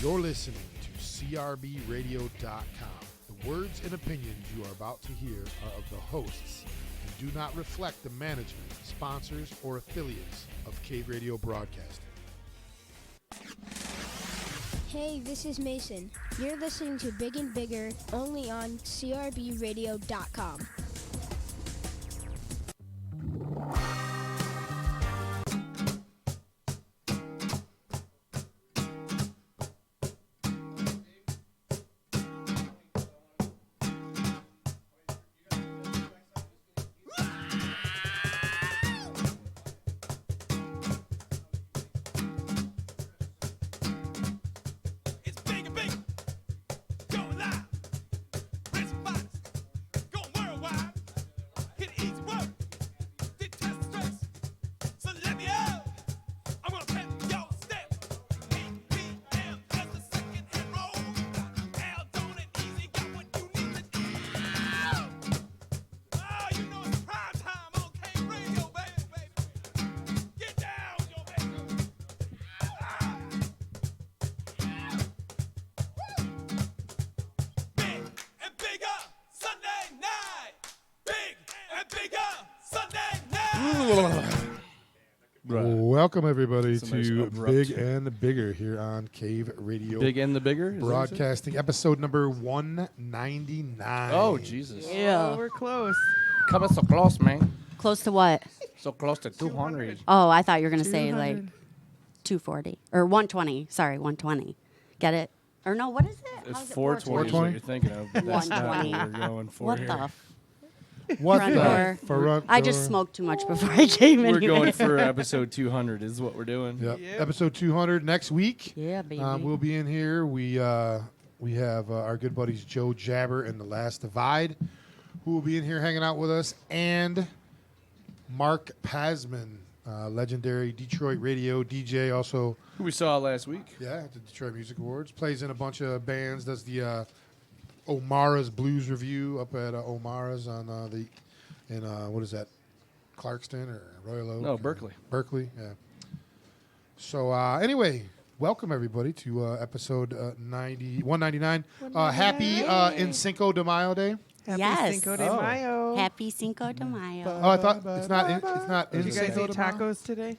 You're listening to CRBRadio.com. The words and opinions you are about to hear are of the hosts and do not reflect the management, sponsors, or affiliates of Cave Radio Broadcasting. Hey, this is Mason. You're listening to Big and Bigger only on CRBRadio.com. Welcome, everybody, Somebody's to abrupt. Big and Bigger here on Cave Radio Big and the Bigger? Is that what you said? Broadcasting, episode number 199. Oh, Jesus. Yeah. Oh, we're close. Coming so close, man. Close to what? So close to 200. Oh, I thought you were going to say 200. like 240 or 120. Sorry, 120. Get it? Or no, what is it? It's How's it 420 is what you're thinking of, but that's not what 120. we're going for What here. the? What Front the? door. Front I just door. smoked too much before I came in We're here. going for episode 200 is what we're doing. Yep. Yep. Episode 200 next week. Yeah, baby. We'll be in here. We have our good buddies Joe Jabber and The Last Divide, who will be in here hanging out with us, and Mark Pasman, legendary Detroit radio DJ, also Who we saw last week. at the Detroit Music Awards, plays in a bunch of bands, does the O'Mara's Blues Review up at O'Mara's on what is that, Clarkston or Royal Oak? No, Berkeley. Berkeley, yeah. So anyway, welcome everybody to episode 199. Happy In Cinco de Mayo Day. Happy Yes. Cinco de Oh. Mayo. Happy Cinco de Mayo. Oh, I thought it's not. It's not. Did In you guys Cinco eat de Mayo? tacos today?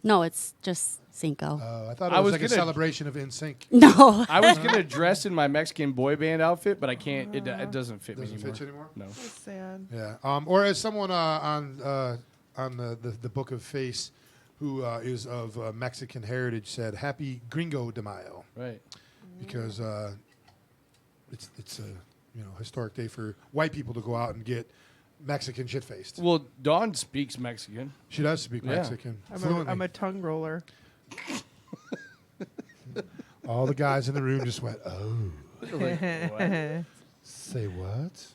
No, it's just Cinco. I thought it I was was like a gonna- celebration of In Sync. No. I was going to dress in my Mexican boy band outfit, but I can't. It doesn't fit Doesn't me anymore. fit you anymore. No. That's sad. Yeah. Or as someone on the Book of Face, who is of Mexican heritage, said, "Happy Gringo de Mayo," Right. because it's a historic day for white people to go out and get Mexican shit faced. Well, Dawn speaks Mexican. She does speak Yeah. Mexican I'm fluently. a tongue roller. All the guys in the room just went, "Oh, What? say what?"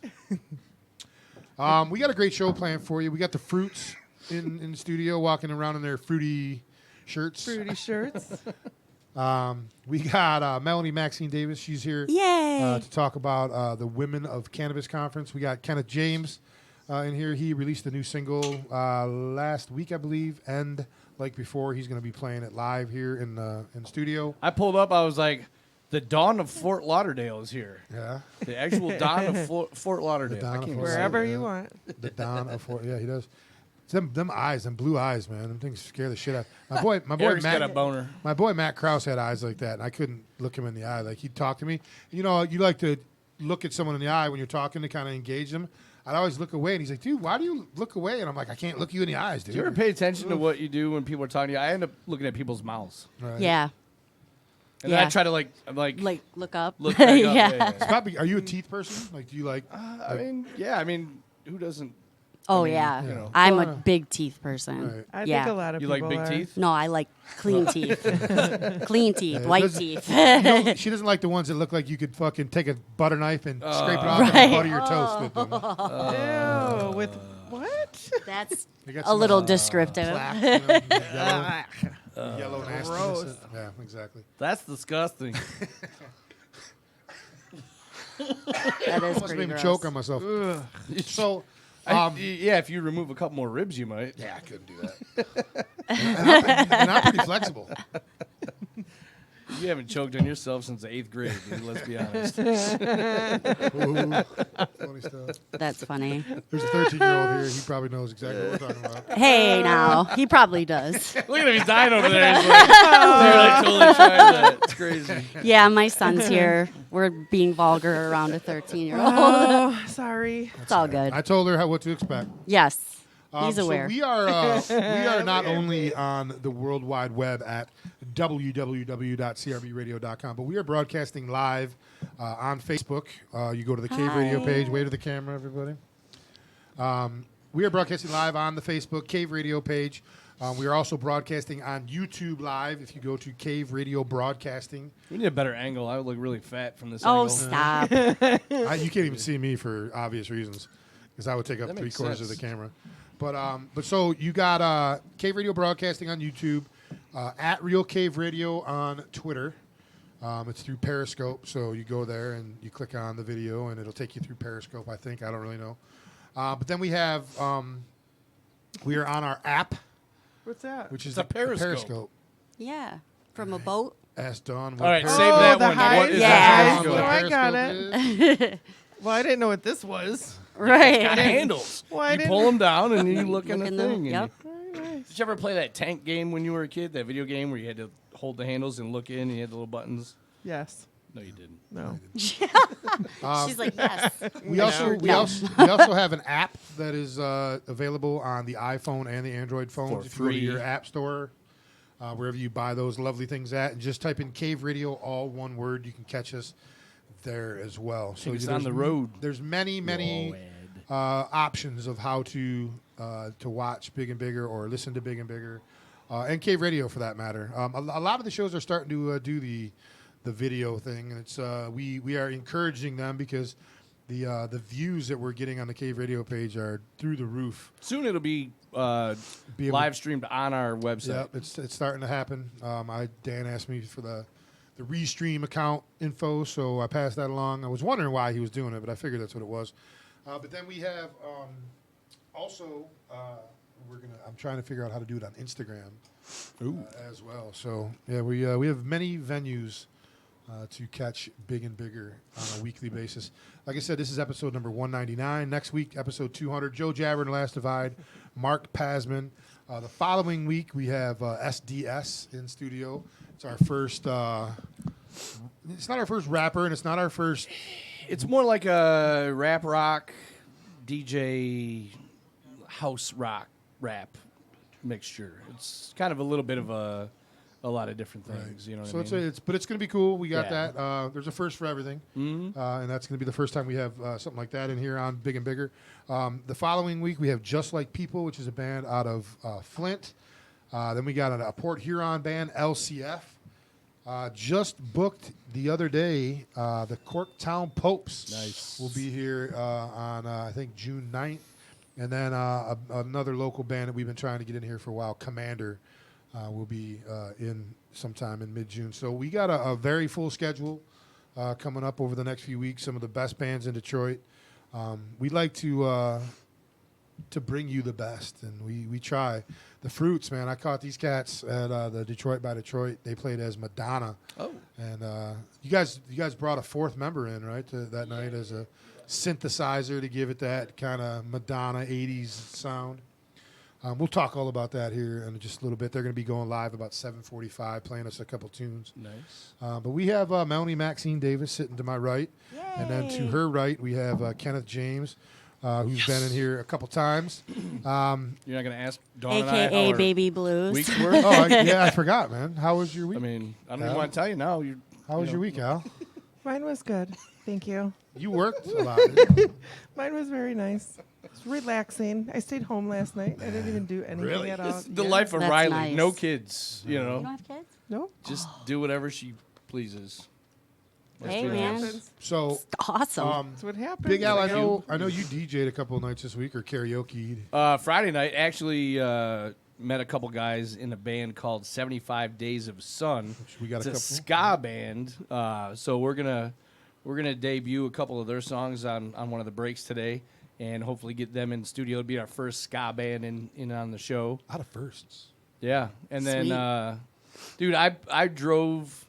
We got a great show planned for you. We got the Fruits in the studio walking around in their fruity shirts. Fruity shirts. We got Melanie Maxine Davis. She's here Yay. to talk about the Women of Cannabis Conference. We got Kenneth James in here. He released a new single last week, I believe, and like before, he's going to be playing it live here in the studio. I pulled up. I was like, the Dawn of Fort Lauderdale is here. Yeah, The actual Dawn of Fort Lauderdale. Dawn I of can't Fort even say Wherever it. you want. the Don of Fort. Yeah, he does. It's them eyes, them blue eyes, man. Them things scare the shit out. My boy Eric's Matt. got a boner. My boy Matt Krause had eyes like that, and I couldn't look him in the eye. Like, he'd talk to me. You know, you like to look at someone in the eye when you're talking to kind of engage them. I'd always look away, and he's like, "Dude, why do you look away?" And I'm like, "I can't look you in the eyes, dude." Do you ever pay attention to what you do when people are talking to you? I end up looking at people's mouths. Right. Yeah. And then I Yeah. try to, I'm like Look up. look back up. yeah. It's probably, are you a teeth person? Like, do you like? I mean, who doesn't? Oh, mean, yeah. you know. I'm Well, a big teeth person. Right. I Yeah. think a lot of You people like big are. teeth? No, I like clean teeth. Clean teeth, Yeah, white does- teeth. She doesn't like the ones that look like you could fucking take a butter knife and scrape it off Right. and butter your toast with them. Ew, with what? That's They got a some, little descriptive. plaque, you know, yellow nastiness. Gross. Yeah, exactly. That's disgusting. That is Almost pretty made me gross. choke on myself. So, Yeah, if you remove a couple more ribs, you might. yeah, I couldn't do that. and I'm pretty flexible. You haven't choked on yourself since the 8th grade, dude. Let's be honest. Ooh, funny stuff. That's funny. There's a 13-year-old here. He probably knows exactly what we're talking about. Hey, now he probably does. Look at him. He's dying over there. He's like, dude, I totally tried that. It's crazy. Yeah, my son's here. We're being vulgar around a 13-year-old. Oh, sorry. It's all good. I told her what to expect. Yes, he's aware. So we are not only on the World Wide Web at www.crbradio.com, but we are broadcasting live on Facebook. You go to the Cave Radio page. Wave to the camera, everybody. We are broadcasting live on the Facebook Cave Radio page. We are also broadcasting on YouTube Live. If you go to Cave Radio Broadcasting, We need a better angle. I would look really fat from this Oh, angle. stop. you can't even see me for obvious reasons, because I would take up That makes 3/4 of the sense. camera. But so you got Cave Radio Broadcasting on YouTube, at Real Cave Radio on Twitter. It's through Periscope, so you go there and you click on the video, and it'll take you through Periscope. I think, I don't really know. But then we have we are on our app, What's that? which is It's a the Periscope. Yeah, from a boat. Ask Dawn. All right, Periscope save that the one. highs? What is Yeah. that? No, What I got Periscope it. is. Well, I didn't know what this was. Right. Got handles. Well, I You didn't- pull them down and you look in Look the in the- thing. and yep. you- Did you ever play that tank game when you were a kid? That video game where you had to hold the handles and look in and you had the little buttons? Yes. No, you didn't. No. She's like, yes. We also No. we also have an app that is available on the iPhone and the Android phones. For If you go to free. your app store, wherever you buy those lovely things at, and just type in Cave Radio, all one word, you can catch us there as well. Take us there's on the road. There's many options of how to watch Big and Bigger or listen to Big and Bigger, and Cave Radio for that matter. A lot of the shows are starting to do the video thing, and it's we are encouraging them because the views that we're getting on the Cave Radio page are through the roof. Soon it'll be Be able- live streamed on our website. Yep, it's starting to happen. Dan asked me for the Restream account info, so I passed that along. I was wondering why he was doing it, but I figured that's what it was. But then we have also I'm trying to figure out how to do it on Instagram as well. So yeah, we have many venues to catch Big and Bigger on a weekly basis. Like I said, this is episode number 199. Next week, episode 200, Joe Jabber and the Last Divide, Mark Pasman. The following week, we have SDS in studio. It's our first. It's not our first rapper, and it's not our first. It's more like a rap rock, DJ, house rock, rap mixture. It's kind of a little bit of a lot of different things. You know what So I mean? it's going to be cool. We got Yeah. that. There's a first for everything, Mhm. and that's going to be the first time we have something like that in here on Big and Bigger. The following week we have Just Like People, which is a band out of Flint. Then we got a Port Huron band, LCF. Just booked the other day, the Corktown Popes. Nice. Will be here on I think June 9th. And then another local band that we've been trying to get in here for a while, Commander, will be in sometime in mid-June. So we got a very full schedule coming up over the next few weeks. Some of the best bands in Detroit. We'd like to bring you the best, and we try. The Fruits, man, I caught these cats at the Detroit by Detroit. They played as Madonna. Oh. And you guys brought a fourth member in, right, that night as a synthesizer to give it that kind of Madonna 80s sound. We'll talk all about that here in just a little bit. They're going to be going live about 7:45, playing us a couple tunes. Nice. But we have Melanie Maxine Davis sitting to my right. And then to her right, we have Kenneth James, who's been in here a couple times. You're not going to ask Dawn and I AKA how our Baby Blues. weeks were? I forgot, man. How was your week? I mean, I don't Al? even want to tell you now. How was your week, Al? Mine was good. Thank you. You worked a lot. didn't you? Mine was very nice. It's relaxing. I stayed home last night. I didn't even do anything at all. It's the Yeah. life of That's Riley. nice. No kids, you You know. don't have kids? No. Just do whatever she pleases. Hey, be man. nice. So, Awesome. That's what happened. Big Al, I Like, know you DJ'd a couple of nights this week or karaoke. Friday night, actually met a couple guys in a band called 75 Days of Sun. We got It's a a couple. ska band. So we're gonna debut a couple of their songs on one of the breaks today, and hopefully get them in the studio. It'll be our first ska band in on the show. Out of firsts. Yeah, and then Sweet. dude, I drove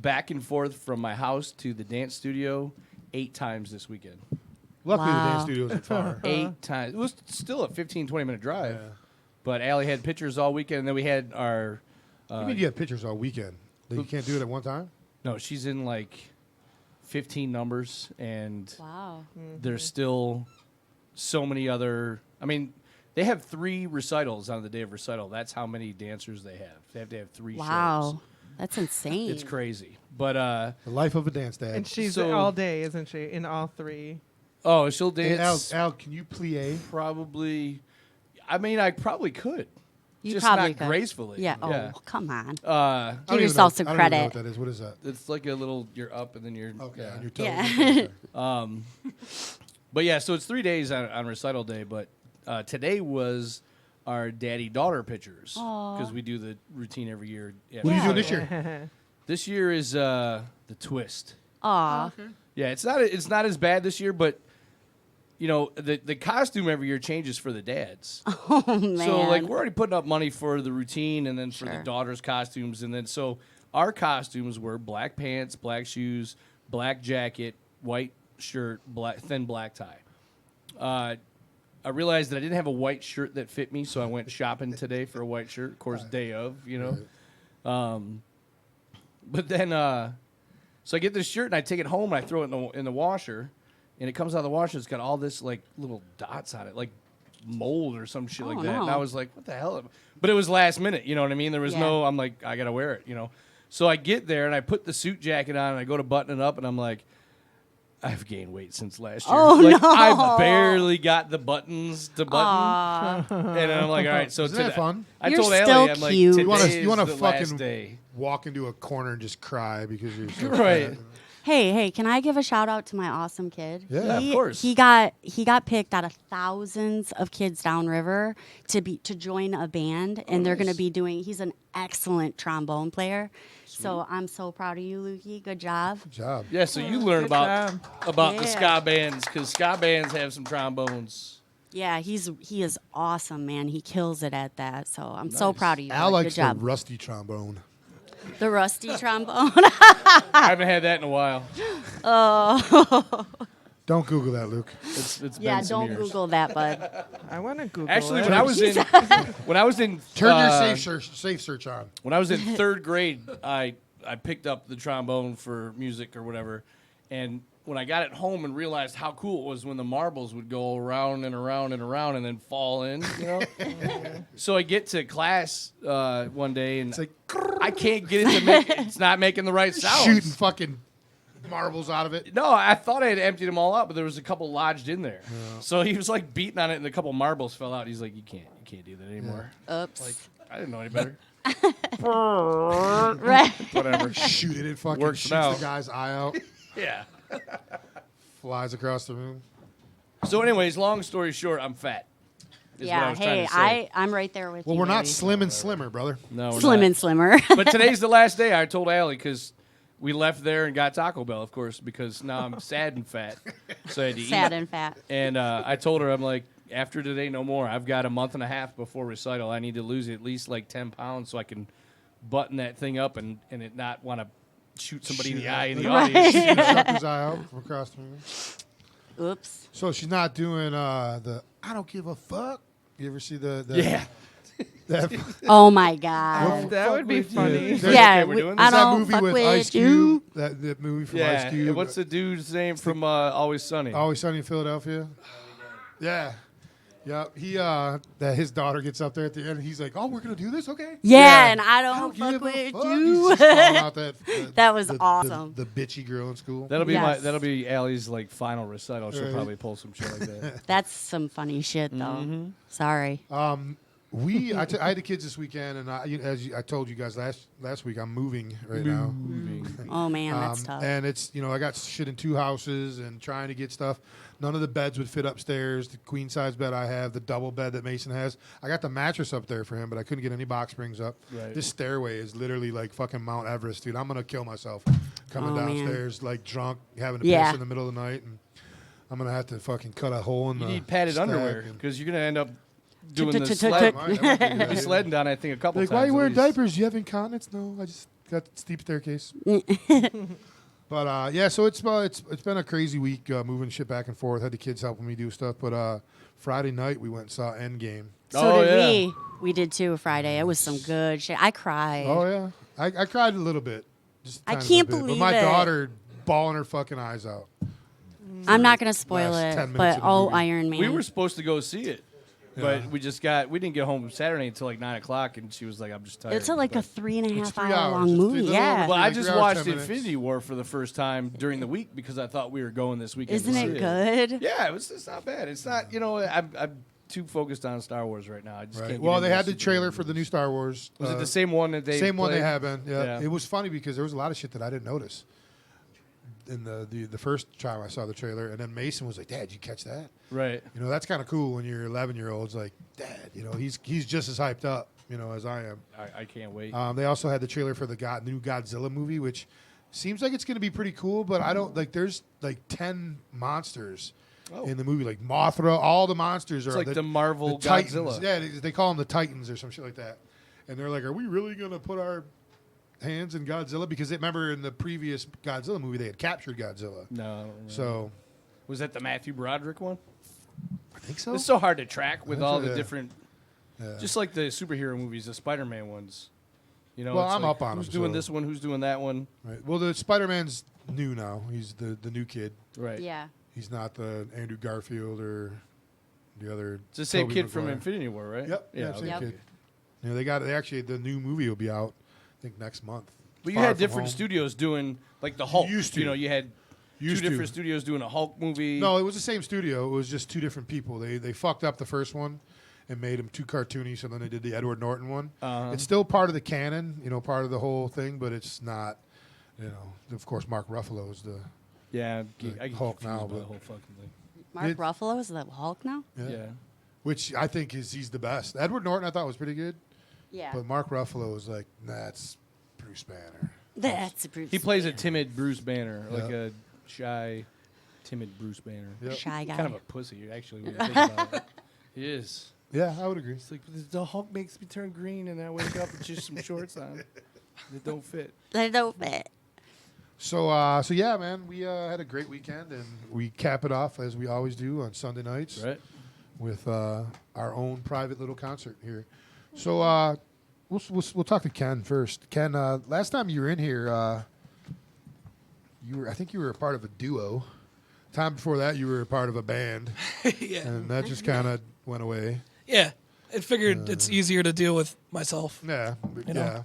back and forth from my house to the dance studio 8 times this weekend. Luckily, the Wow. dance studio isn't far. 8 times. It was still a 15, 20-minute drive. Yeah. But Allie had pictures all weekend, and then we had our... I mean, you have pictures all weekend. That you can't do it at one time? No, she's in like 15 numbers, and Wow. there's still so many other... I mean, they have 3 recitals on the day of recital. That's how many dancers they have. They have to have 3 shows. Wow. That's insane. It's crazy. But, The life of a dance dad. And she's So- all day, isn't she? In all 3. oh, she'll Hey, dance Al, can you plie? probably... I mean, I probably could. You just probably not could. gracefully. Yeah. Oh, come on. I don't Give even yourself know- some I don't even know credit. what that is. What is that? It's like a little... You're up, and then you're... Okay, yeah. on your toes. Yeah. Okay. But yeah, so it's 3 days on recital day. But today was our daddy-daughter pictures because we do the routine every year. at What are you doing recital. this year? This year is the twist. Aw. Yeah, it's not as bad this year, but you know the costume every year changes for the dads. Oh, man. So like we're already putting up money for the routine and then for the Sure. daughters' costumes, and then so our costumes were black pants, black shoes, black jacket, white shirt, thin black tie. I realized that I didn't have a white shirt that fit me, so I went shopping today for a white shirt. Of course, day of, you know. But then, so I get this shirt and I take it home and I throw it in the washer, and it comes out of the washer. It's got all this like little dots on it, like mold or some shit like that. no. And I was like, "What the hell?" But it was last minute, you know what I mean? There was Yeah. no. I'm like, I gotta wear it, you know. So I get there and I put the suit jacket on and I go to button it up and I'm like, I've gained weight since last year. Oh, like, no. I barely got the buttons to button. And I'm like, all right, so Isn't that today, fun? I You're told Ellie, still I'm like, cute. today You wanna- is you wanna the fucking- last day. Walk into a corner and just cry because you're so Right. fat. Hey, can I give a shout out to my awesome kid? Yeah, of course. He got picked out of thousands of kids downriver to join a band, and they're going to nice. be doing. He's an excellent trombone player, so I'm so proud of you, Lukey. Good job. Good job. Yeah, so you learn Good about job. the Yeah. ska bands because ska bands have some trombones. Yeah, he is awesome, man. He kills it at that. So I'm so Nice. proud of you. Al bud. likes Good the job. rusty trombone. The rusty trombone. I haven't had that in a while. Don't Google that, Luke. It's Yeah, been some don't years. Google that, bud. I want to Google Actually, it. when I was in Turn your safe search on. when I was in 3rd grade, I picked up the trombone for music or whatever, and when I got it home and realized how cool it was when the marbles would go around and around and around and then fall in, you know. So I get to class one day and It's like I can't get it to make it's not making the right sound. shooting fucking marbles out of it. No, I thought I had emptied them all out, but there was a couple lodged in there. So he was like beating on it, and a couple marbles fell out. He's like, "You can't do that anymore." Oops. Like, I didn't know any better. Right. Whatever. Shoot it. It fucking Works shoots now. the guy's eye out. Yeah. Flies across the room. So, anyways, long story short, I'm fat. Is what I Yeah. was trying Hey, to say. I'm right there with Well, you. we're not baby. slim and slimmer, brother. No, we're Slim not. and slimmer. But today's the last day. I told Allie because we left there and got Taco Bell, of course, because now I'm sad and fat, so I had to Sad eat. and fat. And I told her, I'm like, after today, no more. I've got a month and a half before recital. I need to lose at least like 10 pounds so I can button that thing up and it not want to shoot somebody in Shoot the it eye in the out. audience. Shoot the sucker's eye out from across the room. Oops. So she's not doing the I don't give a fuck. You ever see the Yeah. that, Oh my God. That would be funny. There's- Yeah, okay, we're doing I this? that don't movie fuck with with Ice you. Cube? That movie from Yeah. Ice Cube. And what's the dude's name from Always Sunny? Always Sunny in Philadelphia? Yeah. Yeah. He that his daughter gets up there at the end and he's like, "Oh, we're gonna do this? Okay." Yeah, and I I don't fuck give a with fuck. you. He's just calling out That was the- awesome. The bitchy girl in school. That'll be Yes. that'll be Allie's like final recital. She'll Right. probably pull some shit like that. That's some funny shit, though. Mm-hmm. Sorry. I had the kids this weekend, and I told you guys last week, I'm moving right now. Oh man, that's tough. And it's, I got shit in 2 houses and trying to get stuff. None of the beds would fit upstairs. The queen size bed I have, the double bed that Mason has. I got the mattress up there for him, but I couldn't get any box springs up. Right. This stairway is literally like fucking Mount Everest, dude. I'm gonna kill myself coming Oh, man. downstairs like drunk, having to Yeah. piss in the middle of the night, and I'm gonna have to fucking cut a hole in You the need padded stack underwear and- because you're gonna end up doing the That sled, might be a good the idea. sledding down. I think a couple Like, times. why are you at wearing least. diapers? You have incontinence? No, I just got the steep staircase. But yeah, so it's been a crazy week moving shit back and forth. Had the kids helping me do stuff. But Friday night we went and saw Endgame. So did we. We did too Friday. It was some good shit. I cried. Oh yeah, I cried a little bit. Just a I tiny can't little bit. believe But my it. daughter bawling her fucking eyes out. I'm not going to spoil Last 10 it, minutes but of the oh, movie. Iron Man. We were supposed to go see it, Yeah. but we didn't get home Saturday until like 9 o'clock, and she was like, "I'm just tired." It's like a But- 3.5 It's 3 hour hours. long It's movie. 3 Yeah. Well, I like just 3 hours, watched 10 minutes. Infinity War for the first time during the week because I thought we were going this weekend. Isn't to it see good? Yeah, it's not bad. It's not, I'm too focused on Star Wars right now. I just Right. can't. Well, get they into had the superhero trailer for the movies. new Star Wars. Was it the same one that they? Same one they played? have been. Yeah. Yeah. It was funny because there was a lot of shit that I didn't notice in the first time I saw the trailer, and then Mason was like, "Dad, did you catch that?" Right. That's kind of cool when your 11-year-old's like, "Dad," he's just as hyped up, as I am. I can't wait. They also had the trailer for the new Godzilla movie, which seems like it's going to be pretty cool, but I don't like. There's like 10 monsters in the movie, like Mothra. All the monsters are like the Marvel Titans. Godzilla. Yeah, they call them the Titans or some shit like that. And they're like, "Are we really going to put our hands in Godzilla?" Because they remember in the previous Godzilla movie they had captured Godzilla. No. I don't remember. So Was that the Matthew Broderick one? I think so. It's so hard to track with all the Yeah. different, Yeah. just like the superhero movies, the Spider-Man ones. Well, it's I'm like, up on who's them, doing so- this one, who's doing that one. Right. Well, the Spider-Man's new now. He's the new kid. Right. Yeah. He's not the Andrew Garfield or the other. It's the same Tobey kid from Maguire. Infinity War, right? Yep. Yeah. Same Yep. kid. The new movie will be out, I think, next month. But you Far had From different Home. studios doing like the Hulk. Used to. You had Used two to. different studios doing a Hulk movie. No, it was the same studio. It was just two different people. They fucked up the first one and made him too cartoony, so then they did the Edward Norton one. Uh-huh. It's still part of the canon, part of the whole thing, but it's not, of course, Mark Ruffalo is the, Yeah, Like I get Hulk confused now, by the but- whole fucking thing. Mark It- Ruffalo is the Hulk now? Yeah. which I think he's the best. Edward Norton I thought was pretty good, Yeah. but Mark Ruffalo is like, that's Bruce Banner. That's Bruce. He plays a Banner. timid Bruce Banner, like Yeah. a shy, timid Bruce Banner. Yep. Shy guy. Kind of a pussy, actually, when you think about it. He is. Yeah, I would agree. It's like the Hulk makes me turn green, and I wake up with just some shorts on that don't fit. They don't fit. So yeah, man, we had a great weekend, and we cap it off as we always do on Sunday nights. Right. With our own private little concert here. So we'll talk to Ken first. Ken, last time you were in here, I think you were a part of a duo. Time before that, you were a part of a band, Yeah. and that just kind of went away. Yeah. I figured it's easier to deal with myself. Yeah, You know. yeah,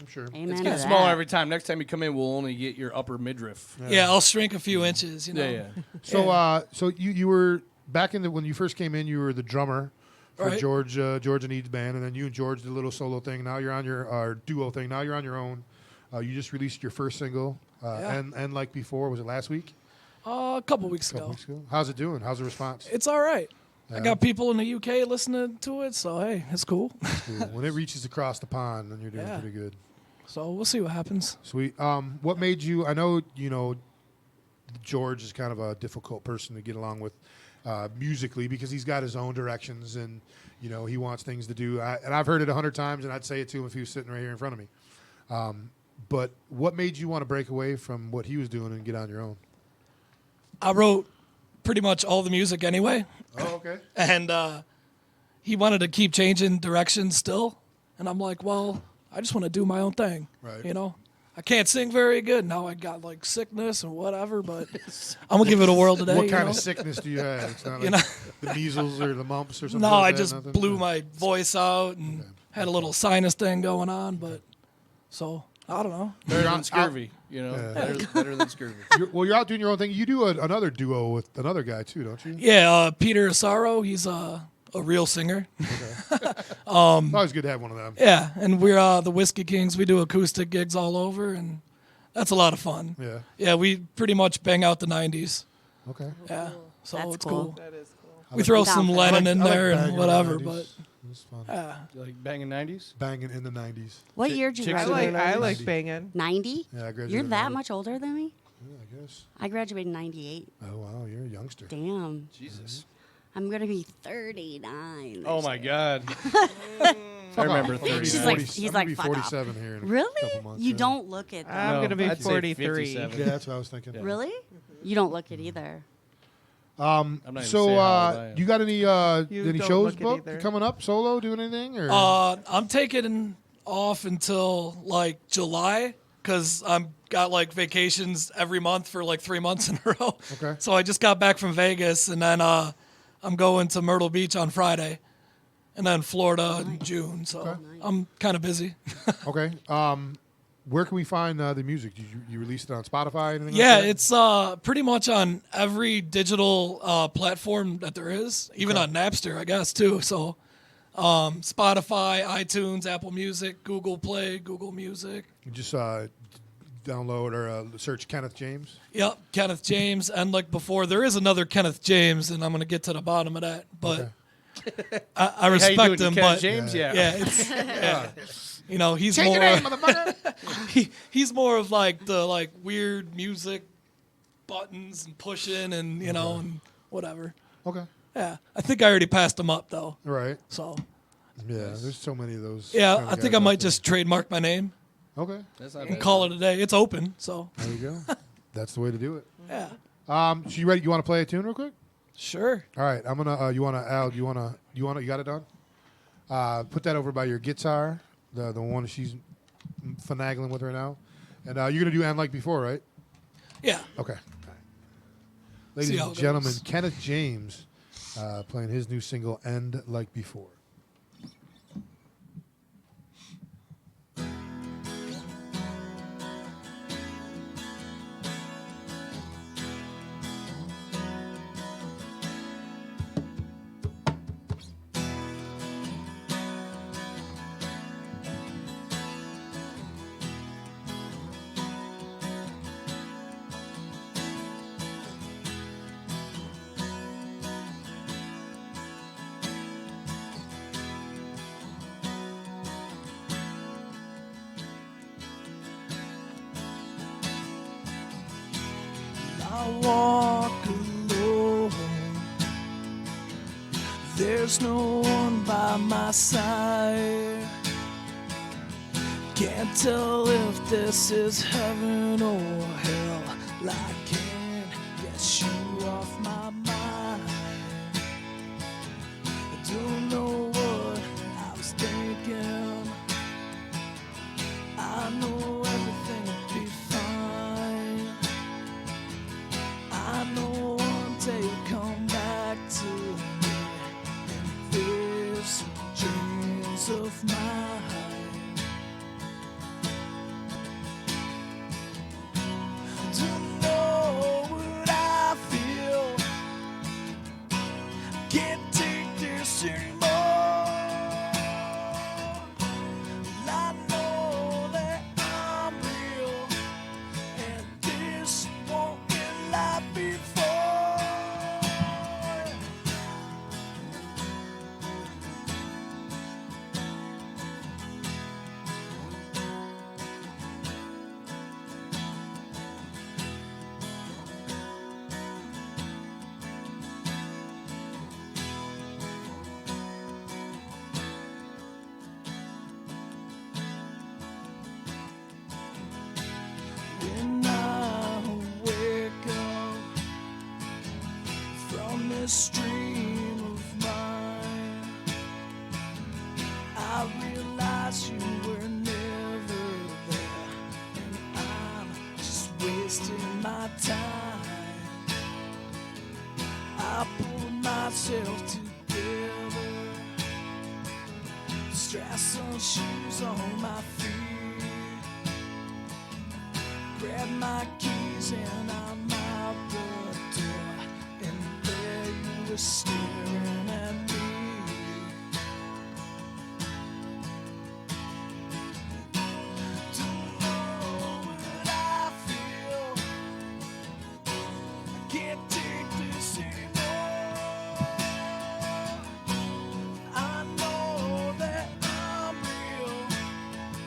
I'm sure. Amen It's to getting that. smaller every time. Next time you come in, we'll only get your upper midriff. Yeah, I'll shrink a few inches, you know. Yeah, yeah. So you were back when you first came in, you were the drummer for Right. George and Ede's band, and then you and George did a little solo thing. Now you're on your duo thing. Now you're on your own. You just released your first single, Yeah. and like before, was it last week? A couple weeks A couple ago. weeks ago. How's it doing? How's the response? It's all right. Yeah. I got people in the UK listening to it, so hey, it's cool. Cool. When it reaches across the pond, then you're doing Yeah. pretty good. So we'll see what happens. Sweet. What made you? I know George is kind of a difficult person to get along with musically because he's got his own directions and he wants things to do. And I've heard it 100 times, and I'd say it to him if he was sitting right here in front of me. But what made you want to break away from what he was doing and get on your own? I wrote pretty much all the music anyway, Oh, okay. and he wanted to keep changing directions still, and I'm like, well, I just want to do my own thing. Right. I can't sing very good now. I got like sickness and whatever, but I'm gonna give it a whirl today. What you kind know? of sickness do you have? It's not You like know? the measles or the mumps or something. No, like I that, just nothing? blew my voice out and had a little sinus thing going on, but so I don't know. Better You're than on- scurvy, Yeah. Better than scurvy. You're out doing your own thing. You do another duo with another guy too, don't you? Yeah, Peter Asaro, he's a real singer. It's always good to have one of them. Yeah, and we're the Whiskey Kings. We do acoustic gigs all over, and that's a lot of fun. Yeah. Yeah, we pretty much bang out the 90s. Okay. Yeah, so That's it's cool. cool. That is cool. We throw Down some for that. Lennon in I like there banging and in the whatever, 90s. but It's fun. yeah. You like banging 90s? Banging in the 90s. What year did you chicks I in like graduate? I 90s. like banging. 90? Yeah, I graduated You're in that 90. much older than me? Yeah, I guess. I graduated in 98. Oh wow, you're a youngster. Damn. Jesus. I'm gonna be 39. Oh this my year. God. I remember 30. She's like- he's I'm like, gonna be fuck off. 47 here in a Really? couple months. You yeah. don't look it. I'm No, gonna be I'd say 43. 57. Yeah, that's what I was thinking. Really? You don't look it either. I'm not even So, saying how old I am. you got any You any don't shows look it booked either. coming up? Solo, doing anything? Or I'm taking off until like July because I'm got like vacations every month for like 3 months in a row. Okay. So I just got back from Vegas, and then I'm going to Myrtle Beach on Friday, and then Florida in June. So I'm kind of busy. okay. Where can we find the music? Did you release it on Spotify? Anything Yeah, like that? it's pretty much on every digital platform that there is, even on Napster, I guess, too. So Spotify, iTunes, Apple Music, Google Play, Google Music. You just download or search Kenneth James. Yep, Kenneth James. And like before, there is another Kenneth James, and I'm going to get to the bottom of that. But I How you respect doing, him. Ken But James? Yeah. yeah, it's, you know, he's Change more. your name, motherfucker. He's more of like the like weird music buttons and pushing and you know and whatever. Okay. Yeah, I think I already passed him up though. All right. So Yeah, there's so many of those. yeah, kind of I think guys I out might there. just trademark my name Mm-hmm. Okay. That's not and bad. call it a day. It's open, so There you go. That's the way to do it. yeah, So you ready? You want to play a tune real quick? sure. All right. I'm gonna. You wanna Al? You got it done? Put that over by your guitar, the one she's finagling with right now, and you're gonna do "And Like Before," right? Yeah, Okay. All right. Ladies See how and it gentlemen, goes. Kenneth James playing his new single "End Like Before." I walk alone. There's no one by my side. Can't tell if this is heaven or hell. I can't get you off my mind. I don't know what I was thinking. I know everything will be fine. I know one day you'll come back to me. And these dreams of mine. Don't know what I feel. Can't take this anymore. I know that I'm real, and this won't be like before. When I wake up from this dream of mine, I realize you were never there, and I'm just wasting my time. I pulled myself together, strapped some shoes on my feet. Grab my keys and I'm out the door, and there you were staring at me. Don't know what I feel. I can't take this anymore. I know that I'm real,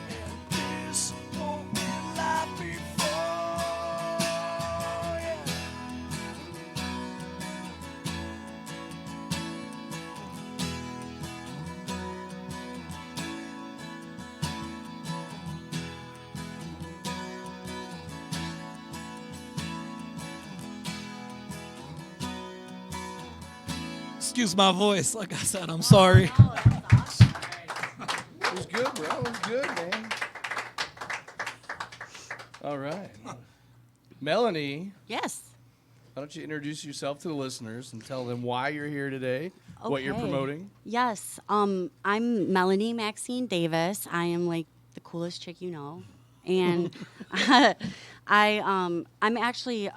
and this won't be like before. Yeah. Excuse my voice. Like I said, I'm sorry. It was good, bro. It was good, man. All right. Melanie, Yes. why don't you introduce yourself to the listeners and tell them why you're here today, what you're Okay. promoting. Yes. I'm Melanie Maxine Davis. I am like the coolest chick you know, and I'm actually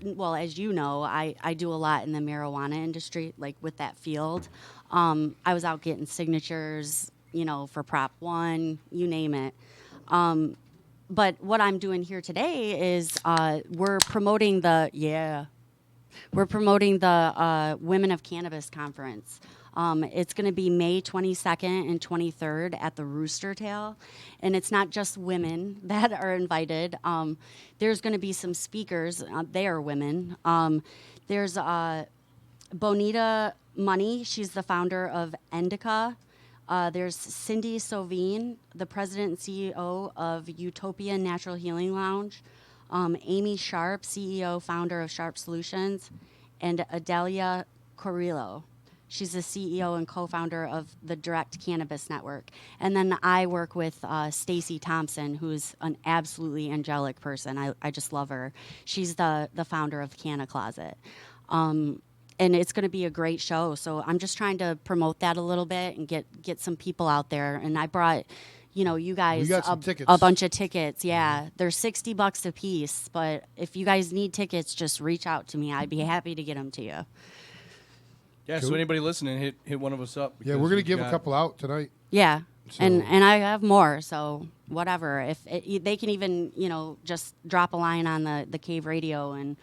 well, as you know, I do a lot in the marijuana industry, like with that field. I was out getting signatures, for Prop 1, you name it. But what I'm doing here today is we're promoting the Women of Cannabis Conference. It's going to be May 22nd and 23rd at the Rooster Tail. And it's not just women that are invited. There's going to be some speakers. They are women. There's Bonita Money. She's the founder of Indica. There's Cindy Sovine, the president and CEO of Utopia Natural Healing Lounge. Amy Sharp, CEO, founder of Sharp Solutions. And Adelia Corillo. She's the CEO and co-founder of the Direct Cannabis Network. And then I work with Stacy Thompson, who's an absolutely angelic person. I just love her. She's the founder of Canna Closet. And it's going to be a great show. So I'm just trying to promote that a little bit and get some people out there. And I brought, you guys got some tickets. a bunch of tickets. Yeah, they're $60 a piece. But if you guys need tickets, just reach out to me. I'd be happy to get them to you. Yeah, Cool. so anybody listening, hit one of us up. Yeah, we're going to give a couple out tonight. Yeah, So- and I have more. So whatever. If they can even just drop a line on the Cave Radio and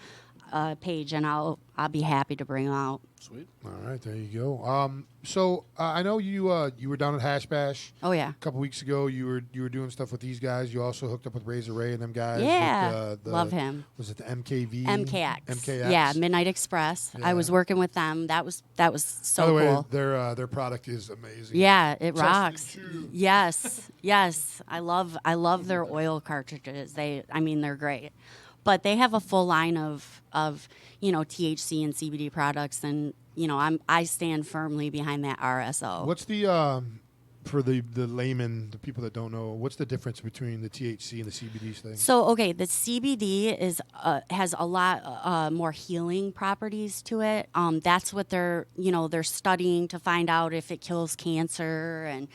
page, and I'll be happy to bring them out. Sweet. All right, there you go. So I know you were down at Hash Bash Oh yeah. a couple weeks ago. You were doing stuff with these guys. You also hooked up with Razor Ray and them guys. Yeah, with, love him. Was it the MKV? MKX. MKX. Yeah, Midnight Express. Yeah. I was working with them. That was By the so way, cool. their product is amazing. Yeah, it Trust rocks. me, too. Yes. I love their oil cartridges. They're great. But they have a full line of THC and CBD products, and I stand firmly behind that RSO. What's the for the layman, the people that don't know, what's the difference between the THC and the CBD thing? So, okay, the CBD has a lot more healing properties to it. That's what they're studying to find out if it kills cancer, and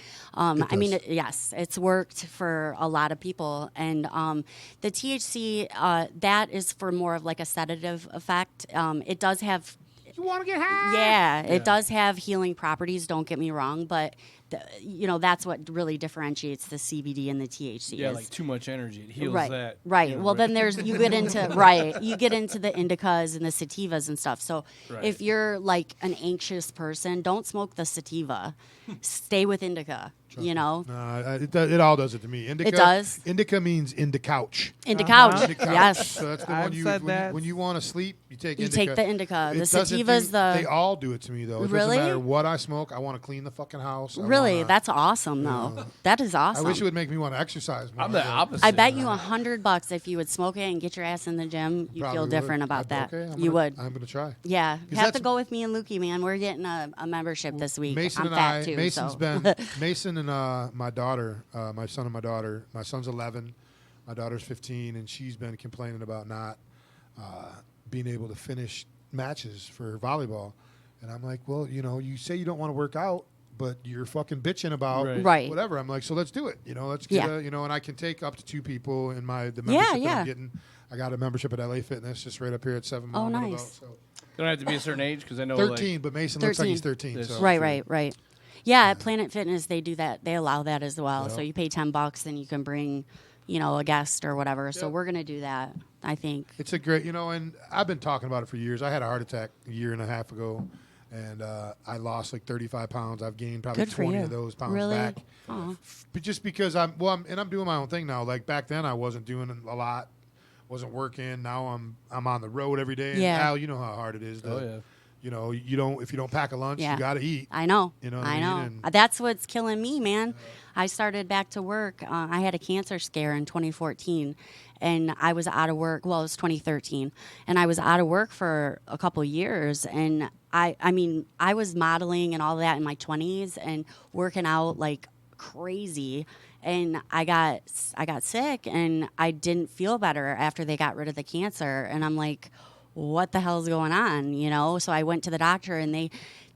yes, it's worked for a lot of people. And the THC that is for more of like a sedative effect. It does have. You want to get high? Yeah, it does have healing properties. Don't get me wrong, but that's what really differentiates the CBD and the THC. Yeah, is. like too much energy. It heals Right, that. right. Well, then you get into the indicas and the sativas and stuff. So Right. if you're like an anxious person, don't smoke the sativa. Stay with indica. No, it all does it to me. Indica, It does? Indica means in the couch. Couch. In the couch. Yes. So that's the I've one you said when, you that. when you want to sleep, you take You indica. take the indica. It The doesn't sativa's do- the They all do it to me though. It Really? doesn't matter what I smoke. I want to clean the fucking house. really. That's awesome, though. That is I awesome. wish it would make me want to exercise more. I'm the but opposite. I bet you $100 if you would smoke it and get your ass in the gym, you probably feel would. different about that. Okay, You would. I'm gonna try. Yeah, 'Cause have to that's- go with me and Lukey, man. We're getting a membership this week. Mason I'm and fat I. too. Mason's so. been Mason and my daughter, my son and my daughter. My son's 11, my daughter's 15, and she's been complaining about not being able to finish matches for volleyball. And I'm like, well, you say you don't want to work out, but you're fucking bitching about Right. whatever. I'm like, so let's do it. Let's get Yeah. and I can take up to 2 people in the membership that yeah. I'm getting. I got a membership at LA Fitness just right up here at 7 Mile. Oh, Roundabout, nice. So They don't have to be a certain age because I know 13, but Mason looks like he's 13. 13. This- So Right. Yeah, at Planet Fitness they do that. They allow that as well. Yeah. So you pay $10 and you can bring, a guest or whatever. So Yep. we're gonna do that. I think. It's a great, and I've been talking about it for years. I had a heart attack a year and a half ago, and I lost like 35 pounds. I've gained probably Good for 20 you. of those pounds Really? back. Aw. But just because I'm doing my own thing now. Like back then, I wasn't doing a lot, wasn't working. Now I'm on the road every day. And Yeah. Al, you know how hard it is to, Oh, yeah. you don't if you don't pack a lunch, Yeah. you got to eat. I know. You know what I I know. mean? And- That's what's killing me, man. I started back to work. I had a cancer scare in 2014, and I was out of work. Well, it was 2013, and I was out of work for a couple years. And I mean, I was modeling and all that in my 20s and working out like crazy. And I got sick, and I didn't feel better after they got rid of the cancer. And I'm like, what the hell's going on? So I went to the doctor, and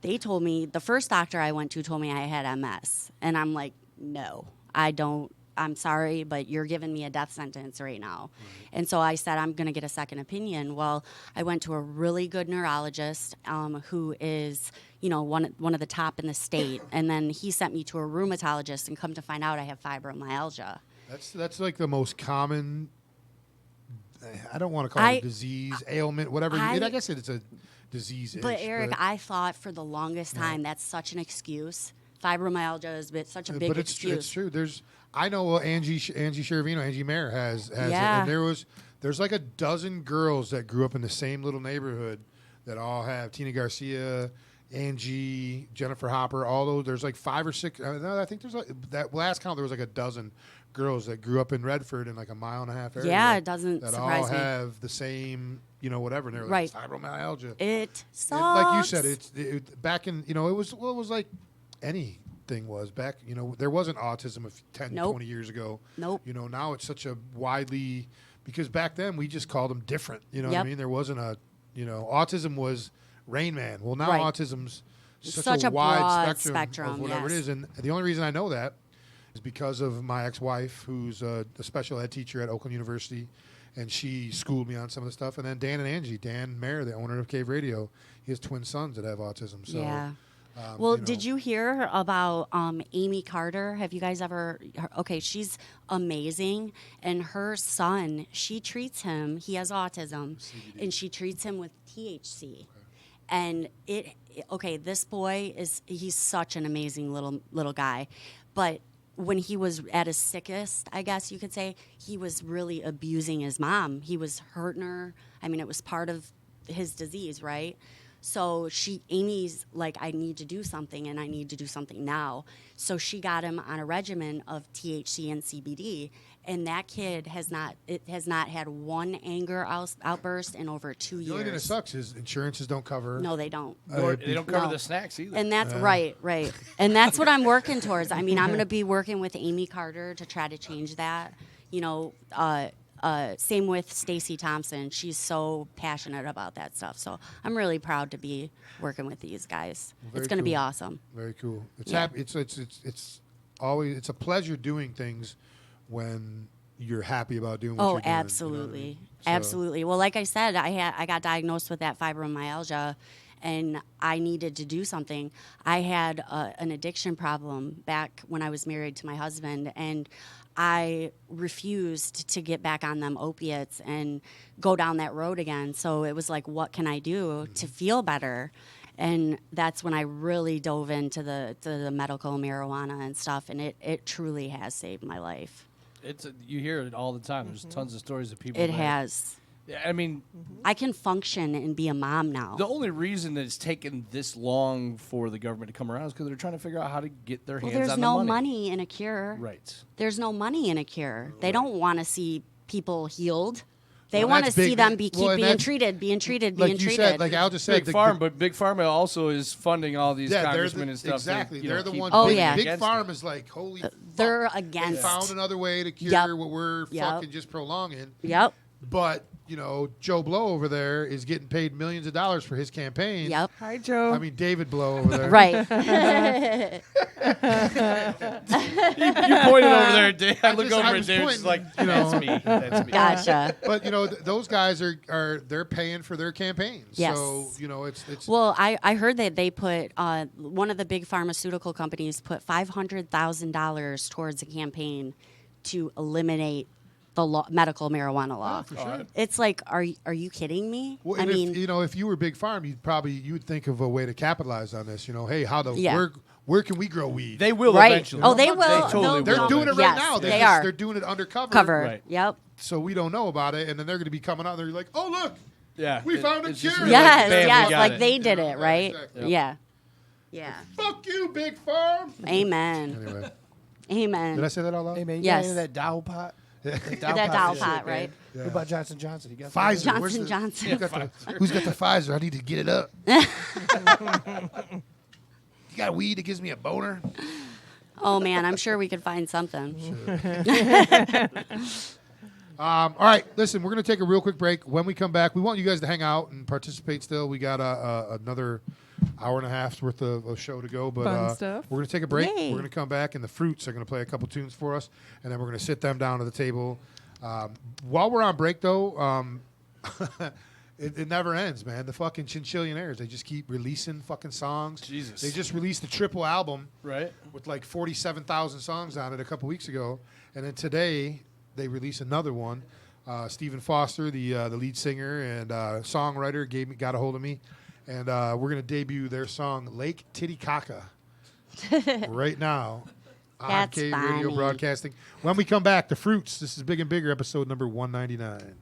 they told me, the first doctor I went to told me I had MS. And I'm like, no, I don't. I'm sorry, but you're giving me a death sentence right now. And so I said, I'm going to get a second opinion. Well, I went to a really good neurologist who is, one of the top in the state. And then he sent me to a rheumatologist, and come to find out I have fibromyalgia. That's like the most common. I don't want to call it a disease, ailment, whatever. I guess it's a disease. But Eric, I thought for the longest time that's such an excuse. Fibromyalgia is such a big but excuse. it's true. I know Angie Shervino, Angie Mayer has Yeah. it, and there's like a dozen girls that grew up in the same little neighborhood that all have Tina Garcia, Angie, Jennifer Hopper, all those. There's like 5 or 6. No, I think there's that last count. There was like a dozen girls that grew up in Redford in like a mile and a half area. Yeah, it doesn't that surprise all me. have the same, whatever. And they're Right. like fibromyalgia. It sucks. Like you said, it back in, it was like anything was back, there wasn't autism 10, Nope. 20 years ago. Nope. Now it's such a widely, because back then we just called them different. You know what I Yep. mean? There wasn't autism was Rain Man. Well, now Right. autism's such, Such a a wide broad spectrum, spectrum, of whatever yes. it is. And the only reason I know that is because of my ex-wife, who's a special ed teacher at Oakland University, and she schooled me on some of the stuff. And then Dan and Angie, Dan Mayer, the owner of Cave Radio, he has twin sons that have autism. So, Yeah. Well, did you hear about Amy Carter? Have you guys ever? Okay, she's amazing, and her son, she treats him. He has autism, and she treats him with THC. And this boy he's such an amazing little guy, but when he was at his sickest, I guess you could say, he was really abusing his mom. He was hurting her. I mean, it was part of his disease, right? So Amy's like, I need to do something, and I need to do something now. So she got him on a regimen of THC and CBD, and that kid has not had one anger outburst in over 2 years. The only thing that sucks is insurances don't cover. No, they don't. They don't cover No. the snacks either. And that's right. And that's what I'm working towards. I mean, I'm going to be working with Amy Carter to try to change that. Same with Stacey Thompson. She's so passionate about that stuff. So I'm really proud to be working with these guys. Very It's going to be cool. awesome. Very cool. It's Yeah. it's always a pleasure doing things when you're happy about doing what Oh, you're doing. absolutely. You know what I mean? So- Absolutely. Well, like I said, I got diagnosed with that fibromyalgia, and I needed to do something. I had an addiction problem back when I was married to my husband, and I refused to get back on them opiates and go down that road again. So it was like, what can I do to feel better? And that's when I really dove into the medical marijuana and stuff, and it truly has saved my life. You hear it all the time. There's tons of stories of people. It that- has. Yeah, I mean, I can function and be a mom now. the only reason that it's taken this long for the government to come around is because they're trying to figure out how to get their Well, hands there's on no the money. money in a cure. Right. There's no money in a cure. They don't want to see people healed. They Well, want to that's see big- them keep well, and being that's- treated, being treated, like being you treated. said, like Al just said, Big Farm, but Big Pharma also is funding all these congressmen and stuff. exactly. That, They're the keep ones. Oh, big, yeah. Big against Farm it. is like, holy. They're fuck. against. They found another way to cure Yep. what we're Yep. fucking just prolonging. Yep. But Joe Blow over there is getting paid millions of dollars for his campaign. Yep. Hi, Joe. I mean, David Blow over there. Right. You pointed over there, Dave. I look I over at was Dave. It's pointing, like, you know. that's me. That's me. Gotcha. But those guys are they're paying for their campaigns. Yes. So it's Well, I heard that they put one of the big pharmaceutical companies put $500,000 towards a campaign to eliminate the medical marijuana law. for sure. It's like, are you kidding me? Well, I and mean, if you were Big Farm, you'd think of a way to capitalize on this. Hey, Yeah. where can we grow weed? They will right. eventually. Oh, they will. totally They're will. doing it right Yes, now. they are. They're doing it undercover. Cover. Right. Yep. So we don't know about it, and then they're going to be coming out. And they're like, oh look, Yeah. We found a it's just cure. really like, Yes, bam, we yes, got like it. they did it, right? exactly. Yeah. Yeah. Fuck you, Big Farm. Amen. Anyway, Amen. did I say that out loud? Hey man, you Yes. got any of that Dow pot? That Dow pot, shit, right? What about Johnson Johnson? You got Pfizer. that? Where's the- Johnson. Who's got the Pfizer? I need to get it up. You got weed that gives me a boner? Oh man, I'm sure we could find something. All right, listen, we're going to take a real quick break. When we come back, we want you guys to hang out and participate still. We got another hour and a half's worth of show to go, but Fun stuff. we're going to take a break. Yay. We're going to come back, and the Fruits are going to play a couple tunes for us, and then we're going to sit them down to the table. While we're on break, though, it never ends, man. The fucking Chinchillionaires, they just keep releasing fucking songs. Jesus. They just released the triple album Right. with like 47,000 songs on it a couple weeks ago, and then today they released another one. Stephen Foster, the lead singer and songwriter, got a hold of me, and we're gonna debut their song "Lake Titicaca" right now on That's K Radio funny. Broadcasting. When we come back, the Fruits. This is Big and Bigger, episode number 199.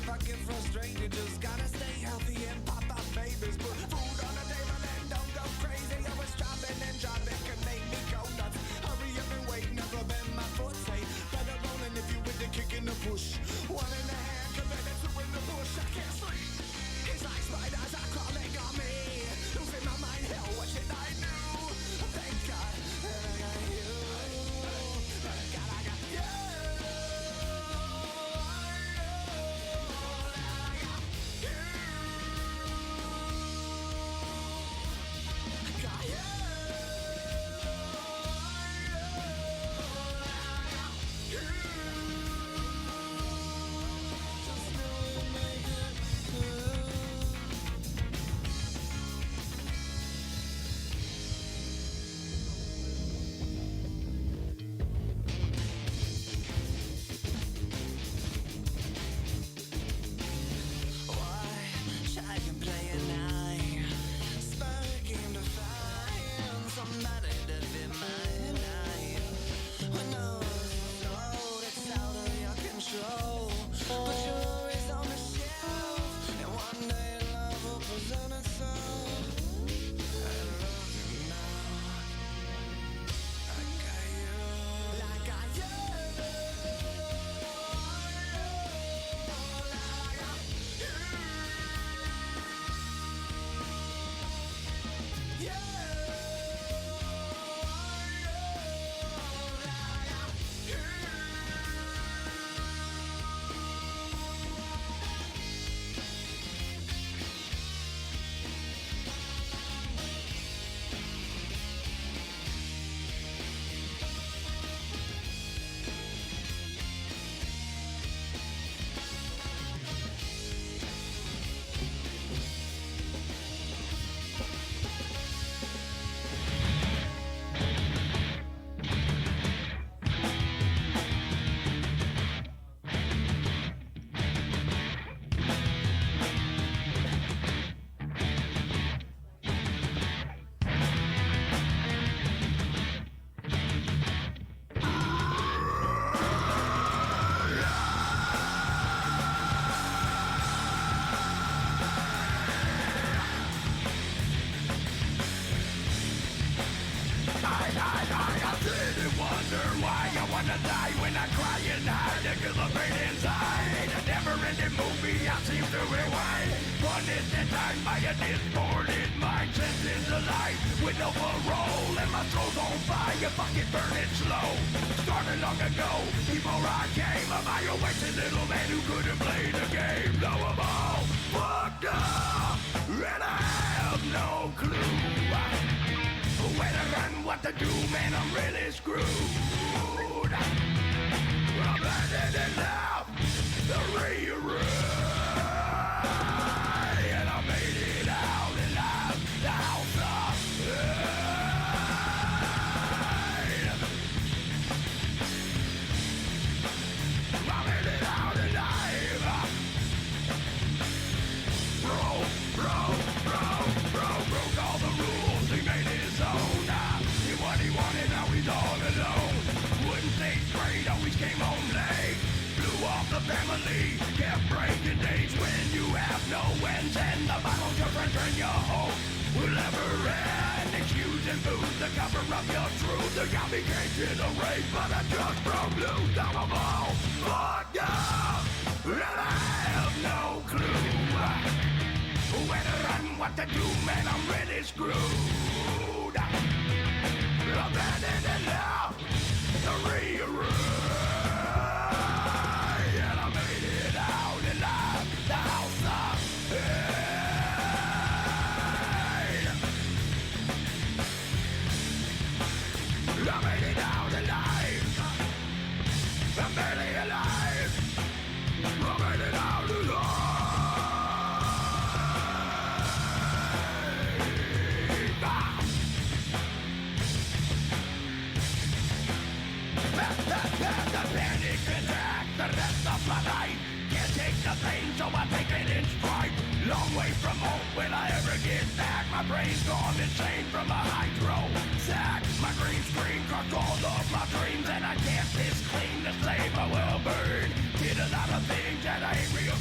I get frustrated, just gotta stay healthy and pop out babies. Put food on the table and don't go crazy. Always dropping and dropping can make me go nuts. Hurry up and wait, never been my forte. Better rolling if you with the kick in the push. One in the hand, compared to two in the bush. I can't sleep. It's like spiders are crawling on me. Losing my mind, hell, what should I do? Thank God that I got you. Thank God I got you.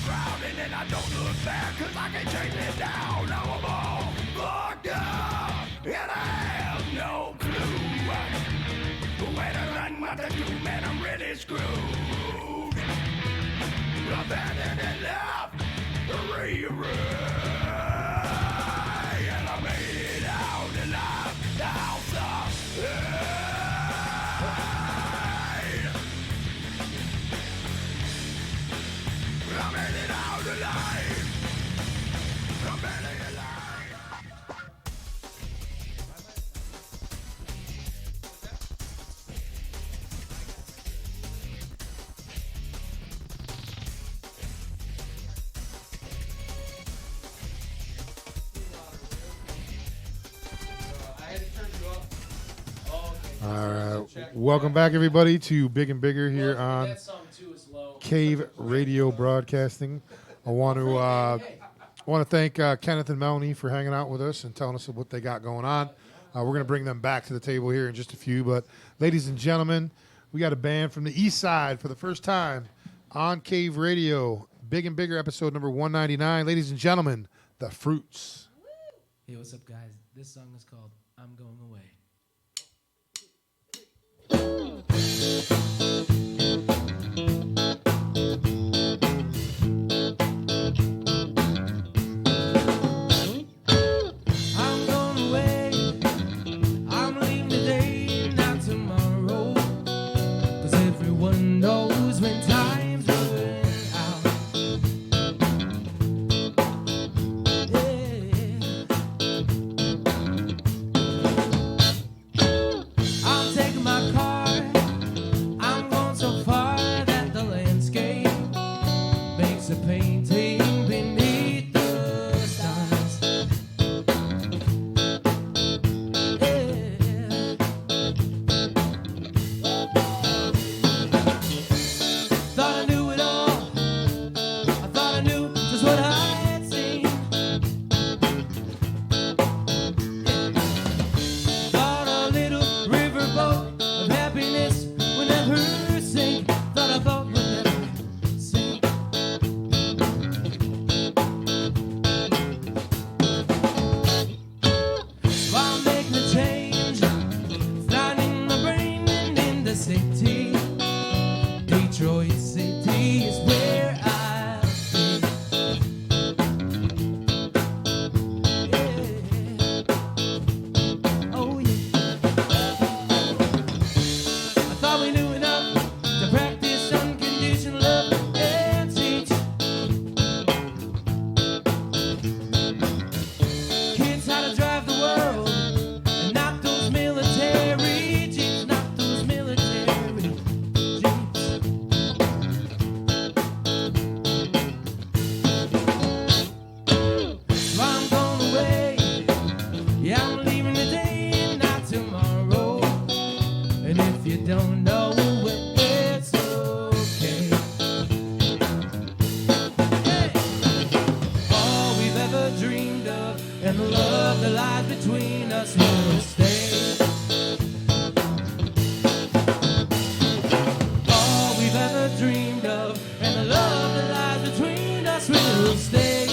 Crowd And I don't look back, cause I can chase it down. Now I'm all fucked up, and I have no clue where to run, what to do, man, I'm really screwed. Abandoned enough, rearray, and I made it out alive, the house of I made it out alive. I made it alive. All right. Welcome back, everybody, to Big and Bigger here on Cave Radio Broadcasting. I want to thank Kenneth and Melanie for hanging out with us and telling us what they got going on. We're going to bring them back to the table here in just a few. But, ladies and gentlemen, we got a band from the East Side for the first time on Cave Radio. Big and Bigger, episode number 199. Ladies and gentlemen, The Fruits. Hey, what's up, guys? This song is called I'm Going Away. I'm going away. I'm leaving today, not tomorrow. 'Cause everyone knows when times run out. I'm taking my car. I'm going so far that the landscape makes a painting beneath the stars. Thought I knew it all. I thought I knew just what I had seen. Thought a little riverboat of happiness would never sink. Thought a boat would never sink. While making a change, flying in my brain and in the city. Detroit City is where I'll be. Yeah. Oh yeah. I thought we knew enough to practice unconditional love and teach kids how to drive the world and not those military jeeps, not those military jeeps. So I'm going away. Yeah, I'm leaving today and not tomorrow. And if you don't know, well, it's okay. Hey! All we've ever dreamed of and the love that lies between us will stay. All we've ever dreamed of and the love that lies between us will stay.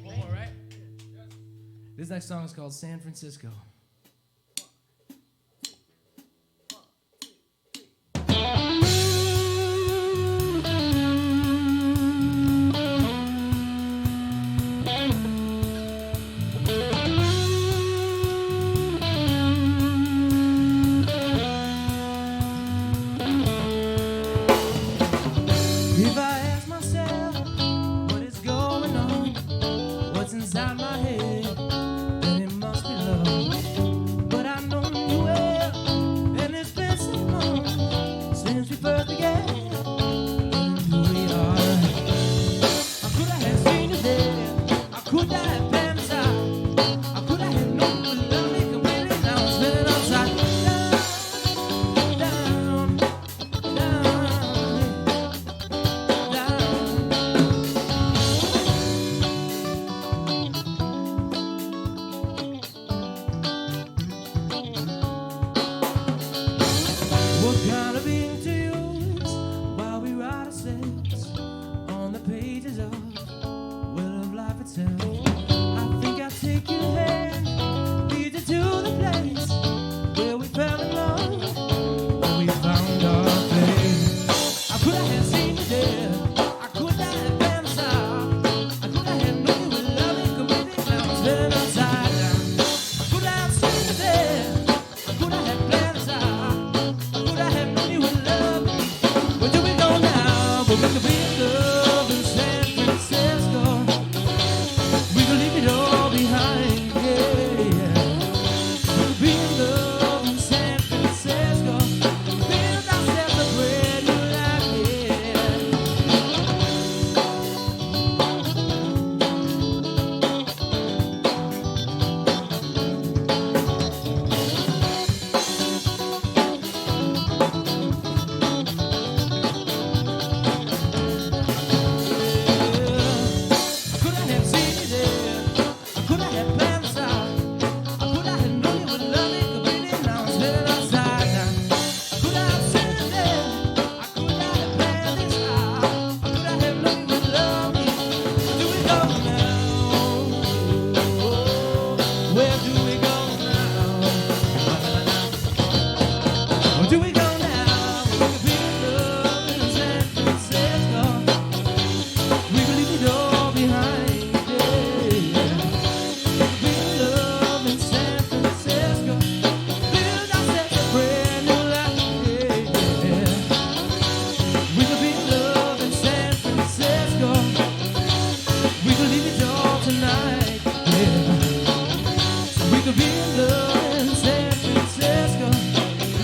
One more, right? This next song is called San Francisco. If I ask myself what is going on, what's inside my head, then it must be love. myself. I think I'll take your hand, lead you to the place where we fell in love, where we found our place. I could have seen you there, I could not have been I could have known you were loving, committed, now it's been upside down. I could have seen you there, I could have planned I could have known you were loving. Where do we go now? We're going to be in love in San Francisco. We can leave it all behind, yeah. We'll be in love in San Francisco. Build ourselves a brand new life, yeah. Could I have seen you there? Could I have planned this out? Could I have known you would love me completely? Now I'm spinning upside down. Could I have seen you there? Could I have planned this out? Could I have known you would love me? Where do we go now? Where do we go now? Where do we go now? We could be in love in San Francisco. We can leave it all behind, yeah. We can love in San Francisco. Build ourselves a brand new life, yeah. We can be in love in San Francisco. We can leave it all tonight, yeah. We can be in love in San Francisco.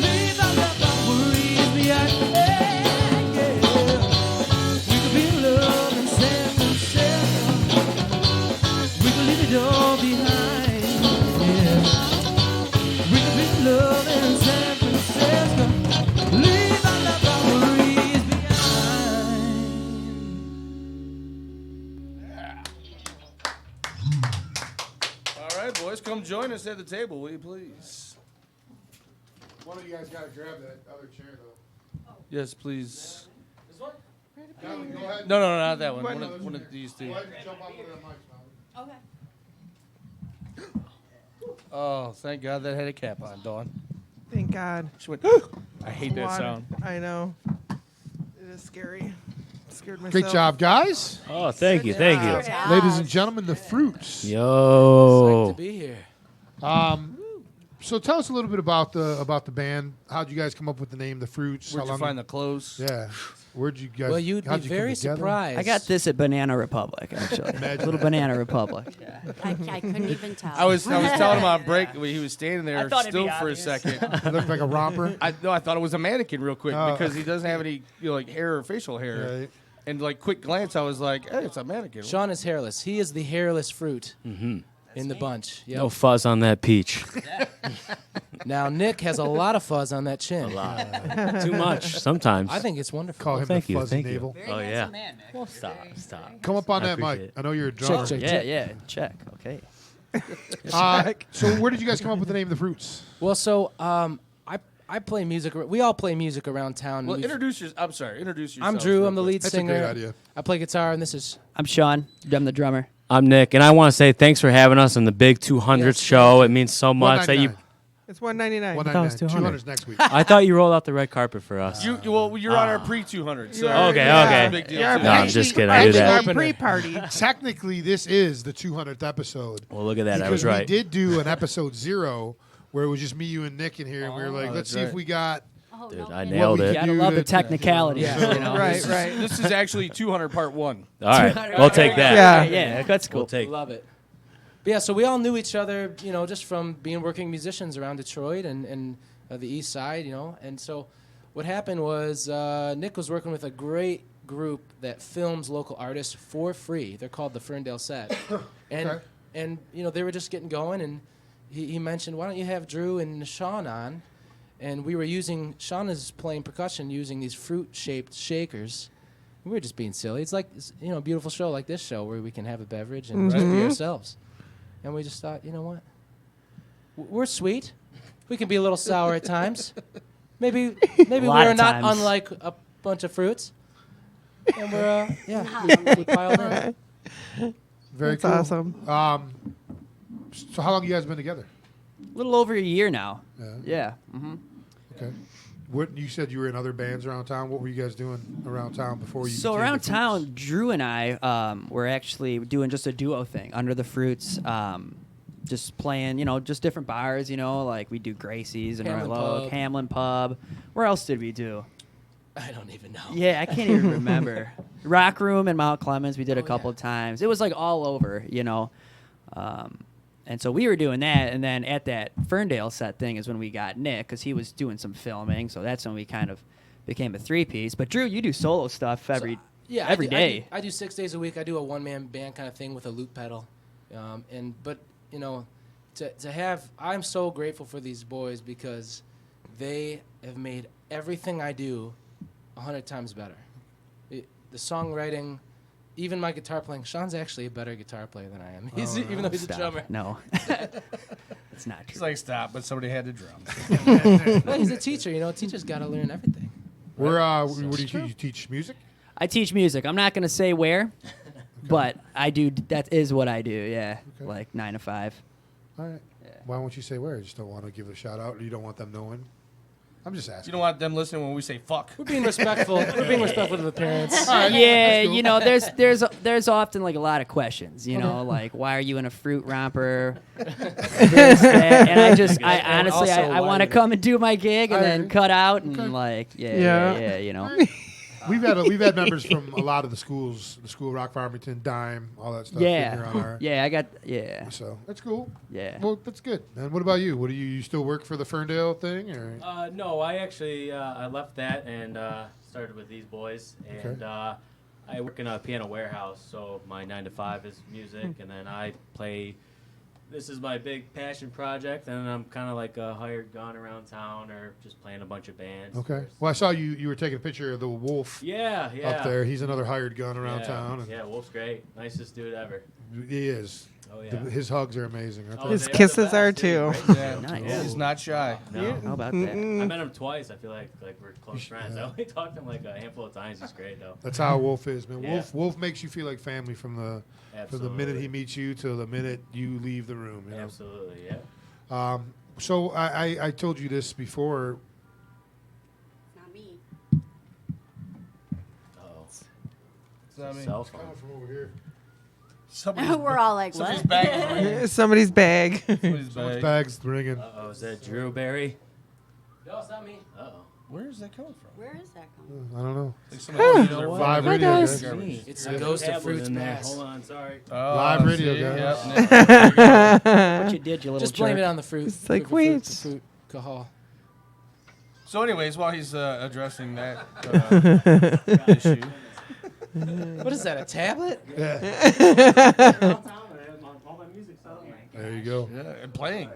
Leave our love, our worries behind, yeah. We could be in love in San Francisco. We could leave it all behind, yeah. We could be in love in San Francisco. Leave our love, our worries behind. All right, boys, come join us at the table, will you please? One of you guys got to grab that other chair, though. Yes, please. Calvin, go ahead. No, not that one. One of these two. Go ahead and jump on one of them mics, Calvin. Oh, thank God that had a cap on, Dawn. Thank God. She went, I hate that Water. sound. I know. It is scary. Scared myself. Great job, guys. Oh, thank you, thank you. Ladies and gentlemen, the Fruits. Yo. Be here. So tell us a little bit about the band. How'd you guys come up with the name, the Fruits? Where'd How you long- find the clothes? Yeah. Where'd you guys? Well, you'd be how'd you come very together? surprised. I got this at Banana Republic, actually. Little Banana Republic. Yeah. I couldn't even tell. I was telling him on break when he was standing there thought it'd still be for a obvious. second. It looked like a romper. I thought it was a mannequin real quick Oh. because he doesn't have any like hair or facial hair. Right. And like quick glance, I was like, hey, it's a mannequin. Sean is hairless. He is the hairless fruit in the bunch. Yep. No fuzz on that peach. Now Nick has a lot of fuzz on that chin. Too much sometimes. I think it's wonderful. Call him Thank the you, fuzzy thank you. navel. Oh yeah. Well, stop. Come up on I that mic. appreciate it. I know you're a drummer. Check. Yeah, check. Okay. So where did you guys come up with the name, the Fruits? Well, so I play music. We all play music around town. Well, We've- introduce yourself. I'm Drew. I'm the lead That's a singer. great idea. I play guitar, and this is I'm Sean. I'm the drummer. I'm Nick, and I want to say thanks for having us on the big 200th Yes, show. It means so much that you. $199. It's $199. thought it was 200. 200's next week. I thought you rolled out the red carpet for us. You're on our pre-200. So Okay, yeah, okay. it's a big deal You're too. No, I'm just kidding. I do that. Our pre-party. Technically, this is the 200th episode. Well, look at that. I Because was right. we did do an episode 0 where it was just me, you, and Nick in here, and we were like, let's that's see if right. we got. Oh, Dude, no I kidding. nailed we it. could Gotta do love the to- technicalities. Yeah. You know? Right, right. This is actually 200 part 1. All right, we'll take that. Yeah. Yeah, that's cool. We'll take. love it. But yeah, so we all knew each other, just from being working musicians around Detroit and the East Side, And so what happened was Nick was working with a great group that films local artists for free. They're called the Ferndale Set, Okay. and they were just getting going, and he mentioned, why don't you have Drew and Sean on? And we were Sean is playing percussion using these fruit-shaped shakers. We were just being silly. It's like, a beautiful show like this show where we can have a beverage and just be ourselves. And we just thought, you know what? We're sweet. We can be a little sour at times. Maybe lot we're of not times. unlike a bunch of fruits. And we're, we piled in. Very That's cool. awesome. So how long you guys been together? A little over a year now. Yeah. Yeah. Mm-hmm. Okay. What you said you were in other bands around town. What were you guys doing around town before you? So became around the Fruits? town, Drew and I were actually doing just a duo thing under the Fruits. Just playing, just different bars, like we do Gracie's and Hamlin Royal Oak, Pub. Hamlin Pub. Where else did we do? I don't even know. Yeah, I can't even remember. Rock Room in Mount Clemens, we did a Oh, couple yeah. of times. It was like all over, and so we were doing that, and then at that Ferndale set thing is when we got Nick, because he was doing some filming, so that's when we kind of became a three-piece. But Drew, you do solo stuff every every day. I do 6 days a week. I do a one-man band kind of thing with a loop pedal, but to have, I'm so grateful for these boys because they have made everything I do 100 times better. The songwriting, even my guitar playing. Sean's actually a better guitar player than I am. Even though he's Stop. a drummer. No. It's not It's true. like, stop, but somebody had to drum. Well, he's a teacher. Teachers got to learn everything. Where? What do you teach? You teach music? I teach music. I'm not going to say where, but I do. That is what I do, yeah. Okay. Like 9 to 5. All right. Why won't you say where? You just don't want to give it a shout out, or you don't want them knowing? I'm just asking. You don't want them listening when we say fuck. We're being respectful. We're being respectful to the parents. Yeah, there's often like a lot of questions, like why are you in a fruit romper? This, that, and I honestly also, I why want to you- come and do my gig and then cut out and Yeah. We've had members from a lot of the schools, the School of Rock Farmington, Dime, all that stuff. in here on our, So that's cool. Yeah. Well, that's good. And what about you? What do you still work for the Ferndale thing, or? No, I actually I left that and started with these boys, and I work in a piano warehouse. So my 9 to 5 is music, and then I play. This is my big passion project, and I'm kind of like a hired gun around town, or just playing a bunch of bands. Okay. Well, I saw you were taking a picture of the wolf. Yeah. Up there, he's another hired gun around town. And Yeah, Wolf's great. Nicest dude ever. he is. Oh yeah. His hugs are amazing. Aren't they? His they kisses the are best, dude. too. Great. Yeah. Nice. He's not shy. No. How about that? I met him twice. I feel like we're close friends. I only talked to him like a handful of times. He's great though. That's how Wolf is, man. Yeah. Wolf makes you feel like family from the minute he meets you till the minute you leave the room. You know? Absolutely, yeah. So I told you this before. It's not me. Oh, It's not me. cell phone. From over here. We're all like, Somebody's what? bag is ringing. Somebody's bag. Somebody's Someone's bag. bag's ringing. Oh, is that Drew Barry? No, it's not me. Oh. Where is that coming from? Where is that coming? I don't know. Like somebody used their Live phone. radio, guys. guys. It's the ghost of Fruits in there. Pass. Hold on, sorry. Oh, Live radio, see? guys. Yep. What you did, you little Just blame jerk. it on the fruit. It's like, fruit, wait. fruit, Cahal. So, anyways, while he's addressing that issue, What is that, a tablet? There you go. yeah, and playing.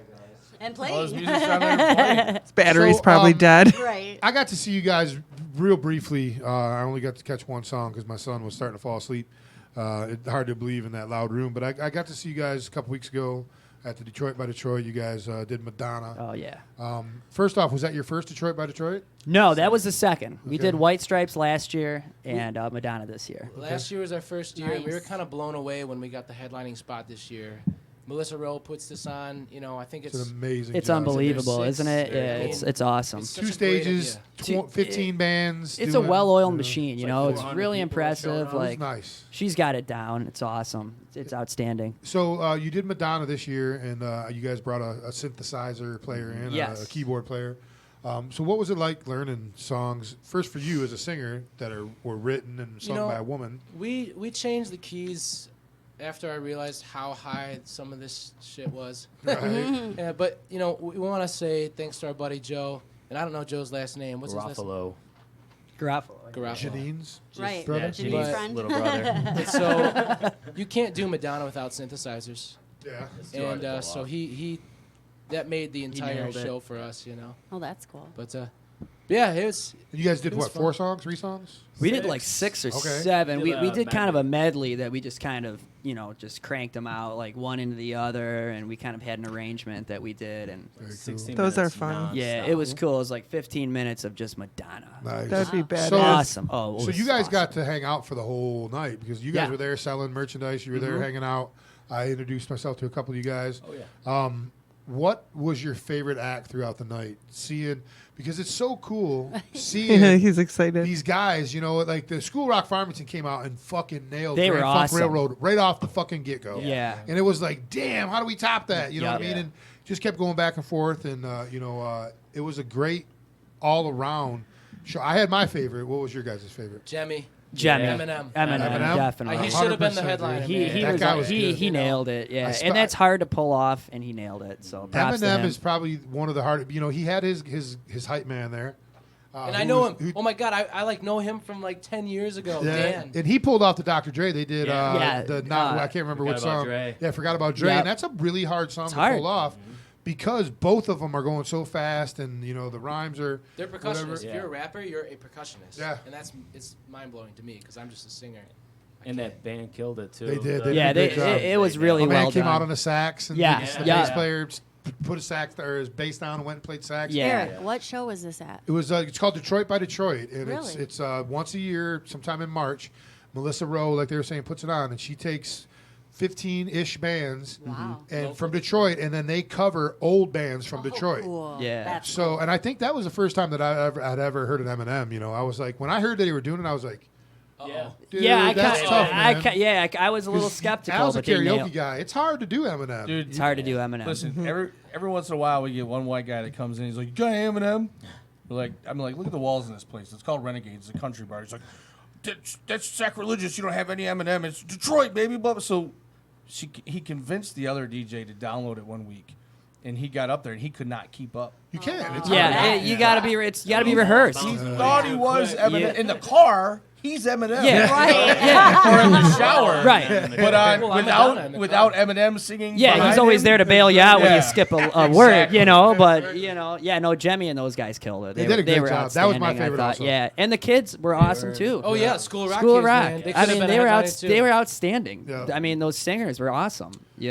And All his playing. music's on there and playing. His battery's So, probably dead. Right. I got to see you guys real briefly. I only got to catch one song because my son was starting to fall asleep. It's hard to believe in that loud room, but I got to see you guys a couple weeks ago at the Detroit by Detroit. You guys did Madonna. Oh yeah. First off, was that your first Detroit by Detroit? No, that was the second. We Okay. did White Stripes last year and Madonna this year. Last year was our first year, and we were Nice. kind of blown away when we got the headlining spot this year. Melissa Rowe puts this on. I think It's it's an amazing It's job. unbelievable, There's isn't it? six, Yeah, I mean, it's awesome. it's Two such a great stages, idea. 15 bands. It's a doing, well-oiled you know, machine, you like know. It's 400 really people that showed impressive. up. It was Like nice. she's got it down. It's awesome. It's outstanding. So you did Madonna this year, and you guys brought a synthesizer player in, Yes. a keyboard player. So what was it like learning songs, first for you as a singer, that were written and sung by a woman? We changed the keys after I realized how high some of this shit was. Right. Yeah, but we want to say thanks to our buddy Joe, and I don't know Joe's last name. What's his last name? Garofalo. Garofalo. Garofalo. Janine's? Right. brother? Yeah, Janine's Janine's friend. little brother. And so you can't do Madonna without synthesizers, Yeah. It's too hard to and pull so off. he that made the entire nailed it. show for us, Oh, that's cool. But Yeah, it was. You guys did It was what? fun. 4 songs? 3 songs? We did like 6 or Okay. 7. Did We a did kind of a medley. medley that we just kind of, just cranked them out like one into the other, and we kind of had an arrangement that we did, and 16 Those are minutes fun. yeah, it was cool. It was like 15 minutes of just Madonna. Nice. That'd be badass. So- Awesome. Oh, it So was you guys awesome. got to hang out for the whole night because you guys Yeah. were there selling merchandise. You were there hanging out. I introduced myself to a couple of you guys. Oh, yeah. What was your favorite act throughout the night? Because it's so cool seeing He's excited. these guys, like the School Rock Farmington came out and fucking nailed They Grand were Funk awesome. Railroad right off the fucking get-go. Yeah. And it was like, damn, how do we top that? You know what I Yeah. mean? And just kept going back and forth. And, it was a great all-around show. I had my favorite. What was your guys' favorite? Jemmy. Jemmy. Eminem. Eminem? Definitely. He should have been the 100%, headliner. He man. That was guy was good. he nailed it, yeah, I and that's hard to pull off, and he nailed it. So props to Eminem him. is probably one of the hardest. He had his hype man there. And who I know was- him. who- Oh my God, I like know him from like 10 years ago. Yeah, Dan. and he pulled off the Dr. Dre. They did Yeah. I can't remember Forgot what About song. Dre. Yeah, Forgot About Dre. Yep. And that's a really hard song It's to hard. pull off because both of them are going so fast, and the rhymes are. They're percussionists. whatever. If you're a rapper, you're a percussionist. Yeah. And it's mind blowing to me because I'm just a singer. And that band killed it too. They did. The- They Yeah, did a good job. it was really My man well came done. out on a sax, and Yeah, the yeah. bass player put a sax or his bass down and went and played sax. Yeah. Eric, what show was this at? It was. It's called Detroit by Detroit, and Really? it's once a year, sometime in March. Melissa Rowe, like they were saying, puts it on, and she takes 15-ish bands Wow. and from Detroit, and then they cover old bands from Detroit. Cool. Yeah. That's So, and I think that was the first time that I'd ever heard an Eminem. I was like, when I heard that he were doing it, I was like, Yeah. dude, Yeah, that's tough, man. I was a little 'Cause skeptical, Al's a but they karaoke nailed. guy. It's hard to do Eminem. Dude, It's hard to do Eminem. Listen, every once in a while we get one white guy that comes in. He's like, "You got Eminem?" I'm like, look at the walls in this place. It's called Renegades, it's a country bar. He's like, that's sacrilegious. You don't have any Eminem. It's Detroit, baby. Blah, blah. So he convinced the other DJ to download it one week, and he got up there and he could not keep up. You can't. It's Yeah, hard. you gotta be rehearsed. He thought he was Eminem Yeah. in the car. He's Eminem. Yeah. Right. Yeah. Or in the shower. Right. But Well, I'm Madonna in the without Eminem singing. Yeah, he's behind always him, there to bail you out when Yeah. you skip a word, Exactly. But no, Jemmy and those guys killed it. They did a they great were job. That was my outstanding, I favorite thought. also. Yeah, and the kids were awesome too. Oh yeah, School of Rock. School of kids, Rock. Man. They I could mean, have they been were a out. headliner, too. They were outstanding. Yeah. I mean, those singers were awesome. Yeah,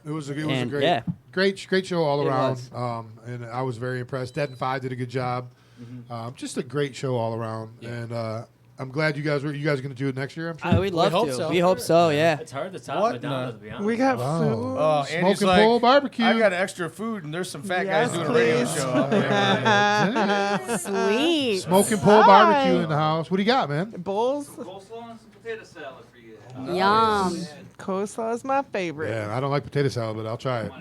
it was a And, great, yeah. great show all It around. was. And I was very impressed. Dead and Five did a good job. Just a great show all around. And I'm glad you guys are going to do it next year. I'm sure. We'd love hope to. so. We hope so. Yeah. It's hard to top What Madonna, the- to be honest. We got Wow. food. Oh, Andy's Smoking like, pole barbecue. I got extra food, and there's some fat Yes, guys doing a radio please. show out there. Sweet. Smoking pole Hi. barbecue in the house. What do you got, man? Bowls. Yum. Coleslaw is my favorite. Yeah, I don't like potato salad, but I'll try it.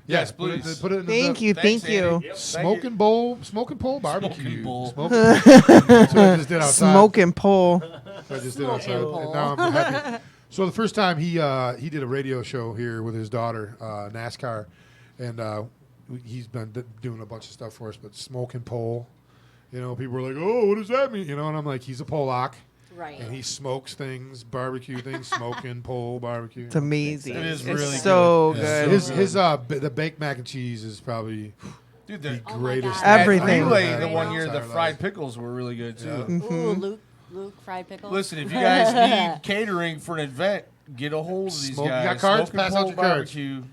Yes, Put it- please. Put it in the Thank you, Thanks, thank you. Andy. Yep, thank you. Smoking pole barbecue. Smoking pole. Smoking. That's what I just did outside. Smoking pole. That's what I just did outside. And now I'm happy. So the first time he did a radio show here with his daughter, NASCAR, and he's been doing a bunch of stuff for us. But smoking pole, people were like, "Oh, what does that mean?" And I'm like, "He's a Polak." Right. And he smokes things, barbecue things, smoking pole barbecue. It's amazing. It is It's really so good. good. His the baked mac and cheese is probably Dude, the the greatest. God. thing Everything. I've Relay ever the had one in year, my the entire fried life. pickles were really good too. Mm-hmm. Ooh, Luke fried pickles. Listen, if you guys need catering for an event, get a hold of these Smoke- you guys. got cards? Smoking Pass out Pole your cards. Barbecue.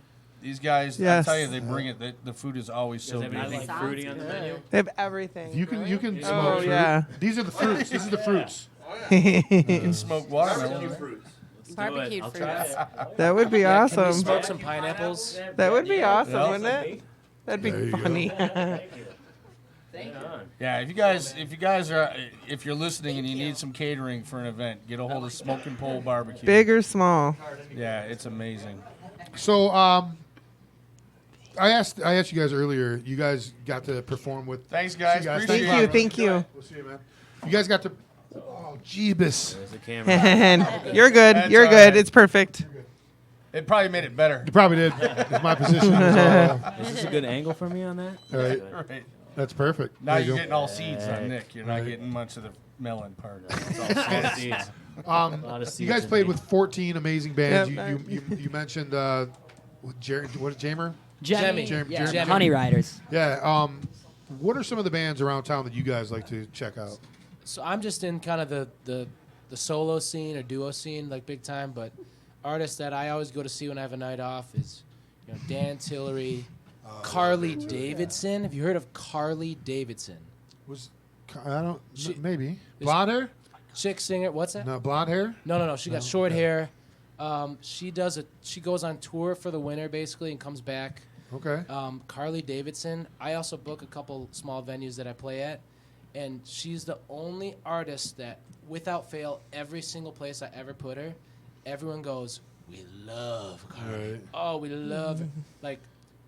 These guys, Yes. I tell you, they bring it. The food is always Does so it have good. anything Sounds fruity on the good. menu? They have everything. You can Oh, smoke fruit. yeah. These are the fruits. This is the fruits. You can smoke watermelon. Barbecued I'll fruits. try it. That would be Can we awesome. smoke some pineapples? That would be awesome, Yeah. wouldn't it? That'd be There you go. funny. Hang on. Yeah, if you're listening and you need some catering for an event, get a hold of Smoking Pole Barbecue. Big or small. Yeah, it's amazing. So I asked you guys earlier. You guys got to perform with. Thanks, guys. See you guys. Appreciate Thank you, it. thank you. We'll see you, man. You guys got to. Oh, Jeebus. There's the camera. And you're good. That's You're all good. right. It's perfect. It probably made it better. You probably did. It's my position. That's Is this a good angle for me on that? all right. Right. That's perfect. Now There you you're go. getting all seeds on Hey. Nick. You're not getting much of the melon part. It's all seeds. Seeds. A lot of You seeds guys in played me. with 14 amazing bands. Yep. You mentioned what Jamer? Jemmy. Jam- Yeah, Jam- Jemmy. Honey Riders. Yeah. what are some of the bands around town that you guys like to check out? So I'm just in kind of the solo scene or duo scene, like big time. But artists that I always go to see when I have a night off is, Dan Tillery, Carly Davidson. Have you heard of Carly Davidson? Maybe blonde hair. Chick singer. What's that? No, blonde hair. No. She got short hair. She goes on tour for the winter basically and comes back. Okay. Carly Davidson. I also book a couple small venues that I play at, and she's the only artist that, without fail, every single place I ever put her, everyone goes, "We love Carly. Right. Oh, we love her." Like,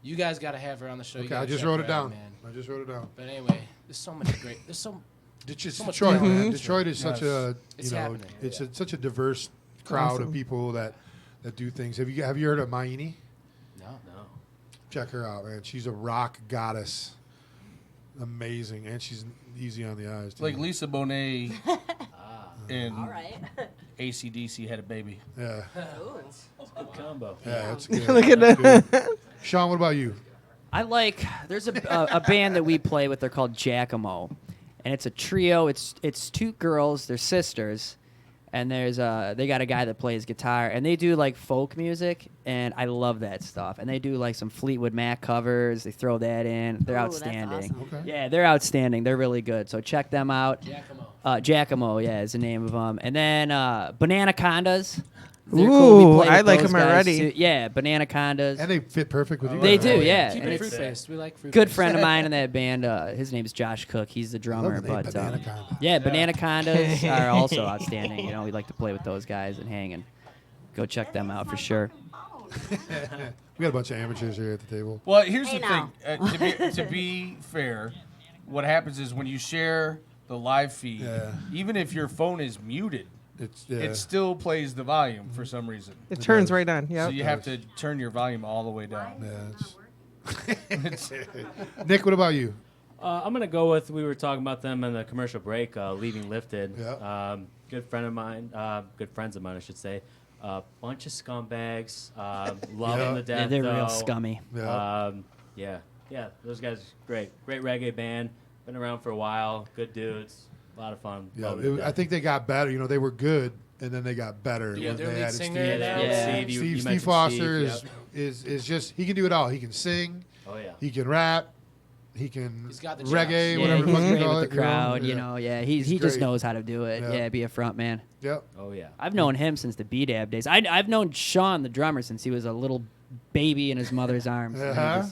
you guys got to have her on the show. You Okay, gotta I just check wrote her it down. out, man. I just wrote it down. But anyway, there's so much great. There's so much Detroit, man. talent. Detroit is such a It's happening. it's such a diverse crowd of people that do things. Have you heard of Maini? No. Check her out, man. She's a rock goddess. Amazing, and she's easy on the eyes too. Like Lisa Bonet and All right. AC/DC had a baby. Yeah. Good combo. Yeah, that's good. Look at That's that. good. Sean, what about you? I like. There's a band that we play with. They're called Giacomo, and it's a trio. It's two girls. They're sisters, and they got a guy that plays guitar, and they do like folk music, and I love that stuff. And they do like some Fleetwood Mac covers. They throw that in. They're Ooh, that's outstanding. awesome. Okay. Yeah, they're outstanding. They're really good. So check them out. Giacomo. Giacomo, yeah, is the name of them. And then Banana Condas. They're cool. We Ooh, play I with like those them guys, already. too. Yeah, Banana Condas. And they fit perfect with you. They guys. do, yeah. Keep And it it's- fruit based. We like fruit. Good based. friend of mine in that band. His name's Josh Cook. He's the drummer. the name But Banana Conda. yeah, Banana Condas are also outstanding. We like to play with those guys and hang and go check them out for sure. We got a bunch of amateurs here at the table. Well, here's Hey, the now. thing. To be fair, what happens is when you share the live feed, even if your phone is muted, it still plays the volume for some reason. It turns right on. Yeah. So you have to turn your volume all the way down. Nick, what about you? I'm gonna go with, we were talking about them in the commercial break, Leaving Lifted. Yeah. Good friends of mine, I should say. Bunch of scumbags. Love them to Yeah, death. they're though. real scummy. Yeah, those guys, great reggae band. Been around for a while. Good dudes. A lot of fun. Yeah, Love them to I death. think they got better. They were good, and then they got better. Yeah, when their they lead added singer, Steve. yeah. Steve, you Steve mentioned Foster Steve, is just, he can do it all. He can sing. Oh yeah. He can rap. He can He's got the reggae, chops. whatever the he's fuck you great call with it. the crowd. He just great. knows how to do it. Yeah. Yeah, be a front man. Yep. Oh yeah. I've known him since the B-Dab days. I've known Sean, the drummer, since he was a little baby in his mother's arms. And Uh-huh.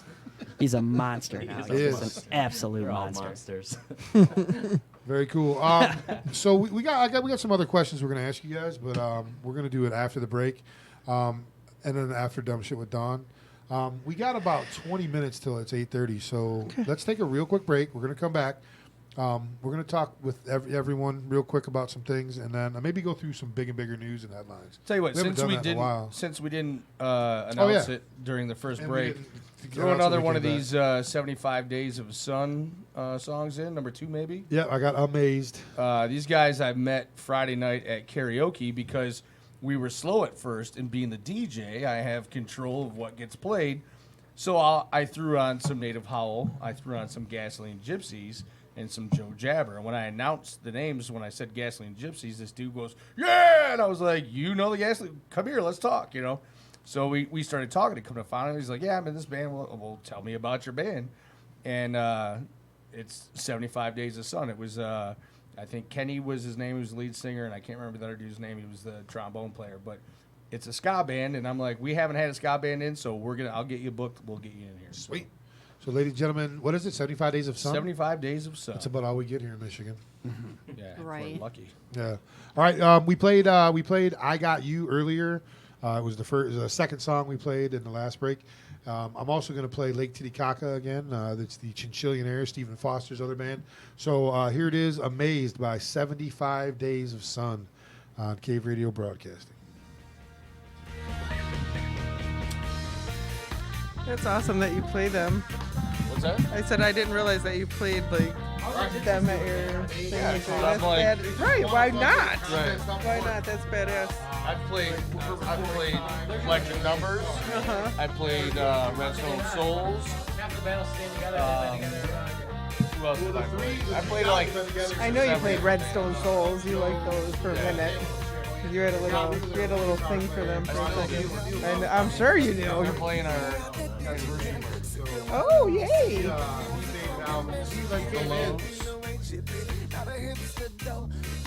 he's a monster now. He He's is. an absolute They're all monster. monsters. Very cool. So we got some other questions we're gonna ask you guys, but we're gonna do it after the break, and then after Dumb Shit with Dawn. We got about 20 minutes till it's 8:30, so let's take a real quick break. We're gonna come back. We're gonna talk with everyone real quick about some things, and then maybe go through some big and bigger news and headlines. Tell you what, We haven't since done that in a while. we didn't announce yeah. it during the first And we break, didn't throw announce another when we one of came these 75 Days of Sun songs in, number 2 maybe. Yeah, I got amazed. These guys I met Friday night at karaoke because we were slow at first, and being the DJ, I have control of what gets played. So I threw on some Native Howl, I threw on some Gasoline Gypsies, and some Joe Jabber. And when I announced the names, when I said Gasoline Gypsies, this dude goes, "Yeah!" And I was like, "You know the Gasoline? Come here, let's talk." So we started talking. He come to find out, he's like, "Yeah, I'm in this band. Well, tell me about your band." And it's 75 Days of Sun. It was I think Kenny was his name. He was the lead singer, and I can't remember the other dude's name. He was the trombone player. But it's a ska band, and I'm like, we haven't had a ska band in, so I'll get you booked. We'll get you in here. Sweet. So, ladies and gentlemen, what is it? 75 Days of Sun. 75 Days of Sun. That's about all we get here in Michigan. Yeah, Right. we're lucky. Yeah. All right. We played "I Got You" earlier. It was the second song we played in the last break. I'm also going to play Lake Titicaca again. That's the Chinchillionaires, Stephen Foster's other band. So here it is, "Amazed" by 75 Days of Sun on Cave Radio Broadcasting. That's awesome that you play them. What's that? I said I didn't realize that you played them at your thing. Yeah, That's I'm like- bad. Right? Why not? Right. Why not? That's badass. I've played Collective Numbers. Uh-huh. I played Redstone Souls. Who else did I play? I played like. I know you played Redstone Souls. You liked those for a minute. You had a little thing for them for a second. And I'm sure you do. We're playing our version. Oh, yay!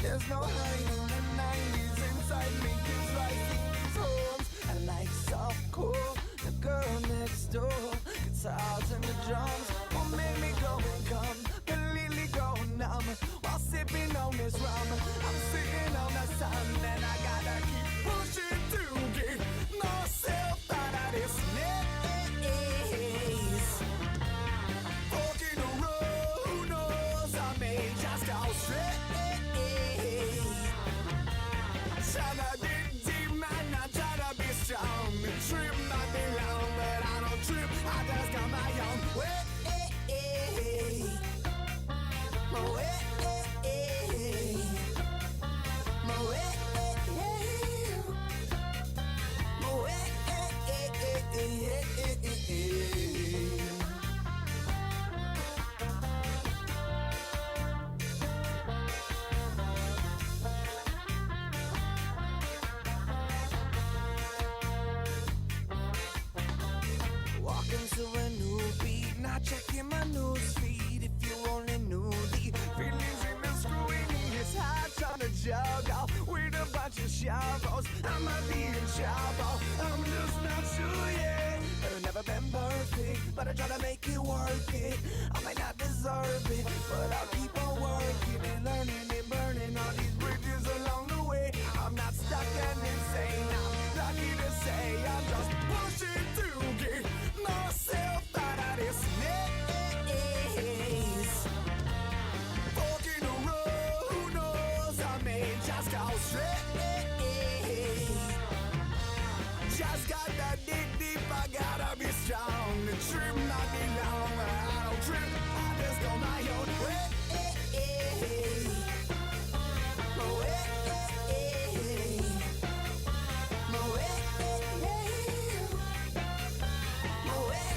There's no hiding the 90s inside me. It's like these homes. I like soft cool. The girl next door. Guitars and the drums will make me go and come. Completely go numb while sipping on this rum. I'm sitting on the sun and I gotta keep pushing to get myself out of this maze. Walking the road, who knows I may just go straight. Trying to dig deep, man, I try to be strong. Trip might be long, but I don't trip. I just got my own way. My way. My way. My way. Walking to a new beat, not checking my news feed. If you only knew the feelings in the screwing in his heart, trying to jog off with a bunch of shovels. I might be in trouble, I'm just not sure yet. I've never been perfect, but I try to make it work it. I might not deserve it, but I'll keep on working and learning and burning all these bridges along the way. I'm not stuck and insane, I'm lucky to say I'm just pushing to get myself out of this maze. Walking the road, who knows I may just go straight. Just gotta dig deep, I gotta be strong. The trip not be long, I don't trip, I just go my own way. My way. My way. My way.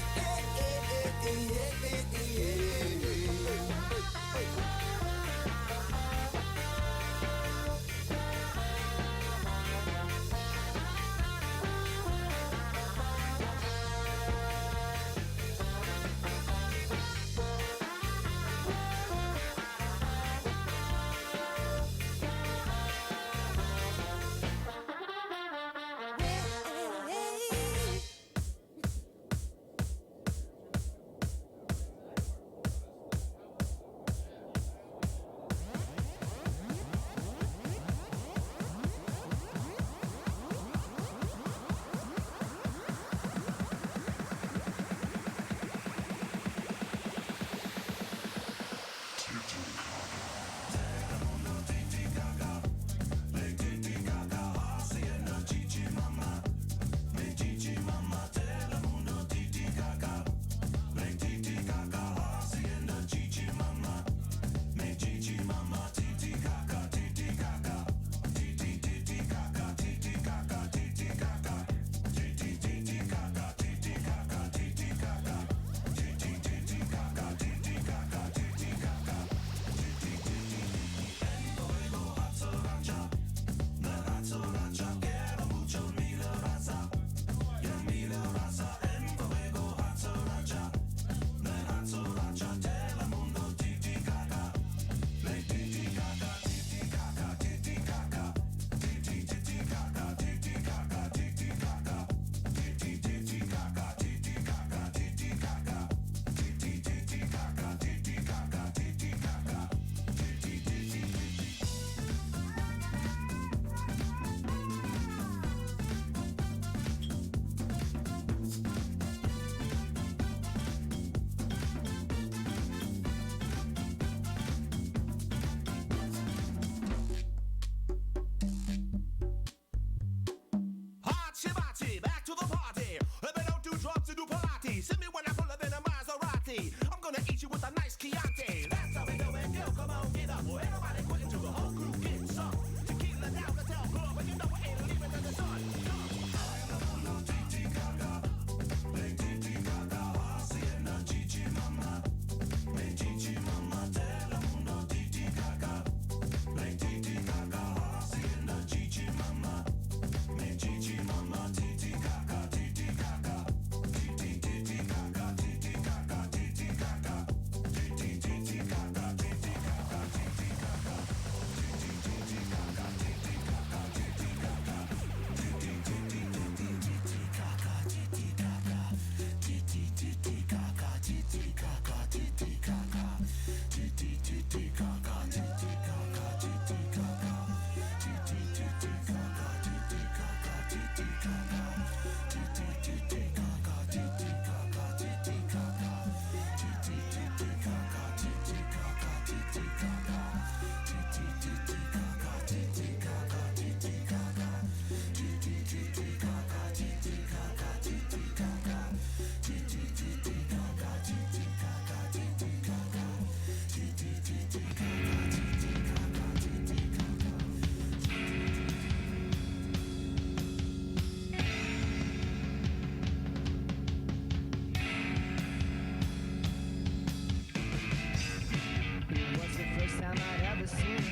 Was the first time I'd ever seen it.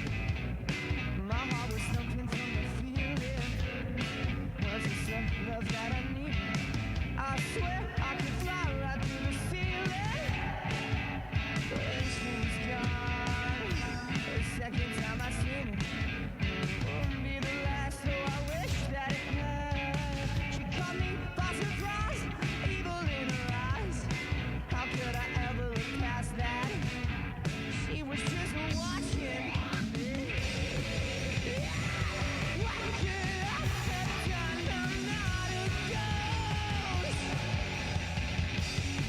My heart was thumping from the feeling. Was this the love that I needed? I swear I could fly right through the ceiling. When she was gone, the second time I seen it, wouldn't be the last, so I wish that it had. She caught me by surprise, evil in her eyes. How could I ever look past that? She was just watching me. What could I have done? I'm not a ghost.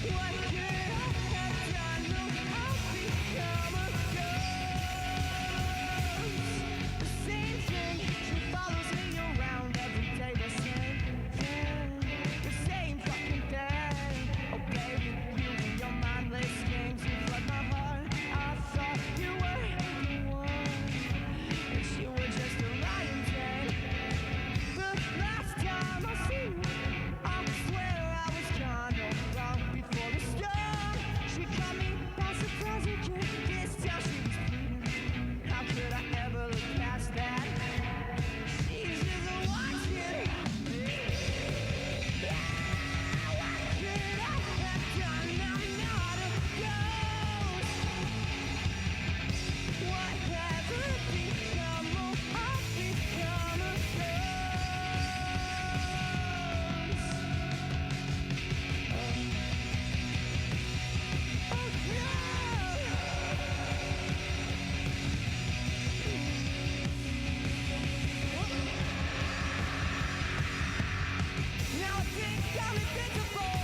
What could I have done? No, I've become a ghost. The same thing, she follows me around every day. The same thing, the same fucking thing. Oh baby, you and your mindless games, you flood my heart. I thought you were the one, and you were just a lying thing. The last time I see you, I swear I was gone, long before the storm. She caught me by surprise again. This time she was bleeding. How could I ever look past that? She's just watching me. What could I have done? I'm not a ghost. What have I become? Oh, I've become a Now I think I'm invincible,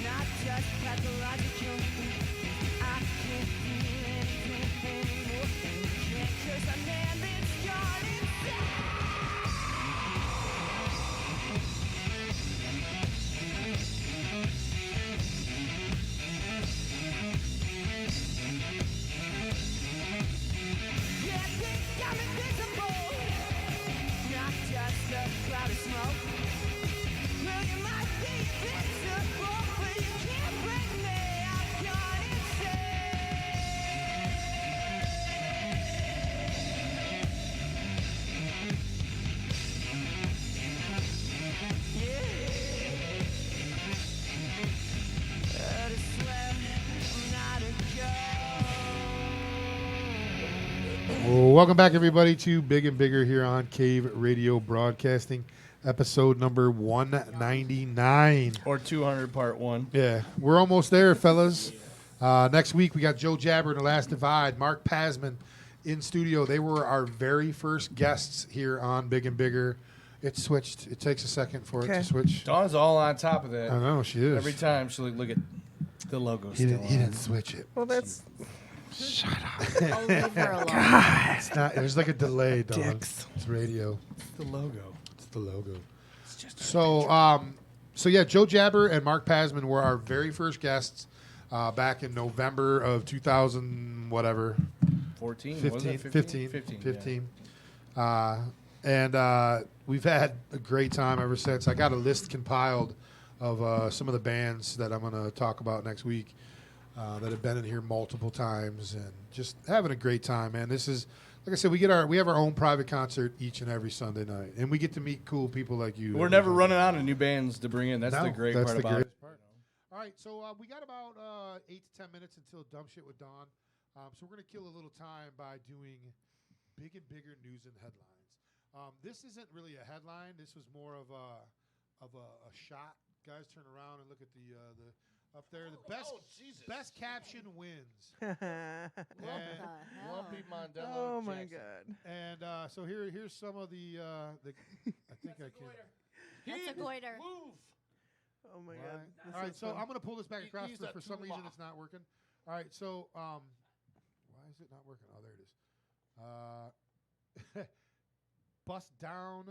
not just pathological. I can't feel anything anymore. Can't curse a man that's gone Yeah, I think I'm invincible, not just a cloud of smoke. Well, you might be invincible, but you can't break me. I've gone insane. Yeah. I swear I'm not a ghost. Well, welcome back, everybody, to Big and Bigger here on Cave Radio Broadcasting, episode number 199. Or 200 part 1. Yeah, we're almost there, fellas. Next week, we got Joe Jabber and The Last Divide, Mark Pasman in studio. They were our very first guests here on Big and Bigger. It switched. It takes a second for it to switch. Dawn's all on top of that. I know, she is. Every time she look at the logo. He didn't switch it. Well, that's. Shut I'll leave her alone. It's not. There's like a delay, Dawn. Dicks. It's radio. It's the logo. It's the logo. So yeah, Joe Jabber and Mark Pasman were our very first guests back in November of 2000, whatever. 14, 15, wasn't it? 15, 15. And we've had a great time ever since. I got a list compiled of some of the bands that I'm going to talk about next week that have been in here multiple times and just having a great time, man. This is, like I said, we have our own private concert each and every Sunday night, and we get to meet cool people like you. We're never running out of new bands to bring in. That's the great part about it. All right, so we got about 8 to 10 minutes until Dumb Shit with Dawn. So we're going to kill a little time by doing Big and Bigger news and headlines. This isn't really a headline. This was more of a shot. Guys, turn around and look at the up there. The best caption wins. Lumpy Mondello Oh my Jackson. God. And so here's some of the. I think I can. That's a goiter. Move. Oh my All god. right, This all right, is so fun. I'm going to pull this back across He's for, a for some reason Tula. it's not working. All right, so why is it not working? Oh, there it is. Bust Down,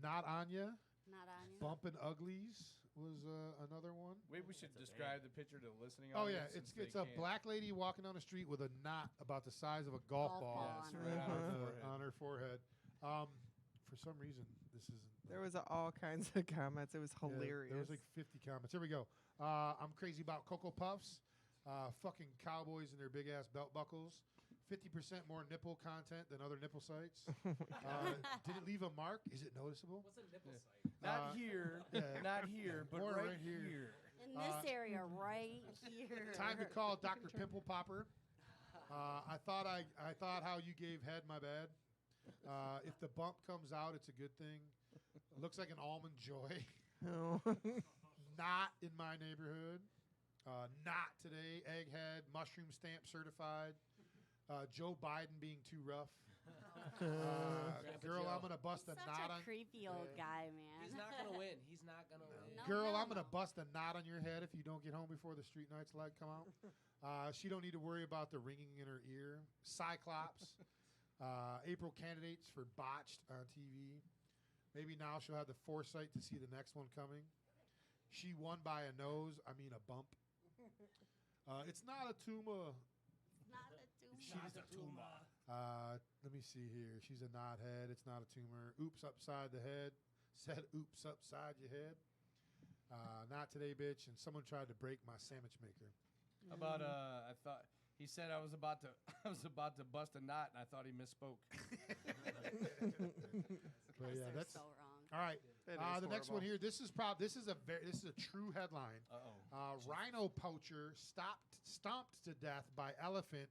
Not On Ya. Not on you. Bumpin' Uglies was another one. Maybe we should describe the picture to the listening Oh, yeah, audience. since it's they a can't. black lady walking down the street with a knot about the size of a golf Golf ball ball Yes, on right her. on her forehead. on her forehead. For some reason, this isn't. There was all kinds of comments. It was Yeah, hilarious. there was like 50 comments. Here we go. I'm crazy about Cocoa Puffs. Fucking cowboys and their big ass belt buckles. 50% more nipple content than other nipple sites. Did it leave a mark? Is it noticeable? What's a nipple site? Not here, yeah. not here, but More right, right here. here. In this area, right here. Time to call Dr. Pimple Popper. I thought how you gave head, my bad. If the bump comes out, it's a good thing. Looks like an almond joy. Not in my neighborhood. Not today. Egghead, mushroom stamp certified. Joe Biden being too rough. Girl, I'm gonna bust a Such knot a on. creepy old guy, man. He's not gonna win. He's not gonna win. No, Girl, hell I'm gonna no. bust a knot on your head if you don't get home before the street nights light come out. She don't need to worry about the ringing in her ear. Cyclops. April candidates for botched on TV. Maybe now she'll have the foresight to see the next one coming. She won by a nose. I mean a bump. It's not a tumor. Not a tumor. She's a tumor. Let me see here. She's a knothead. It's not a tumor. Oops upside the head. Said oops upside your head. Not today, bitch. And someone tried to break my sandwich maker. How about I thought he said I was about to bust a knot, and I thought he misspoke. But yeah, They're that's so wrong. all right. It The is next one horrible. here. This is a true headline. Rhino poacher stomped to death by elephant,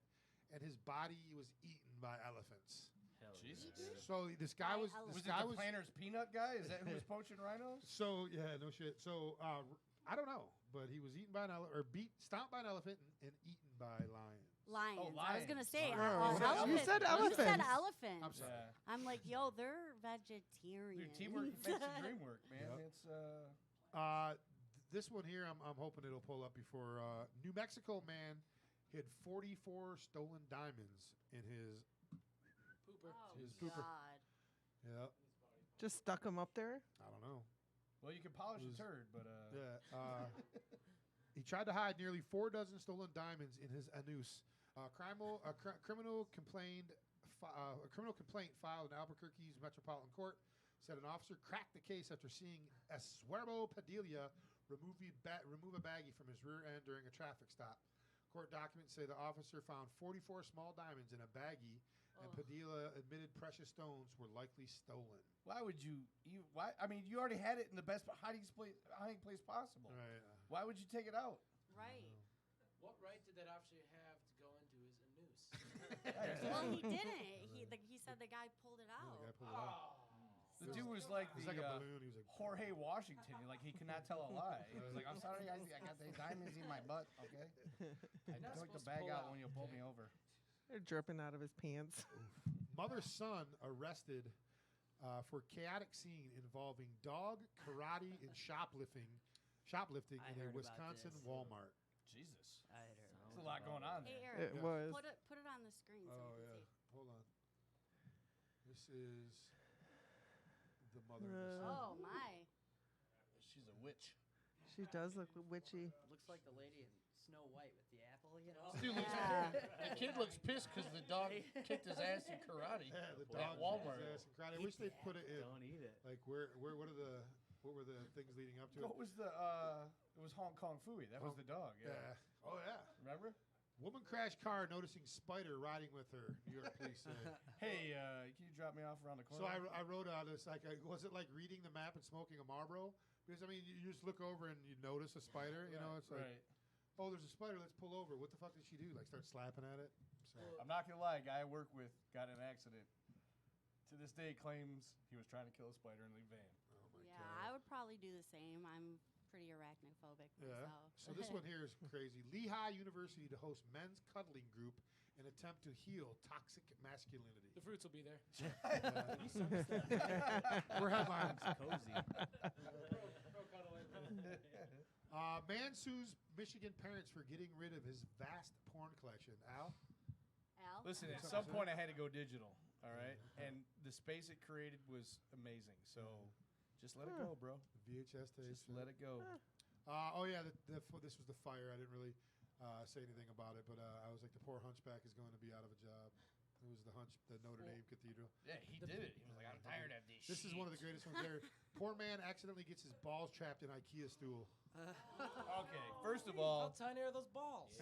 and his body was eaten by elephants. Hell Jesus. So this guy By was elephant. Was this guy it the Planter's Peanut guy? Is that who was poaching rhinos? So yeah, no shit. So I don't know, but he was eaten by an elephant or stomped by an elephant and eaten by lions. Lions. Oh, I was lions. gonna say Lions. elephant. You said You said elephants. elephant. I'm sorry. Yeah. I'm like, yo, they're vegetarian. Dude, teamwork makes the dream work, man. Yep. It's This one here, I'm hoping it'll pull up before. New Mexico man hid 44 stolen diamonds in his. Pooper. Oh, His pooper. God. Yeah, Just stuck him up there. I don't know. well, you can polish a turd, but Yeah. He tried to hide nearly 4 dozen stolen diamonds in his anus. A criminal complaint filed in Albuquerque's Metropolitan Court said an officer cracked the case after seeing Eswerbo Padilla remove a baggie from his rear end during a traffic stop. Court documents say the officer found 44 small diamonds in a baggie, and Padilla admitted precious stones were likely stolen. why would you? Why? I mean, you already had it in the best hiding place possible. Right. Why would you take it out? Right. What right did that officer have to go into his noose? Well, he didn't. He said the guy pulled it The out. guy pulled it out. The dude was like It was the like a balloon. He was like, Jorge Washington. Like he could not tell a lie. He was like, "I'm sorry, I got the diamonds in my butt." Okay, I not took the supposed to bag pull out out, when you pulled okay? me over. They're dripping out of his pants. Mother-son arrested for chaotic scene involving dog, karate, and shoplifting I in a heard about Wisconsin this. Walmart. Jesus, I had heard. there's a lot going on Hey, there. Eric, It was. put it on the screen so Oh we can yeah, see. hold on. This is the mother. of the son. Oh my. She's a witch. She does look witchy. Looks like the lady in Snow White with the apple, you know? The kid looks pissed because the dog kicked his ass in karate. Yeah, the at dog. Walmart. His ass and karate. I wish they'd put it in. Don't eat it. Like what were the things leading up to What it? was the? It was Hong Kong Fooey. That was the dog. Yeah. Yeah. Oh yeah. Remember? Woman crashed car noticing spider riding with her. New York police say. Hey, can you drop me off around the corner? So I wrote out this like was it like reading the map and smoking a Marlboro? Because I mean you just look over and you notice a spider. You know, it's like, right. oh, there's a spider. Let's pull over. What the fuck did she do? Like start slapping at it? So I'm not gonna lie. A guy I work with got in an accident. To this day, claims he was trying to kill a spider in the van. oh my Yeah, god. I would probably do the same. I'm pretty arachnophobic Yeah. myself. So this one here is crazy. Lehigh University to host men's cuddling group an attempt to heal toxic masculinity. The fruits will be there. We're headlines. Cozy. Man sues Michigan parents for getting rid of his vast porn collection. Al? Al? Listen, at some point I had to go digital, all right? And the space it created was amazing. So just let it go, bro. VHS tape. Just let it go. Oh, yeah, this was the fire. I didn't really say anything about it, but I was like, the poor hunchback is going to be out of a job. It was the Notre Dame Cathedral. Yeah, he did it. He was like, I'm tired of this This is one of the greatest ones there. Poor man accidentally gets his balls trapped in IKEA stool. Okay, first of How all, tiny are those balls?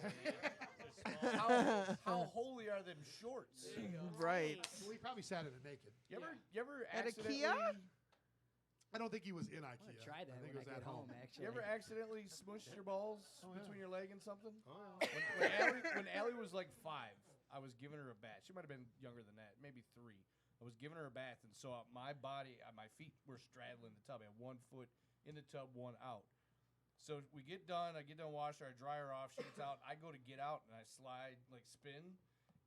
how holy are them shorts? Right. Well, he probably sat in it naked. You ever At accidentally... IKEA? I don't think he was in I'm IKEA. gonna try that I think when it was I at get home. Actually, You ever accidentally smushed your balls between your leg and something? Oh, yeah. When Allie was like 5, I was giving her a bath. She might have been younger than that, maybe 3. I was giving her a bath, and so my feet were straddling the tub. I had one foot in the tub, one out. So we get done. I get done washing her. I dry her off. She gets out. I go to get out, and I slide, like spin.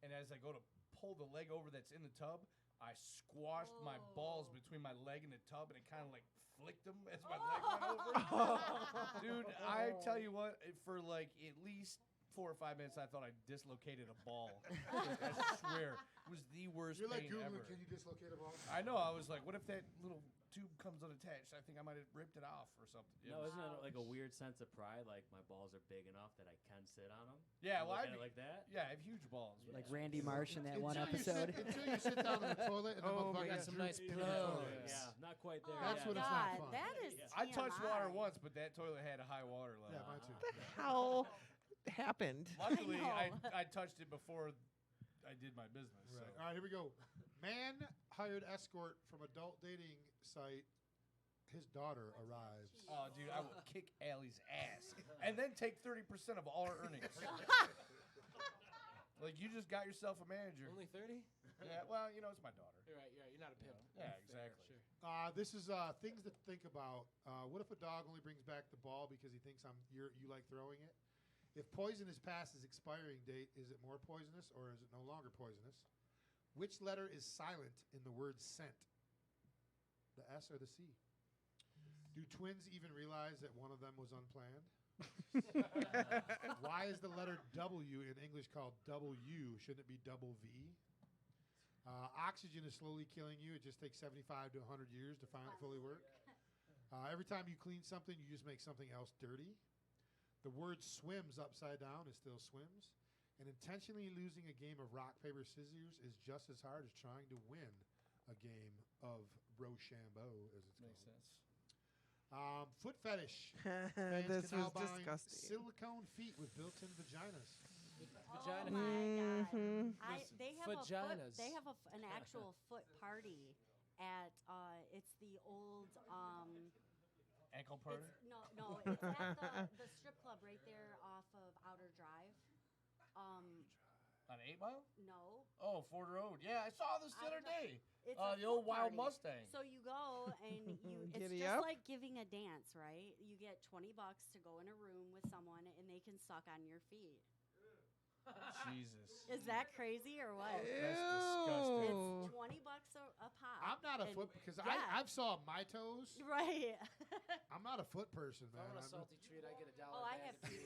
And as I go to pull the leg over that's in the tub, I squashed my balls between my leg and the tub, and it kind of like flicked them as my leg went over. Dude, I tell you what, for like at least 4 or 5 minutes, I thought I dislocated a ball. I swear, it was the worst You're like pain Googling, ever. can you dislocate a ball? I know. I was like, what if that little tube comes unattached? I think I might have ripped it off or something. It No, was- isn't that like a weird sense of pride? Like my balls are big enough that I can sit on them. Yeah, You well, look I at it like that. Yeah, I have huge balls. like Randy Marsh in that one Until you episode. until you sit down in the toilet and the Oh, motherfucker man. got Some droop nice in the blow. toilet. Yeah, not quite there. That's yet. what it's not God, fun. that is I touched TMI. water once, but that toilet had a high water level. Yeah, mine too. What the hell happened? Luckily, I know. I touched it before I did my business. Right. So. All right, here we go. Man hired escort from adult dating site. His daughter arrives. Oh, dude, I will kick Allie's ass and then take 30% of all her earnings. Like, you just got yourself a manager. Only 30? Yeah, well, you know, it's my daughter. You're right. You're not a pimp. Yeah, exactly. Sure. This is things to think about. What if a dog only brings back the ball because he thinks you like throwing it? If poison is past its expiring date, is it more poisonous or is it no longer poisonous? Which letter is silent in the word scent? The S or the C? Do twins even realize that one of them was unplanned? Why is the letter W in English called W? Shouldn't it be double V? Oxygen is slowly killing you. It just takes 75 to 100 years to fully work. Every time you clean something, you just make something else dirty. The word swims upside down is still swims. And intentionally losing a game of rock, paper, scissors is just as hard as trying to win a game of Rochambeau, as it's Makes called. sense. Foot fetish. This Fans can now was buy disgusting. Silicone feet with built-in vaginas. Vagina. Oh my God. Listen, They have vaginas. They have an actual foot party at it's the old Ankle party? no it's at the strip club right there off of Outer Drive. On 8 Mile? No. Oh, Ford Road. Yeah, I saw this the other know. day. It's a The old foot Wild party. Mustang. So you go and it's Giddy just up. like giving a dance, right? You get $20 to go in a room with someone and they can suck on your feet. Jesus. Is that crazy or what? That's disgusting. It's $20 a pop. I'm not a And- foot because yeah. I've saw my toes. Right. I'm not a foot person, If I man. want a I'm- salty treat, I get $1. Oh, I back. have two.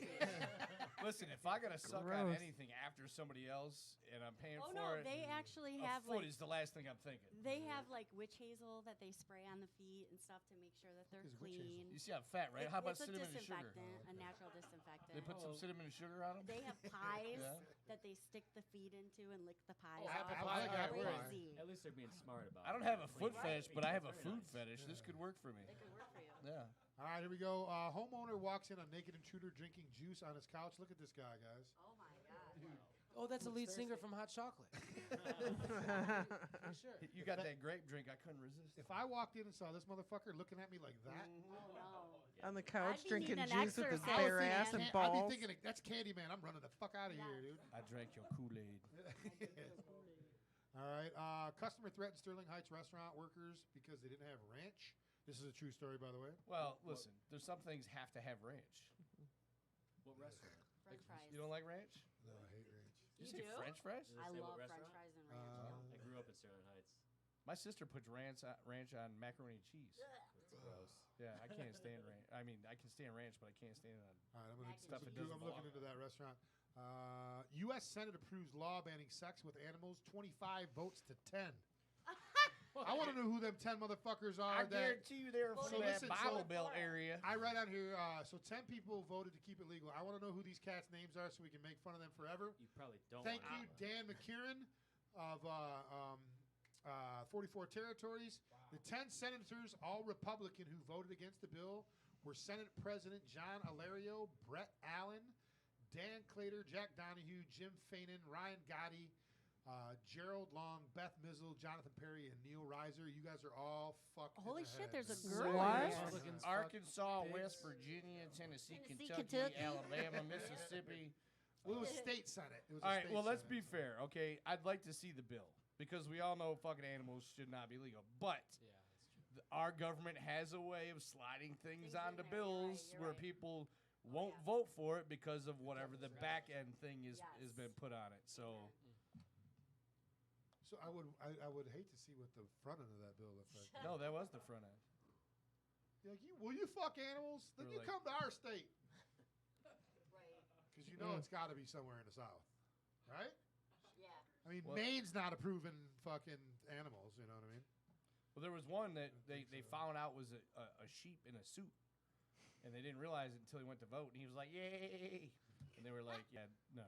Listen, if I got to suck on Gross. anything after somebody else and I'm paying Oh for no, it, they actually a have foot like is the last thing I'm thinking. they have like witch hazel that they spray on the feet and stuff to make sure that they're is witch hazel? clean. You see I'm fat, right? How about it's a cinnamon and sugar? disinfectant, a natural disinfectant. They put some cinnamon and sugar on them? They have pies Yeah. that they stick the feet into and lick the pies. Oh, off. apple I pie. like apple pie. Crazy. At least they're being smart about it. I don't have a foot Clean fetish, feet. but I have a Very food nice. fetish. This could work for me. It could work for you. Yeah. All right, here we go. Homeowner walks in a naked intruder drinking juice on his couch. Look at this guy, guys. Oh my god. Oh, that's the lead singer from Hot Chocolate. For sure. You got that grape drink. I couldn't resist. If I walked in and saw this motherfucker looking at me like that, Oh no. On the couch I'd be drinking needing an juice with his exorcist, bare man. ass and I'd be balls. thinking, that's Candyman. I'm running the fuck out of here, dude. I drank your Kool-Aid. All right. Customer threatened Sterling Heights restaurant workers because they didn't have ranch. This is a true story, by the way. Well, listen, there's some things have to have ranch. What restaurant? French fries. You don't like ranch? No, I hate ranch. You say do? French fries? Does it I say what love French restaurant? fries and ranch. I grew up in Sterling Heights. My sister puts ranch on macaroni and cheese. That's gross. Yeah, I can't stand ranch. I mean, I can stand ranch, but I can't stand it on. All right, I'm gonna Stuff it do- doesn't I'm looking belong. into that restaurant. U.S. Senate approves law banning sex with animals. 25 votes to 10. I want to know who them 10 motherfuckers are. I that, guarantee you they're from So that listen, Bible so- Belt area. I read on here, so 10 people voted to keep it legal. I want to know who these cats' names are so we can make fun of them forever. You probably don't. Thank wanna you, know. Dan McKieran of 44 territories. The 10 senators, all Republican, who voted against the bill were Senate President John Alario, Brett Allen, Dan Clater, Jack Donahue, Jim Fainan, Ryan Gotti, Gerald Long, Beth Mizzle, Jonathan Perry, and Neil Reiser. You guys are all fucked. Holy in the shit, head. there's a girl. What? Arkansas, West Virginia, Tennessee, Kentucky, Alabama, Mississippi. Well, it was state senate. It was a All right, state well, let's senate. be fair, okay? I'd like to see the bill because we all know fucking animals should not be legal. But our government has a way of sliding things onto bills you're where right. people won't vote for it because of whatever the back end thing is has been put on it. So So I would hate to see what the front end of that bill looks like. no, that was the front end. You're like, will you fuck animals? Then They're you like- come to our state. Right. Because you know it's got to be somewhere in the South. Right? Yeah. I mean, Well- Maine's not approving fucking animals, you know what I mean? Well, there was one that they found out was a sheep in a suit, and they didn't realize it until he went to vote, and he was like, "Yay!" And they were like, "Yeah, no,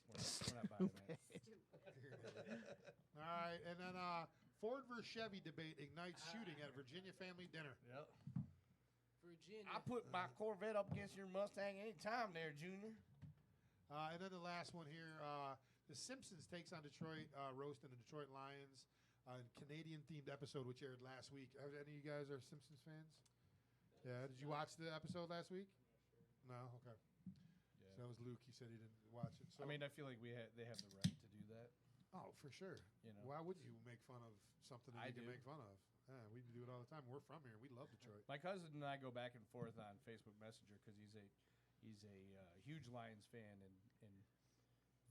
we're not buying that." All right, and then Ford versus Chevy debate ignites shooting at Virginia family dinner. Yep. Virginia. I put my Corvette up against your Mustang anytime there, Junior. And then the last one here, The Simpsons takes on Detroit, roasting the Detroit Lions. Canadian-themed episode which aired last week. Are any of you guys are Simpsons fans? Yeah. Did you watch the episode last week? No. Okay. Yeah. So that was Luke. He said he didn't watch it. So I mean, I feel like they have the right to do that. oh, for sure. You know. Why would you make fun of something that I you can do. make fun of? Yeah, we do it all the time. We're from here. We love Detroit. My cousin and I go back and forth on Facebook Messenger because he's a huge Lions fan and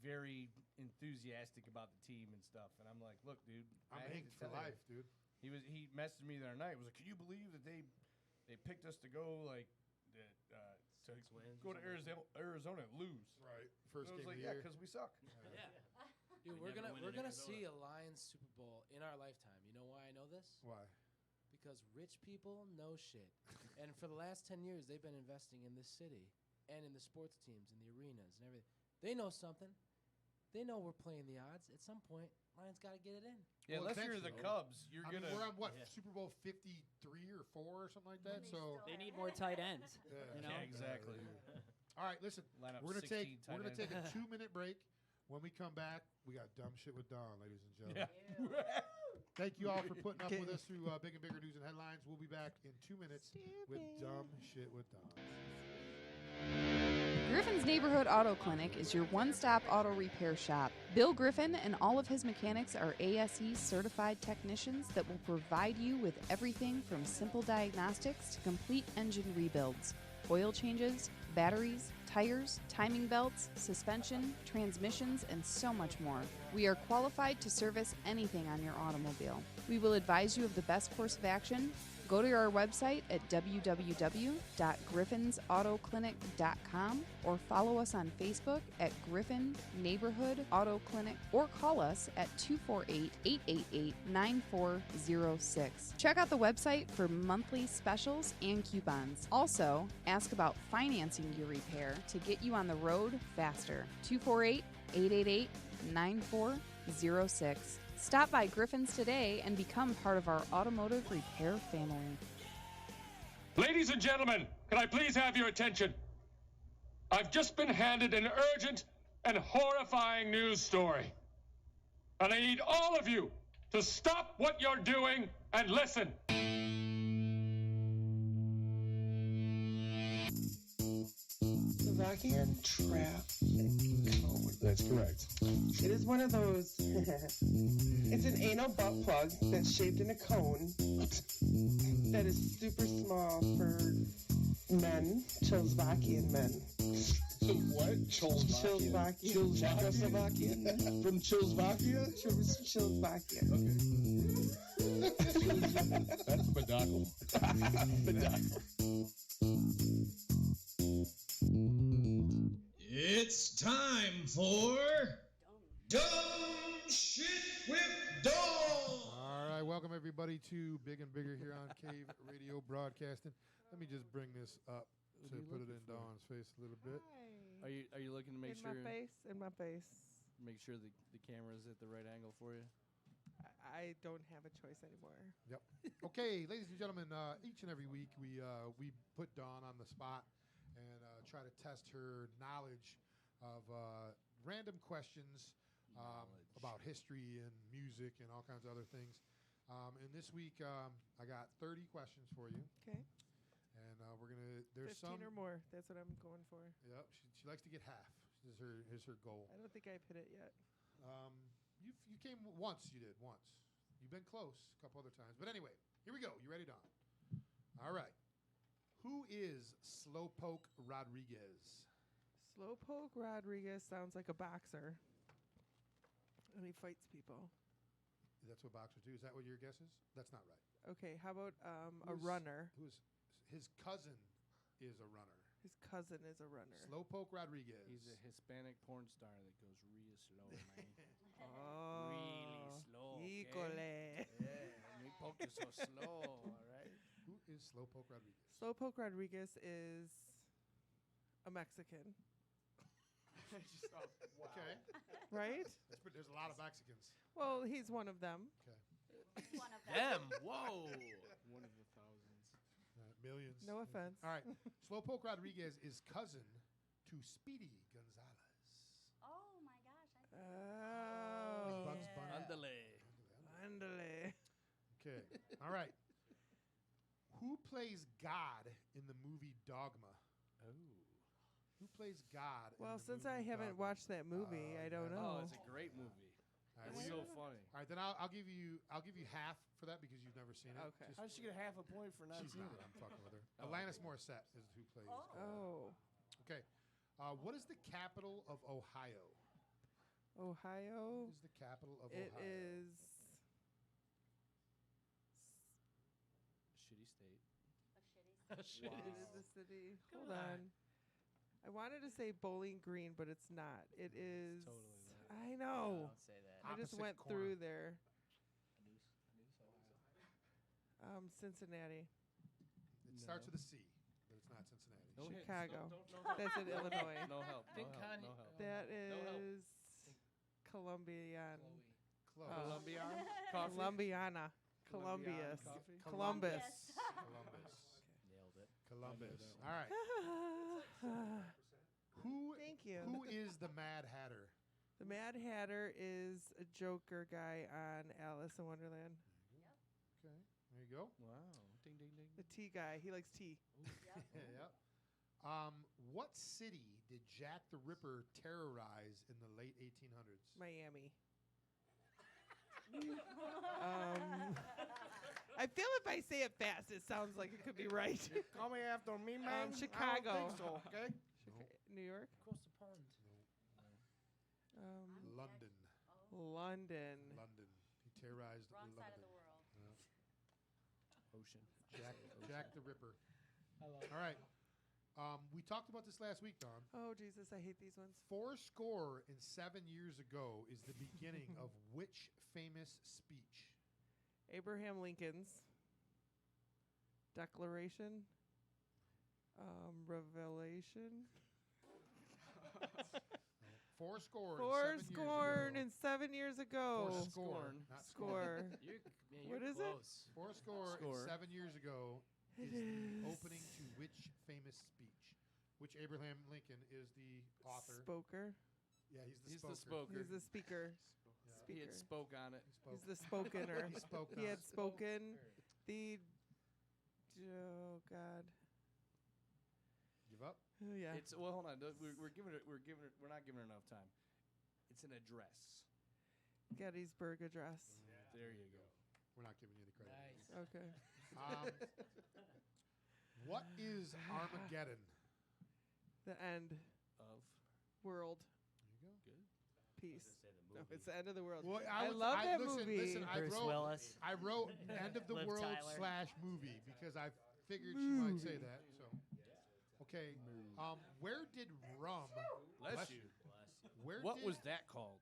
very enthusiastic about the team and stuff. And I'm like, look, dude, I'm I hate inked to for tell you." life, dude. He messaged me the other night. He was like, "Can you believe that they picked us to go to wins go or to something Arizona and lose?" Right. First I was game like, of the "Yeah, year. because we suck." Yeah. Dude, We we're never gonna win we're in gonna Arizona. see a Lions Super Bowl in our lifetime. You know why I know this? Why? Because rich people know shit, and for the last 10 years they've been investing in this city and in the sports teams and the arenas and everything. They know something. They know we're playing the odds. At some point, Lions got to get it in. Yeah, Well, unless you're the eventually. Cubs, you're I gonna. mean, we're on what Yeah. Super Bowl 53 or 4 or something like that. So They need more tight ends. Yeah. You know? Yeah, exactly. all right, listen. Line up We're gonna 16 take we're tight gonna take a ends. 2-minute break. When we come back, we got dumb shit with Don, ladies and gentlemen. Yeah. Thank you all for putting up with us through Big and Bigger News and Headlines. We'll be back in 2 minutes with dumb shit with Don. Griffin's Neighborhood Auto Clinic is your one-stop auto repair shop. Bill Griffin and all of his mechanics are ASE certified technicians that will provide you with everything from simple diagnostics to complete engine rebuilds, oil changes, batteries, tires, timing belts, suspension, transmissions, and so much more. We are qualified to service anything on your automobile. We will advise you of the best course of action. Go to our website at www.griffinsautoclinic.com or follow us on Facebook at Griffin Neighborhood Auto Clinic or call us at 248-888-9406. Check out the website for monthly specials and coupons. Also, ask about financing your repair to get you on the road faster. 248-888-9406. Stop by Griffin's today and become part of our automotive repair family. Ladies and gentlemen, can I please have your attention? I've just been handed an urgent and horrifying news story. And I need all of you to stop what you're doing and listen. Slovakian trap cone. That's correct. It is one of those. It's an anal butt plug that's shaped in a cone that is super small for men, Czechoslovakian men. What? Czechoslovakian. Czechoslovakian men. From Czechoslovakia? Czechoslovakia. That's Badakle. Badakle. It's time for Dumb Shit with Dawn. All right, welcome everybody to Big and Bigger here on Cave Radio Broadcasting. Let me just bring this up to put it in Dawn's face a little bit. Are you looking to make sure In my face. make sure the camera's at the right angle for you? I don't have a choice anymore. Yep. Okay, ladies and gentlemen, each and every week we put Dawn on the spot and try to test her knowledge of random questions about history and music and all kinds of other things. And this week I got 30 questions for you. Okay. And we're gonna. There's 15 some or more. That's what I'm going for. Yep. She likes to get half. Is her goal. I don't think I've hit it yet. You came once. You did once. You've been close a couple other times. But anyway, here we go. You ready, Don? All right. Who is Slowpoke Rodriguez? Slowpoke Rodriguez sounds like a boxer. And he fights people. That's what boxers do. Is that what your guess is? That's not right. Okay, how about a runner? Who's his cousin is a runner. His cousin is a runner. Slowpoke Rodriguez. He's a Hispanic porn star that goes real slow, man. Oh, really slow. Híjole. Okay? Yeah, me poke you so slow, all right? Who is Slowpoke Rodriguez? Slowpoke Rodriguez is a Mexican. Okay. Right? There's a lot of Mexicans. Well, he's one of them. Okay. One of Them? Whoa. One of the thousands. Millions. No offense. All right. Slowpoke Rodriguez is cousin to Speedy Gonzalez. Oh my gosh. Oh. Bugs Bunny. Andale. Okay. All right. Who plays God in the movie Dogma? Oh. Who plays God? Well, in the since movie I haven't Dogma? watched that movie, I don't know. Oh, it's a great movie. All right, It's so funny. All right, then I'll give you half for that because you've never seen it. Okay. How did she get half a point for not She's seeing not. it? I'm fucking with her. Oh, Alanis okay. Morissette is who plays. Oh. Okay. What is the capital of Ohio? Ohio. What is the capital of It Ohio? is. Shitty state. A shitty It is the city. Hold on. I wanted to say Bowling Green, but it's not. It is. totally not. I know. Don't say that. I just Opposite went corner. through there. Cincinnati. It starts with a C, but it's not Cincinnati. No hints. Chicago. Don't That's in Illinois. No help. No Think help. Kanye- No help. That No help. is Colombian. Close. Colombian? Coffee? Colombiana. Colombian Columbius. coffee? Columbus. Columbus. Nailed it. Columbus. All right. Who? Thank you. Who is the Mad Hatter? The Mad Hatter is a Joker guy on Alice in Wonderland. Okay. There you go. Wow. Ding, ding, ding. The tea guy. He likes tea. Yep. What city did Jack the Ripper terrorize in the late 1800s? Miami. I feel if I say it fast, it sounds like it could be right. Coming after me, man? Chicago. I don't think so, okay? New York? Across the pond. London. London. London. He terrorized Wrong London. side of the world. Ocean. Jack the Ripper. I love All right. We talked about this last week, Don. Oh, Jesus, I hate these ones. 7 years ago is the beginning of which famous speech? Abraham Lincoln's Declaration. Revelation. Fourscore and 7 years ago. Fourscore, not Score. You're What is close. it? Fourscore and 7 years ago is the opening to which famous speech? Which Abraham Lincoln is the author? Spoker. Yeah, he's the He's spoker. the spoker. He's the speaker. Yeah. Speaker. He had spoke on it. He's the spokener. He spoke He on had it. spoken the. Oh God. Give up? Oh yeah. It's well, hold on. We're not giving it enough time. It's an address. Gettysburg Address. There you go. We're not giving you the credit. Nice. Okay. What is Armageddon? The end Of. world. There you go. Good. Peace. say the No, movie. it's the end of the world. Well, I love that movie. Listen, Bruce Willis. I wrote end of the Liv world Tyler. / movie because I figured she might say that. So, okay. Where did rum? Bless you. Where What did, was that called?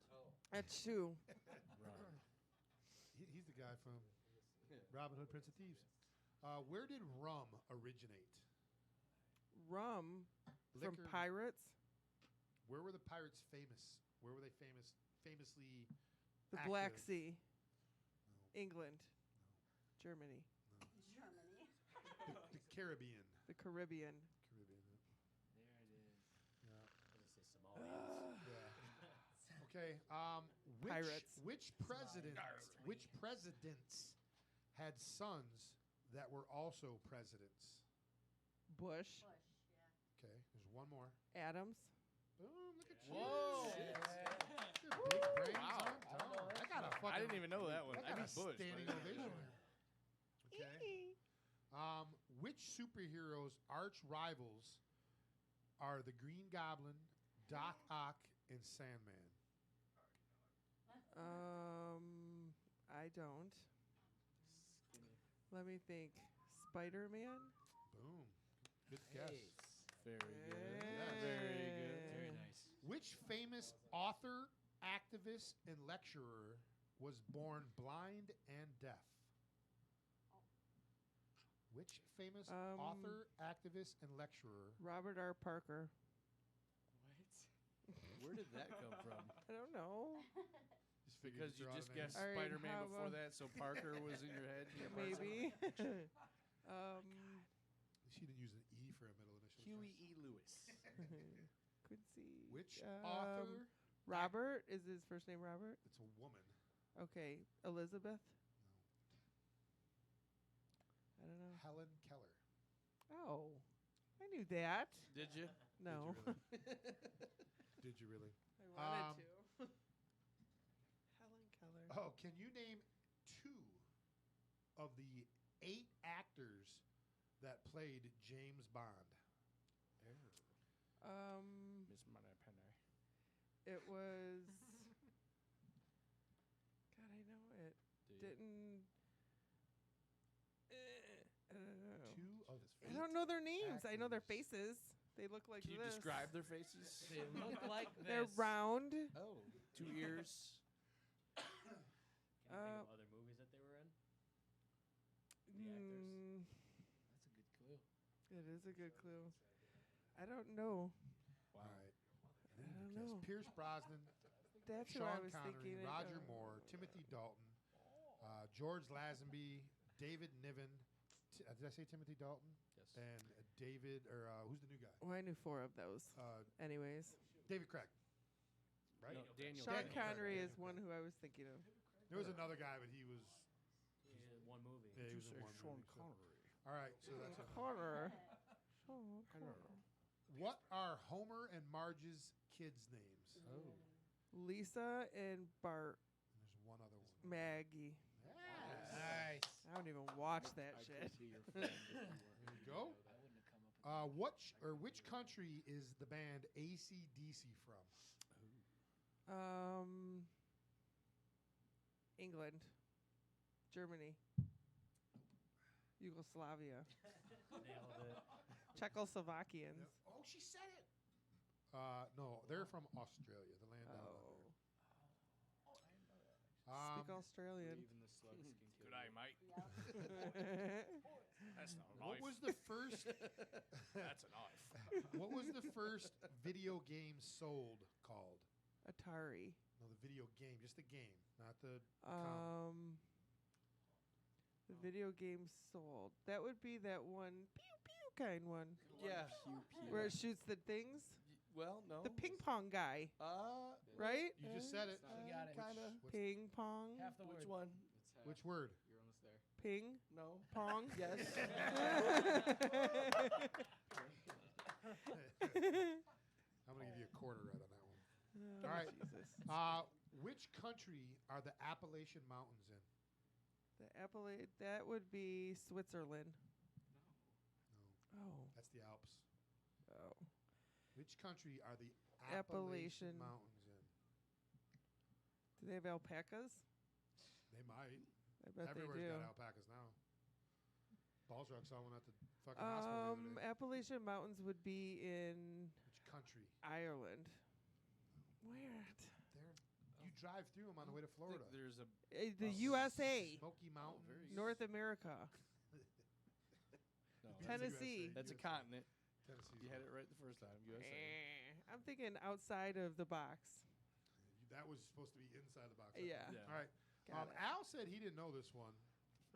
That's two. He's the guy from Robin Hood, Prince of Thieves. Where did rum originate? Rum from Liquor. pirates. Where were the pirates famous? Where were they famously? The active? Black Sea. England. Germany. Germany. The Caribbean. The Caribbean. Caribbean. There it is. Yeah. I was gonna say Somalians. Yeah. Okay. Pirates. Which presidents had sons that were also presidents? Bush. Okay. There's one more. Adams. Boom! Look at you. Whoa. Big brains. Wow. I got a fucking. I didn't even know that one. I I got knew a Bush. standing but- ovation there. Okay. Which superheroes' arch rivals are the Green Goblin, Doc Ock, and Sandman? I don't. Let me think. Spider-Man. Boom. Good guess. Very good. Yeah. Very good. Very nice. Which famous author, activist, and lecturer was born blind and deaf? Which famous author, activist, and lecturer? Robert R. Parker. What? Where did that come from? I don't know. Just figured Because you'd you throw out just a name. guessed All right, Spider-Man how before about- that, so Parker was in your head. Maybe. She didn't use an E for a middle initial. Huey E. Lewis. Quincy. Which author? Robert. Is his first name Robert? It's a woman. Okay. Elizabeth. I don't know. Helen Keller. Oh, I knew that. Did you? No. Did you really? I wanted to. Helen Keller. Oh, can you name 2 of the 8 actors that played James Bond? Miss Moneypenny. It was. God, I know it. Do you? Didn't. I don't know. 2 of his I don't know their names. I know their actors. faces. They look like Can you this. describe their faces? They look like this. They're round. Oh, 2 ears. Can you think of other movies that they were in? The actors. That's a good clue. It is a good clue. I don't know. All right. I don't know. Pierce Brosnan, That's who I Sean was Connery, thinking. Roger Moore, Timothy Dalton, George Lazenby, David Niven. Did I say Timothy Dalton? Yes. And David, or who's the new guy? Well, I knew 4 of those. Anyways. David Craig. Right? No, Daniel. Sean Daniel Connery Craig. is one who I was thinking of. There was another guy, but he was. He had one movie. Yeah, he was Did in you one say Sean movie, so- Connery? All right, so that's it. Connor. Sean Connor. What are Homer and Marge's kids' names? Oh. Lisa and Bart. There's one other one. Maggie. Yes. Nice. I don't even watch that I shit. could be your friend if you There you go. I wouldn't have come up with Which country is the band AC/DC from? England. Germany. Yugoslavia. Nailed it. Czechoslovakians. Oh, she said it. No, they're from Australia, the land down Oh. under. Speak Australian. even the slugs can kill Good eye, mate. That's not a knife. What was the first? That's a knife. What was the first video game sold called? Atari. No, the video game, just the game, not the. The video game sold. That would be that one pew pew kind one. Yeah. Where it shoots the things. Well, no. The ping pong guy. Right? You just said it. You got it. Kinda. Ping pong. Half the Which word. one? It's half. Which word? You're almost there. Ping No. pong. Yes. I'm gonna give you a quarter right on that one. Oh, All right. Jesus. Which country are the Appalachian Mountains in? The That would be Switzerland. Oh. That's the Alps. Oh. Which country are the Appalachian. Appalachian Mountains in? Do they have alpacas? They might. I bet Everywhere's they do. got alpacas now. Balzrug saw one at the fucking hospital the other day. Appalachian Mountains would be in Which country? Ireland. Where? There. You drive through them on the way to Florida. There's a The USA. Smoky Mountains. North America. No. Tennessee. That's a continent. Tennessee's You had it right the first time. USA. I'm thinking outside of the box. That was supposed to be inside the box. Yeah. All right. Got it. Al said he didn't know this one.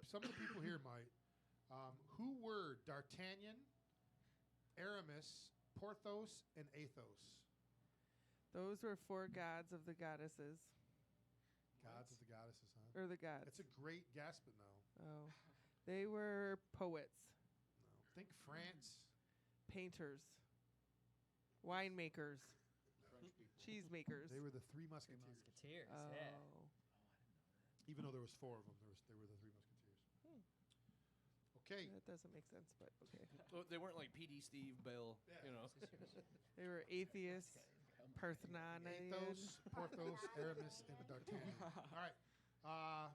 Some of the people here might. Who were D'Artagnan, Aramis, Porthos, and Athos? Those were 4 gods of the goddesses. Gods of the goddesses, huh? Or the gods. It's a great guess, but no. Oh. They were poets. No. Think France. Painters. Winemakers. Cheesemakers. They were the Three Musketeers. Musketeers, Oh. yeah. Even though there was 4 of them, they were the Three Musketeers. Okay. That doesn't make sense, but okay. Well, they weren't like P.D. Steve Bill, you know. They were atheists, Parthenonians. Athos, Porthos, Aramis, and D'Artagnan. All right.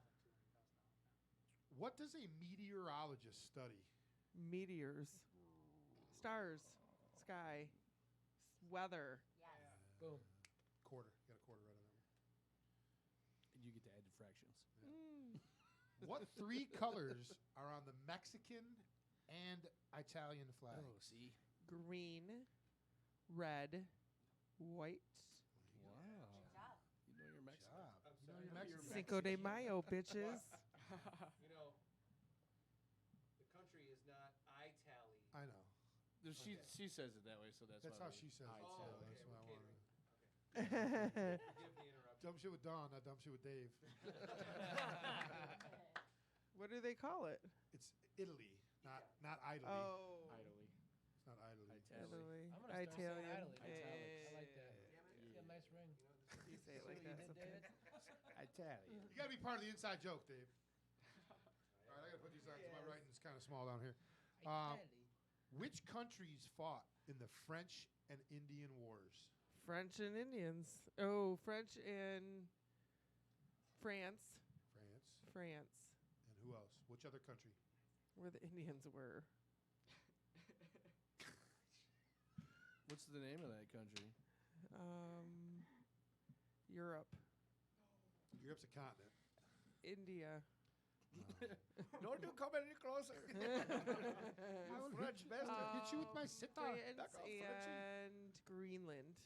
What does a meteorologist study? Meteors. Stars. Sky. Weather. Boom. Quarter. You got a quarter right on that one. And you get to add the fractions. What 3 colors are on the Mexican and Italian flags? Oh, see. Green. Red. White. Wow. You know you're Mexican. You know you're Mexican. Cinco de Mayo, bitches. You know, the country is not I-tally. I know. She says it that way, so that's That's why how we- she says it. Oh, so okay, that's we're why I catering. wanted. Give the interruption. Dumb shit with Don, not dumb shit with Dave. What do they call it? It's Italy, not Italy. Oh. Idly. It's not Italy. Italy. I'm gonna start saying Italian. Italics. I like that. It's got a nice ring. You say it See like what you that did, sometimes. David? Italian. You gotta be part of the inside joke, Dave. All right, I gotta put these on because my writing's kind of small down here. Which countries fought in the French and Indian Wars? French and Indians. Oh, French and France. France. France. And who else? Which other country? Where the Indians were. What's the name of that country? Europe. Europe's a continent. India. Don't you come any closer. I will hit you with my sitar. France Back off, Frenchie. and Greenland.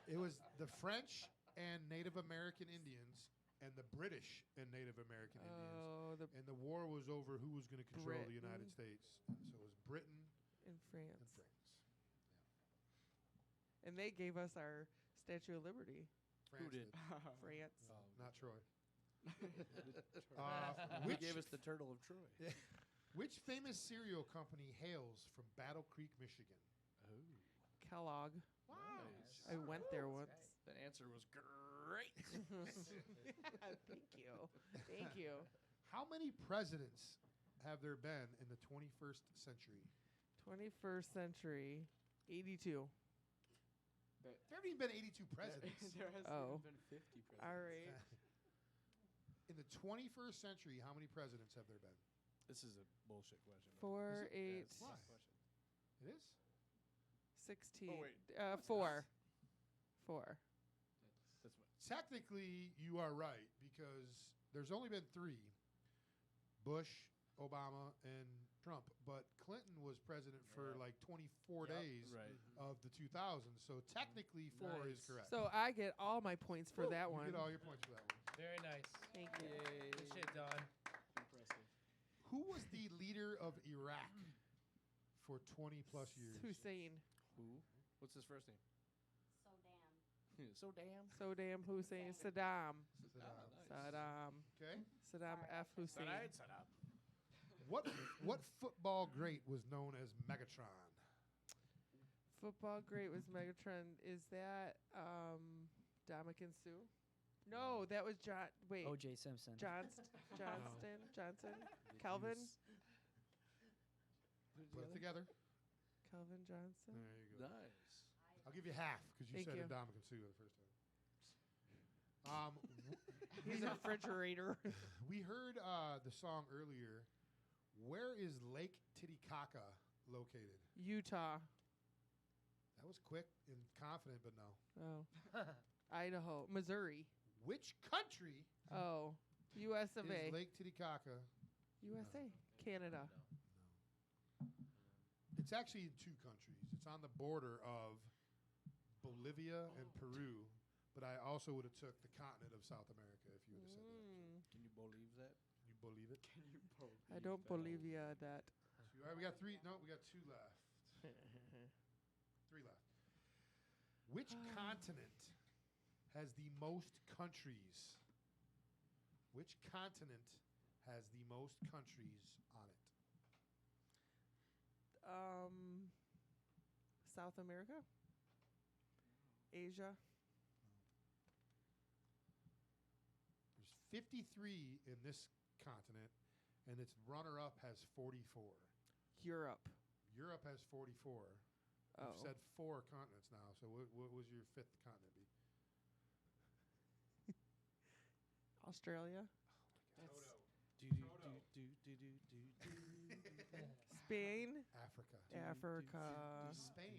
It was the French and Native American Indians and the British and Native American Oh, Indians. And the war was over who was going to control the Britain. United States. So it was Britain In France. and France. And they gave us our Statue of Liberty. France did? France. Not Troy. Who gave us the Turtle of Troy? Which famous cereal company hails from Battle Creek, Michigan? Oh. Kellogg. Nice. I went there once. That answer was great. Thank you. Thank you. How many presidents have there been in the 21st century? 21st century. 82. There haven't even been 82 presidents. There hasn't Oh. even been 50 presidents. All right. In the 21st century, how many presidents have there been? This is a bullshit question. 4, Is it? 8, That's a Why? question. It is? 16. Oh, wait. 4. 4. That's what. Technically, you are right because there's only been 3. Bush, Obama, and Trump. But Clinton was president for like 24 days right. of the 2000s. So technically, 4 is Nice. correct. So I get all my points for that you one. get all your points for that one. Very nice. Thank you. Good shit, Don. Impressive. Who was the leader of Iraq for 20 plus years? Hussein. Who? What's his first name? So damn. So damn. So damn Hussein. Saddam. Saddam. Saddam. Okay. Saddam F. Hussein. Saddam. What football great was known as Megatron? Football great was Megatron. Is that Dominican Sue? No, that was John. Wait. O.J. Simpson. Johnston. Johnson. Calvin. Put it together. Calvin Johnson. There you go. Nice. I'll give you half because you Thank said you. Indomitian Sue the first time. He's a refrigerator. We heard the song earlier. Where is Lake Titicaca located? Utah. That was quick and confident, but no. Oh. Idaho. Missouri. Which country Oh. US of A. is Lake Titicaca? USA. Canada. It's actually in two countries. It's on the border of Bolivia and Peru, but I also would have took the continent of South America if you would have said that. Can you believe that? Can you believe it? Can you believe I don't believe you that. All right, we got three. No, we got two left. Three left. Which continent has the most countries? Which continent has the most countries on it? South America? Asia? There's 53 in this continent, and its runner-up has 44. Europe. Europe has 44. Oh. You've said 4 continents now, so what was your 5th continent be? Australia? That's Spain? Africa. Africa. Spain.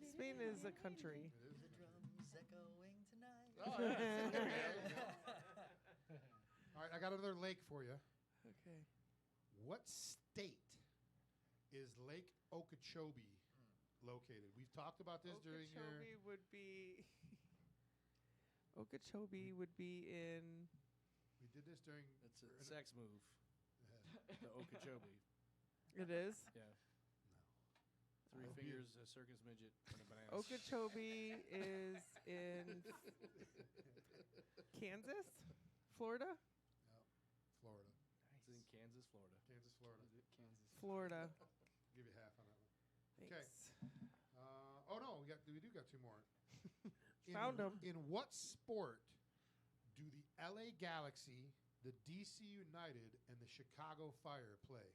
Spain is a country. The drums echoing tonight. All right, I got another lake for you. Okay. What state is Lake Okeechobee located? We've talked about this during your... Okeechobee would be... Okeechobee would be in... We did this during... It's a sex move. The Okeechobee. It is? Yeah. No. 3 Oh. fingers, a circus midget, and a banana. Okeechobee is in Kansas? Florida? No, Florida. It's in Kansas, Florida. Kansas, Florida. Florida. Give you half on that one. Thanks. Okay. Oh no, we do got 2 more. Found 'em. In what sport do the LA Galaxy, the DC United, and the Chicago Fire play?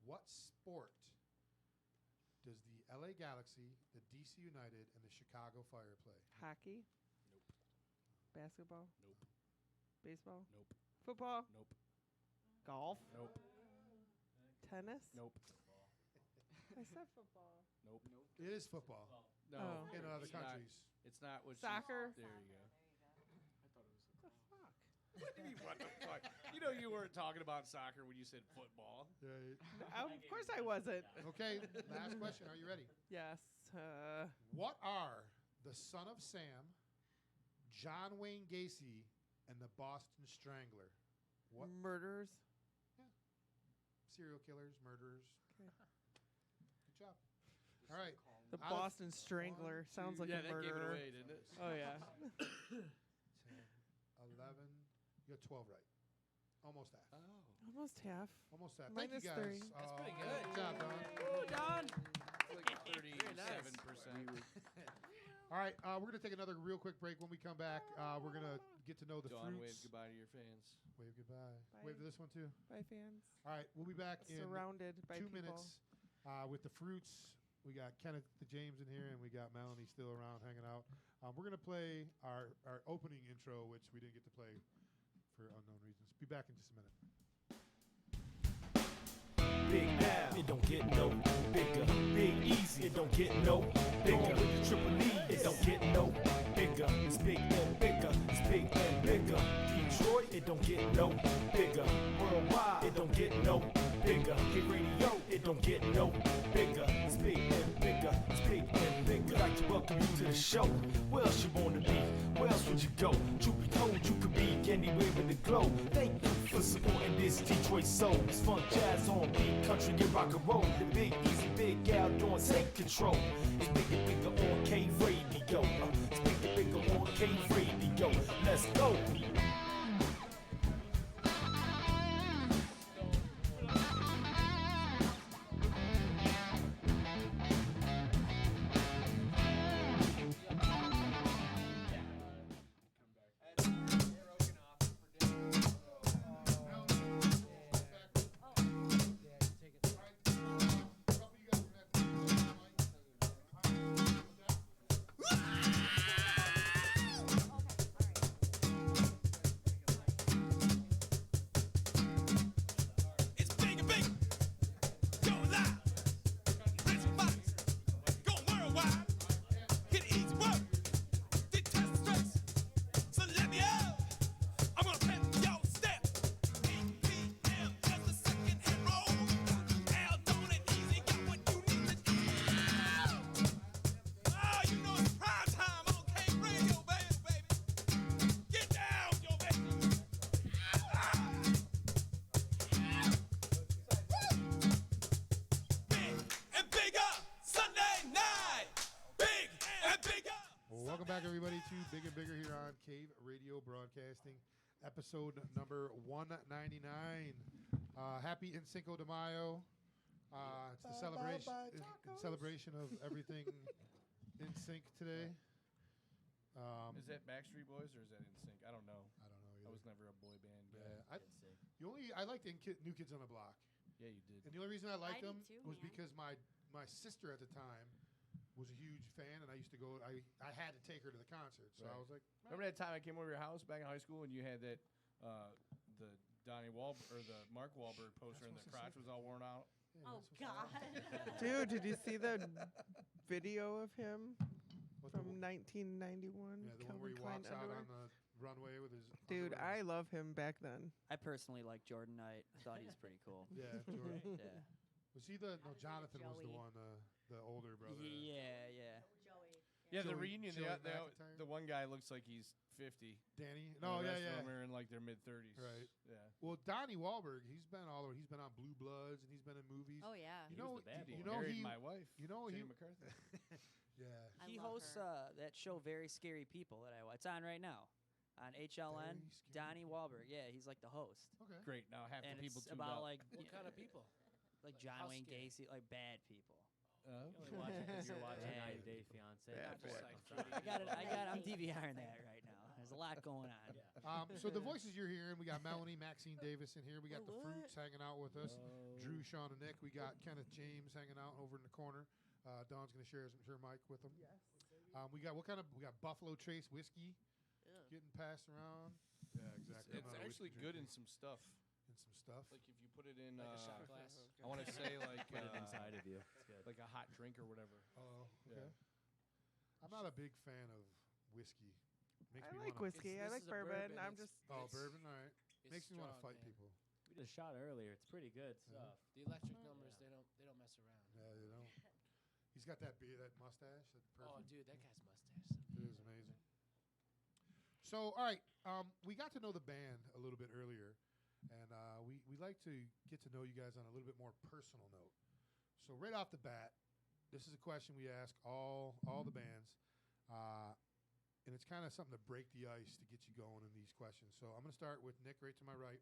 What sport does the LA Galaxy, the DC United, and the Chicago Fire play? Hockey? Nope. Basketball? Nope. Baseball? Nope. Football? Nope. Golf? Nope. Tennis? Nope. I said football. Nope. It is football. No. Oh. In other It's not- countries. It's not what Soccer? There you go. I thought it was What the fuck? What do you mean, what the fuck? You know you weren't talking about soccer when you said football. Right. Of course I wasn't. Okay, last question. Are you ready? Yes. What are the Son of Sam, John Wayne Gacy, and the Boston Strangler? What? Murders? Yeah. Serial killers, murderers. Okay. Good job. All right. The Out of Boston Strangler sounds like yeah, a that gave it murderer. away, didn't it? Oh, yeah. 10, 11. You got 12 right. Almost half. Oh. Almost half. Almost half. Minus Thank you guys. 3. That's pretty good. Good job, Don. Ooh, Don. Like 37%. All right, we're going to take another real quick break. When we come back, we're going to get to know the Dawn, wave fruits. goodbye to your fans. Wave goodbye. Bye. Wave to this one, too. Bye, fans. All right, we'll be back in Surrounded by 2 people. minutes with the fruits. We got Kenneth the James in here, and we got Melanie still around hanging out. We're going to play our opening intro, which we didn't get to play for unknown reasons. Be back in just a minute. Big Al, it don't get no bigger. Big Easy, it don't get no bigger. With the Triple E, it don't get no bigger. It's big and bigger, it's big and bigger. Detroit, it don't get no bigger. Worldwide, it don't get no bigger. Hit radio, it don't get no bigger. It's big and bigger, it's big and bigger. We'd like to welcome you to the show. Where else you wanna be? Where else would you go? Truth be told, you could be anywhere in the globe. Thank you for supporting this Detroit soul. It's fun jazz on beat, country and rock and roll. The Big Easy, Big Al doing take control. It's bigger, bigger on K Radio. It's bigger, bigger on K Radio. Let's go. Yeah, you take it. Big and Bigger here on Cave Radio Broadcasting, episode number 199. Happy Cinco de Mayo. It's the celebration of everything in sync today. Is that Backstreet Boys or is that NSYNC? I don't know. I don't know either. I was never a boy band guy. Yeah, I liked New Kids on the Block. Yeah, you did. And the only reason I liked I did them too, was man. because my sister at the time was a huge fan, and I used to go. I had to take her to the concert, so I was like, remember that time I came over to your house back in high school and you had that the Donnie Wahlberg or the Mark Wahlberg poster and the crotch was all worn out. Yeah, Oh God! Dude, did you see the video of him What, the from one- 1991? yeah, the one where he Calvin walks Klein out underwear? on the runway with his Dude, underwear. I love him back then. I personally like Jordan Knight. I thought he was pretty cool. Yeah, Jordan. Yeah. Was he Jonathan was the Joey. one, the older brother. Yeah. Joey. Yeah, the Joey- reunion. Joey The McIntyre? one guy looks like he's 50. Danny. And No, the yeah, rest of yeah. them are in like their mid 30s. Right. Yeah. Well, Donnie Wahlberg, he's been all over. He's been on Blue Bloods and he's been in movies. Oh yeah. You He know, was the bad boy. you know Married he. my wife. You know Jenny he. McCarthy. Yeah. I He love hosts her. that show Very Scary People that I watch. It's on right now on Very HLN. Scary Donnie Wahlberg. Yeah, he's like the host. Okay. Great. Now half And the people it's tuned about out. like What kind of people? like Like, John how Wayne scary? Gacy, like bad people. You only watch it if you're watching Yeah. 90 Day Fiance. Yeah, Not boy. just like I got it. I'm DVRing that right now. There's a lot going on. So the voices you're hearing, we got Melanie, Maxine Davis in here. We got the Fruits hanging out with us. Drew, Sean, and Nick. We got Kenneth James hanging out over in the corner. Dawn's going to share her mic with them. Yes. We got Buffalo Trace whiskey getting passed around. Yeah, exactly. It's actually good in some stuff. In some stuff. Like if you put it in Like a shot glass. I want to say like put it inside of you. It's good. like a hot drink or whatever. Oh, okay. Yeah. I'm not a big fan of whiskey. Makes I me like wanna- whiskey. I This like is a bourbon. I'm It's- just. Oh, it's- bourbon. All right. it's Makes me want to strong, fight man. people. We did a shot earlier. It's pretty good stuff. The electric numbers, they don't mess around. Yeah, you know. He's got that that mustache. That perfect. Oh, dude, that guy's mustache. It is amazing. So, all right, we got to know the band a little bit earlier, and we like to get to know you guys on a little bit more personal note. So, right off the bat, this is a question we ask all the bands, and it's kind of something to break the ice to get you going in these questions. So, I'm going to start with Nick right to my right,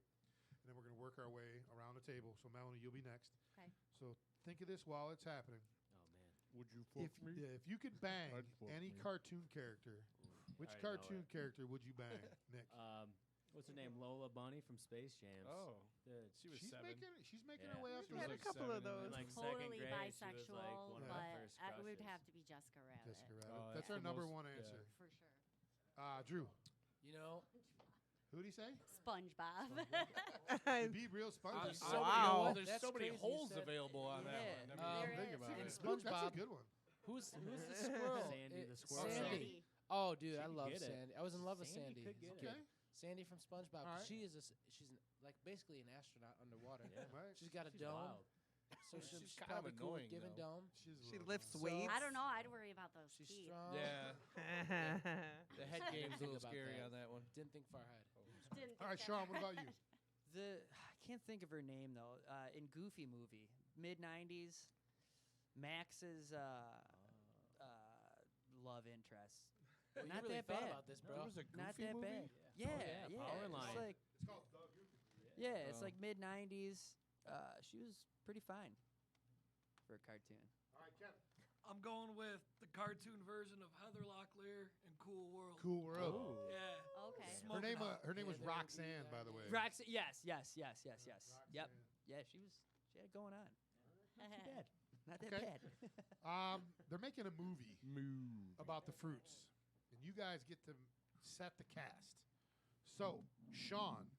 and then we're going to work our way around the table. So, Melanie, you'll be next. Okay. So, think of this while it's happening. Oh man. Would you fuck If, if you could bang I'd fuck any me. cartoon character, which I already know cartoon it. character would you bang, Nick? What's her name? Lola Bunny from Space Jam. Oh. The, She was she's 7. making Yeah. her way up. She to was had a like couple 7 of and then- those. in, like Totally second grade, she was, like, bisexual, one of my but first it would crushes. have to be Jessica Rabbit. Jessica Rabbit. Oh, That's that's our the number most- one yeah. answer. For sure. Drew, You know, who'd he say? SpongeBob. It'd be real spongy. There's so Wow. many, there's That's so many crazy you holes said- available on Yeah. that one. I mean, There think is. about and it. SpongeBob. That's a good one. Who's the squirrel? Sandy the It- squirrel. Sandy. Oh, dude, I could love get it. Sandy. I was in love with Sandy Sandy. could as a get it. kid. Okay. Sandy from SpongeBob. All right. She's like basically an astronaut underwater. Yeah. Right. She's got a She's dome. wild. So she's, She's kind of probably cool with annoying, giving though. dome. She's a She little lifts annoying. weights. I don't know. I'd worry about those She's teeth. strong. Yeah. the The head game's a Think little about scary that. on that one. Didn't think far ahead. Didn't All right, think Sean, that- what about you? I can't think of her name though. In Goofy movie, mid '90s, Max's love interest. Well, you Not really that thought bad. about this, bro. There was a Not Goofy that movie? bad. Oh, Yeah, yeah, Power It's Line. like It's called Doug Goofy. it's like mid '90s. She was pretty fine for a cartoon. All right, Kevin. I'm going with the cartoon version of Heather Locklear in Cool World. Cool World. Yeah. Okay. Her Smoking name, hot. her name was Yeah, they would be Roxanne, by the way. Roxanne, yes. Yep. Roxanne. Yeah, she had it going on. Not too bad. Not that Okay. bad. They're making a movie about the fruits, and you guys get to set the cast. So, Sean,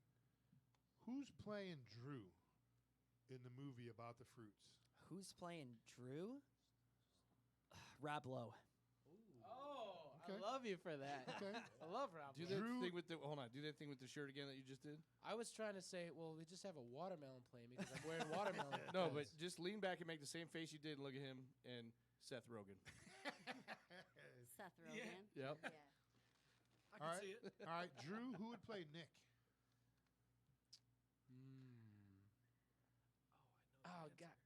who's playing Drew in the movie about the fruits? Who's playing Drew? Rob Lowe. Oh, Okay. I love you for that. Okay. I love Rob. Do Lowe. that thing with the hold on. Do that thing with the shirt again that you just did. I was trying to say, well, we just have a watermelon playing because I'm wearing watermelon. No, clothes. but just lean back and make the same face you did and look at him and Seth Rogen. Seth Rogen. Yep. Yeah. I can All right. see it. All right, Drew, who would play Nick? Oh God,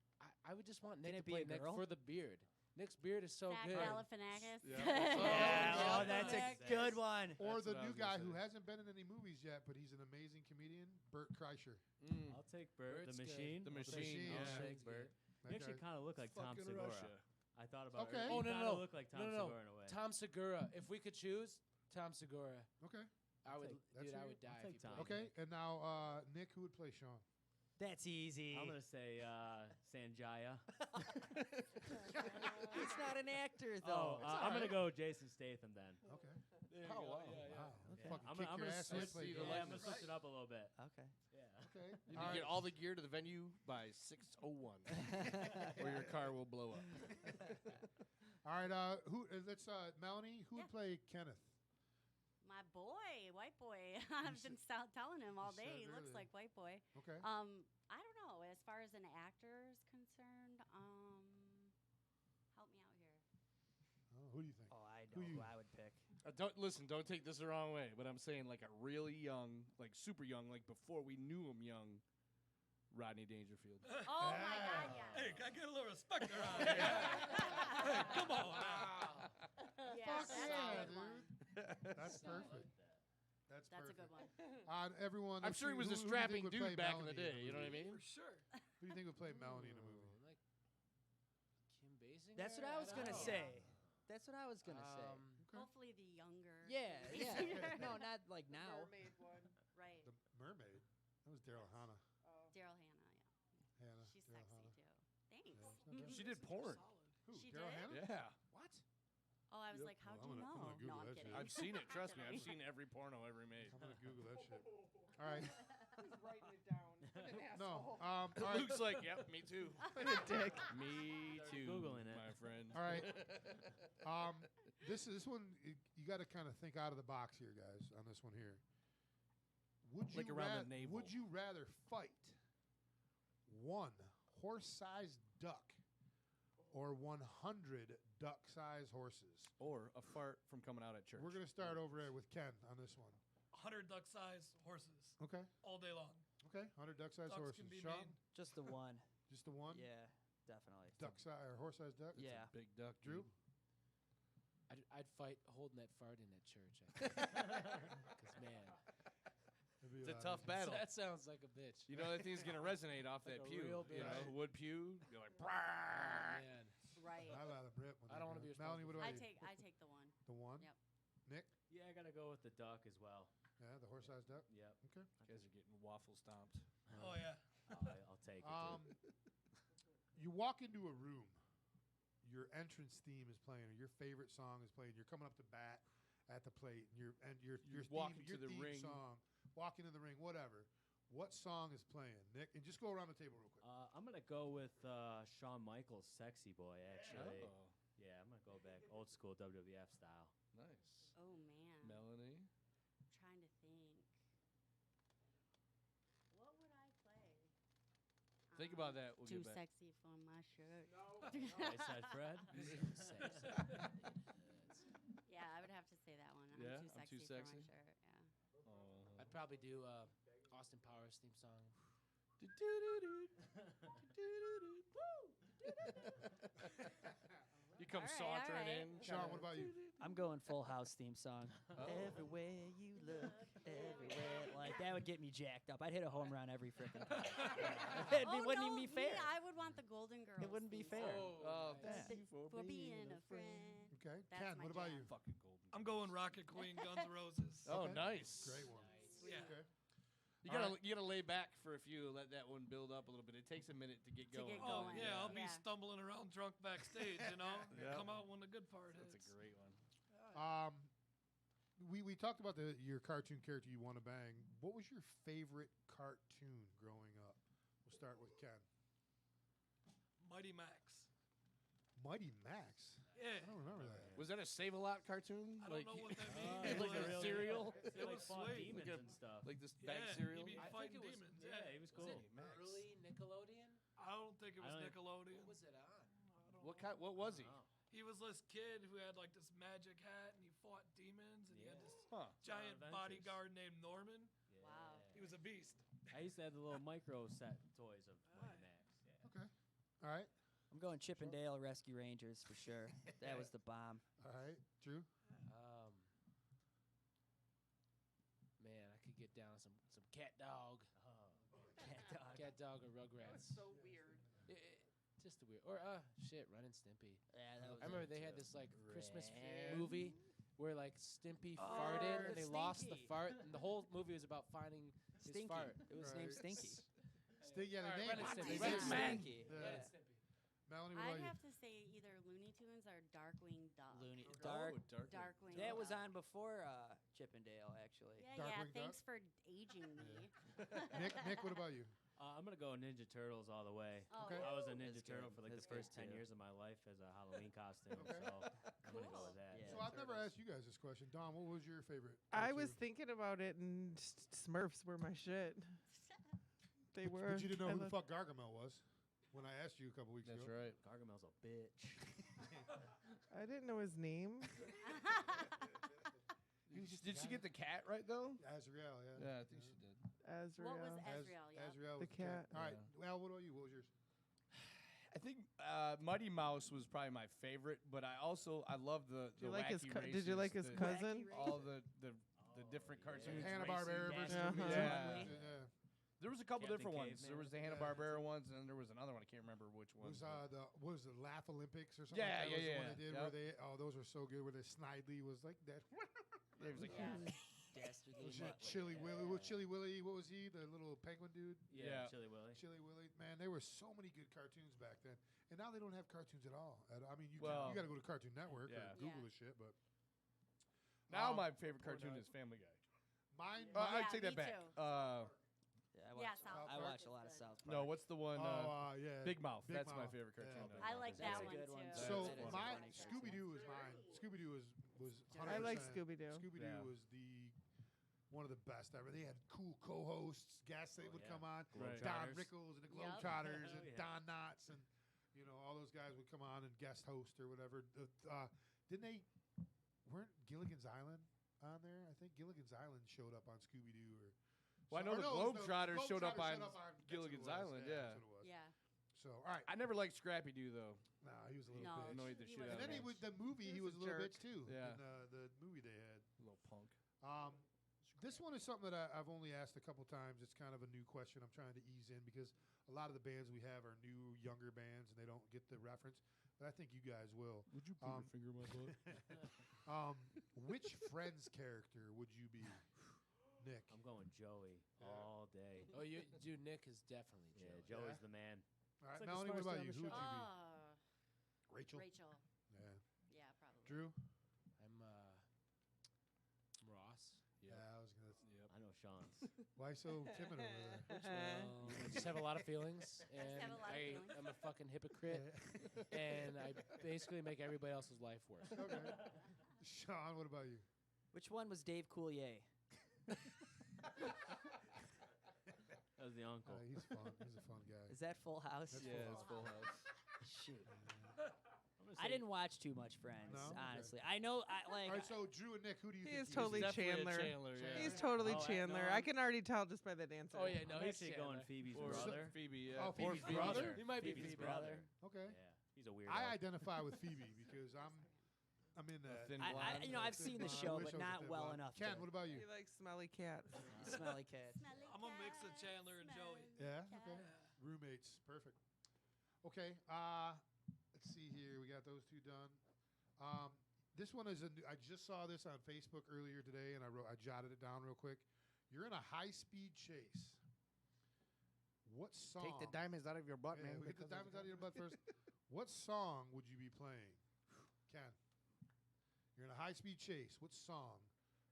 I would just want Can Nick it to be play a Nick girl? for the beard. Nick's beard is so Zach good. Galifianakis. Yeah, oh, that's a good one. Or That's the what I new was gonna guy who say. hasn't been in any movies yet, but he's an amazing comedian, Bert Kreischer. I'll take Bert. Bert's The good. machine. The Machine, I'll yeah. take Bert. That He actually guy- kind of looked like Tom Fucking Segura. Russia. I thought about Okay. it. Oh He no, kinda no, looked like Tom no, no, Segura in a no. way. Tom Segura. If we could choose, Tom Segura. Okay. I would, That's dude. I who- would die I'll if you take Tom. played Okay, and now Nick, who would play Sean? That's easy. I'm gonna say Sanjaya. It's not an actor, though. I'm gonna go Jason Statham then. Okay. Oh, wow. Wow. Yeah. Fucking I'm kick gonna your ass and switch, play I'm gonna switch it up a little bit. Okay. Yeah. Okay. You need All to right. get all the gear to the venue by 6:01, or your car will blow up. All right. Who? Let's Melanie. Who would play Kenneth? My boy, white boy. I've been telling him all day. He looks like white boy. Okay. I don't know. As far as an actor is concerned, help me out here. Oh, who do you think? Oh, I Who know you- who I would pick. Don't take this the wrong way, but I'm saying like a really young, like super young, like before we knew him young, Rodney Dangerfield. Oh my God, yeah. Hey, I get a little respect around here. Hey, come on now. Yeah, Fuck that's yeah, a good one. dude. That's perfect. That's That's a perfect. good one. Everyone. I'm let's sure he see, was a who do you think strapping would dude play back in the Melanie day. a You know what I movie? mean? For sure. Who do you think would play Melanie in a movie? Like Kim Basinger. That's what I was don't gonna know. say. That's what I was gonna say. Hopefully the younger. Yeah, yeah. No, not like now. Mermaid one. Right. The Mermaid. That was Daryl Hannah. Daryl Hannah, yeah. Hannah. She's Daryl sexy Hannah. too. Thanks. Yeah, it's not bad. She did porn. Who? She Daryl did? Hannah? Yeah. What? Oh, I was Yep. like, how'd Well, you I'm know? gonna Google No, I'm that kidding. shit. I've seen it. Trust me, Kidding. I've seen every porno ever made. I'm gonna Google that shit. All right. He's writing it down. What an No. asshole. All right. Luke's like, yep, me too. Dick. Me too. Googling it. my friend. All right. This one you got to kind of think out of the box here, guys. On this one here, would you Like around the navel. Would you rather fight one horse-sized duck or 100 duck-sized horses? Or a fart from coming out at church. We're gonna start over there with Ken on this one. 100 duck-sized horses. Okay. All day long. Okay. 100 duck-sized Ducks horses. can be Sean, mean. Just the one. just the one. Yeah, definitely. Duck-sized or horse-sized duck. Yeah. Big duck, Drew. I'd fight holding that fart in that church. Because man, It'd be It's a lot tough easier. battle. that sounds like a bitch. You know that thing's gonna resonate off Like that a pew. real You know, bitch. wood pew. You're like, Man, Right. I let him rip. When I don't wanna be Melanie, what about you? I take the one. The one. Yep. Nick. Yeah, I gotta go with the duck as well. Yeah, the horse-sized duck. Yep. Okay. you guys are getting waffle stomped. Oh, yeah. I'll take it. Dude. You walk into a room, your entrance theme is playing, or your favorite song is playing. You're coming up to bat at the plate, and your walk theme, into your the theme ring. song, walking in the ring, whatever. What song is playing, Nick? And just go around the table real quick. I'm gonna go with Shawn Michaels' "Sexy Boy." Actually, Oh. yeah, I'm gonna go back old school WWF style. Nice. Oh man. Melanie. I'm trying to think. What would I play? Think about that. We'll Too get back. sexy for my shirt. I said Fred. sexy. Yeah, I would have to say that one. I'm Yeah? too I'm sexy, too for my sexy? shirt. Yeah. Oh. I'd probably do Austin Powers theme song. You come All right, sauntering all right. in. Sean, what about you? I'm going Full House theme song. Everywhere you look, everywhere. Like that would get me jacked up. I'd hit a home run every freaking time. It Oh, wouldn't no, even be fair. Me, I would want the Golden Girls. It wouldn't be theme fair. song. Oh, Yeah. thank you For being a friend. Okay. That's Ken, my what about jam. you? Fucking golden. I'm going Rocket Queen, Guns N' Roses. Oh, Okay. nice. Great one. Yeah. Okay. You All gotta right. you gotta lay back for a few, let that one build up a little bit. It takes a minute to get To going. get Oh, going. yeah, I'll be Yeah. stumbling around drunk backstage, you know? Yeah. Come out when the good part That's hits. a great one. We talked about your cartoon character you want to bang. What was your favorite cartoon growing up? We'll start with Ken. Mighty Max. Mighty Max. Yeah. I don't remember that. Was that a Save-A-Lot cartoon? I don't know what that means. Like Like a really- cereal? They like was fought sweet. demons Like a- and stuff. Like this Yeah, bag cereal? he'd be I fighting think it was- demons. yeah, he was cool. Was it early Nickelodeon? I don't think it was I don't- Nickelodeon. What was it on? What was he? He was this kid who had like this magic hat and he fought demons and he had this Huh. giant Adventures. bodyguard named Norman. Wow. He was a beast. I used to have the little micro set toys of Mighty Max. Yeah. Okay. All right. I'm going Chippendale Rescue Rangers for sure. That was the bomb. All right, Drew. Man, I could get down some cat dog. Cat dog or Rugrats. That's so weird. Just a weird. Or shit, Ren and Stimpy. Yeah, that was I remember it they too. had this like Christmas Ren. movie where like Stimpy farted and they lost the Stinky. fart, and the whole movie was about finding his Stinky. fart. It was named Stinky. Yeah, All right, they Ren named and it. Stimpy. Ren Ren and and Stimpy. Stimpy. Yeah. Ren and Stimpy. Melanie, what I'd about you? have to say either Looney Tunes or Darkwing Duck. Looney Oh, Dark. Darkwing That was Duck. on before Chippendale, actually. Yeah, Darkwing thanks Duck? for aging me. Nick, what about you? I'm gonna go Ninja Turtles all the way. Oh, Okay. I was a That's Ninja Turtle good. for like That's the first good 10 too. years of my life as a Halloween costume. Okay. So I'm gonna go with that. Yeah. So I've never asked you guys this question. Dom, what was your favorite? I cartoon? was thinking about it, and Smurfs were my shit. They were. But you didn't know I who the loved- fuck Gargamel was when I asked you a couple weeks That's ago. right. Gargamel's a bitch. I didn't know his name. Did she get the cat right though? Azrael, yeah. Yeah, I think she did. Azrael. What was Azrael? Yeah. Azrael The was cat. All right. Yeah. Well, what about you? What was yours? I think Muddy Mouse was probably my favorite, but I love the you like his wacky co- did races, you like his the- cousin? All the different cartoons. Hanna-Barbera racing. versus Uh-huh. yeah. There was a couple Captain different ones. Caveman. There was the Hanna-Barbera ones, and then there was another one. I can't remember which one. Was but- what was the Laugh Olympics or something? Yeah, like that? yeah, was the yeah. one they did Yep. where they those were so good. Where the Snidely was like that. It was like, Dastardly Was mutt. it Chili Willy? What Chili Willy? What was he? The little penguin dude? Yeah, Chili Willy. Chili Willy. Man, there were so many good cartoons back then, and now they don't have cartoons at all. I mean, you Well, got to go to Cartoon Network yeah. or Google Yeah. the shit. But Now Um, my favorite poor cartoon guy. is Family Guy. mine. I Yeah, take that me back. too. Yeah, I Yeah, watch, South I Park watch is a lot of good. South Park. No, what's the one? yeah, Big Mouth. Big That's my Mouth. favorite cartoon. Yeah, now. Big I like That's that a one good too. one, too. So That is a my funny Scooby Doo was mine. Scooby Doo was 100%. I like Scooby-Doo. Scooby Doo Yeah. was one of the best ever. They had cool co-hosts. Guests that would yeah. come on. Right. Don Globetrotters. Rickles and the Yep. Globetrotters Oh, and yeah. Don Knotts and all those guys would come on and guest host or whatever. Didn't they? Weren't Gilligan's Island on there? I think Gilligan's Island showed up on Scooby Doo or. Well, I know or the no, it was Globetrotters showed up on that's what it Gilligan's was. Island, Yeah, yeah. that's what it was. Yeah. So all right. I never liked Scrappy Doo though. Nah, he was a little No, bitch. Annoyed the he shit was out And of then me. with the movie, he was a a little jerk. bitch too. Yeah. In the movie they had. Little punk. This one is something that I've only asked a couple times. It's kind of a new question. I'm trying to ease in because a lot of the bands we have are new, younger bands, and they don't get the reference. But I think you guys will. Would you put your finger in my butt? Which Friends character would you be, Nick? I'm going Joey all day. Oh, dude, Nick is definitely Yeah, Joey. Joey's the man. All right, like the Melanie, what smartest about you? guy Who on would the you be? Rachel. Rachel. Yeah. Yeah, probably. Drew. I'm Ross. Yeah, I was gonna. I know Sean's. Why so timid over there? I just have a lot of feelings, and have a lot of feelings. I'm a fucking hypocrite, and I basically make everybody else's life worse. Okay. Sean, what about you? Which one was Dave Coulier? That was the uncle. He's fun. He's a fun guy. Is that Full House? That's Yeah, Full it's Full House. Shoot. I'm gonna I say- didn't watch too much Friends, No? Okay. honestly. I know, like. All right, so Drew and Nick, who do you He think is totally Definitely a Chandler. Chandler, yeah. He's totally Oh, Chandler. no. I can already tell just by the dancer. Oh yeah, no, I'm he's actually Chandler. going Phoebe's Or brother. Phoebe, yeah. Oh, Phoebe's Phoebe's brother? He might be Phoebe's Phoebe. brother. Okay. Yeah, he's a weirdo. I identify with Phoebe because I'm in that. thin I, blonde. you know, I've seen the I show, wish but I was a not thin well blonde. enough. Ken, to what about He you? likes smelly cats. smelly cat. I'm a mix of Chandler and Joey. Yeah. Okay. Roommates. Perfect. Okay. Let's see here. We got those two done. This one is I just saw this on Facebook earlier today, and I jotted it down real quick. You're in a high-speed chase. What song? Take the diamonds out of your butt, Yeah, man. we get the diamonds out of your butt first. What song would you be playing? Ken, you're in a high-speed chase. What song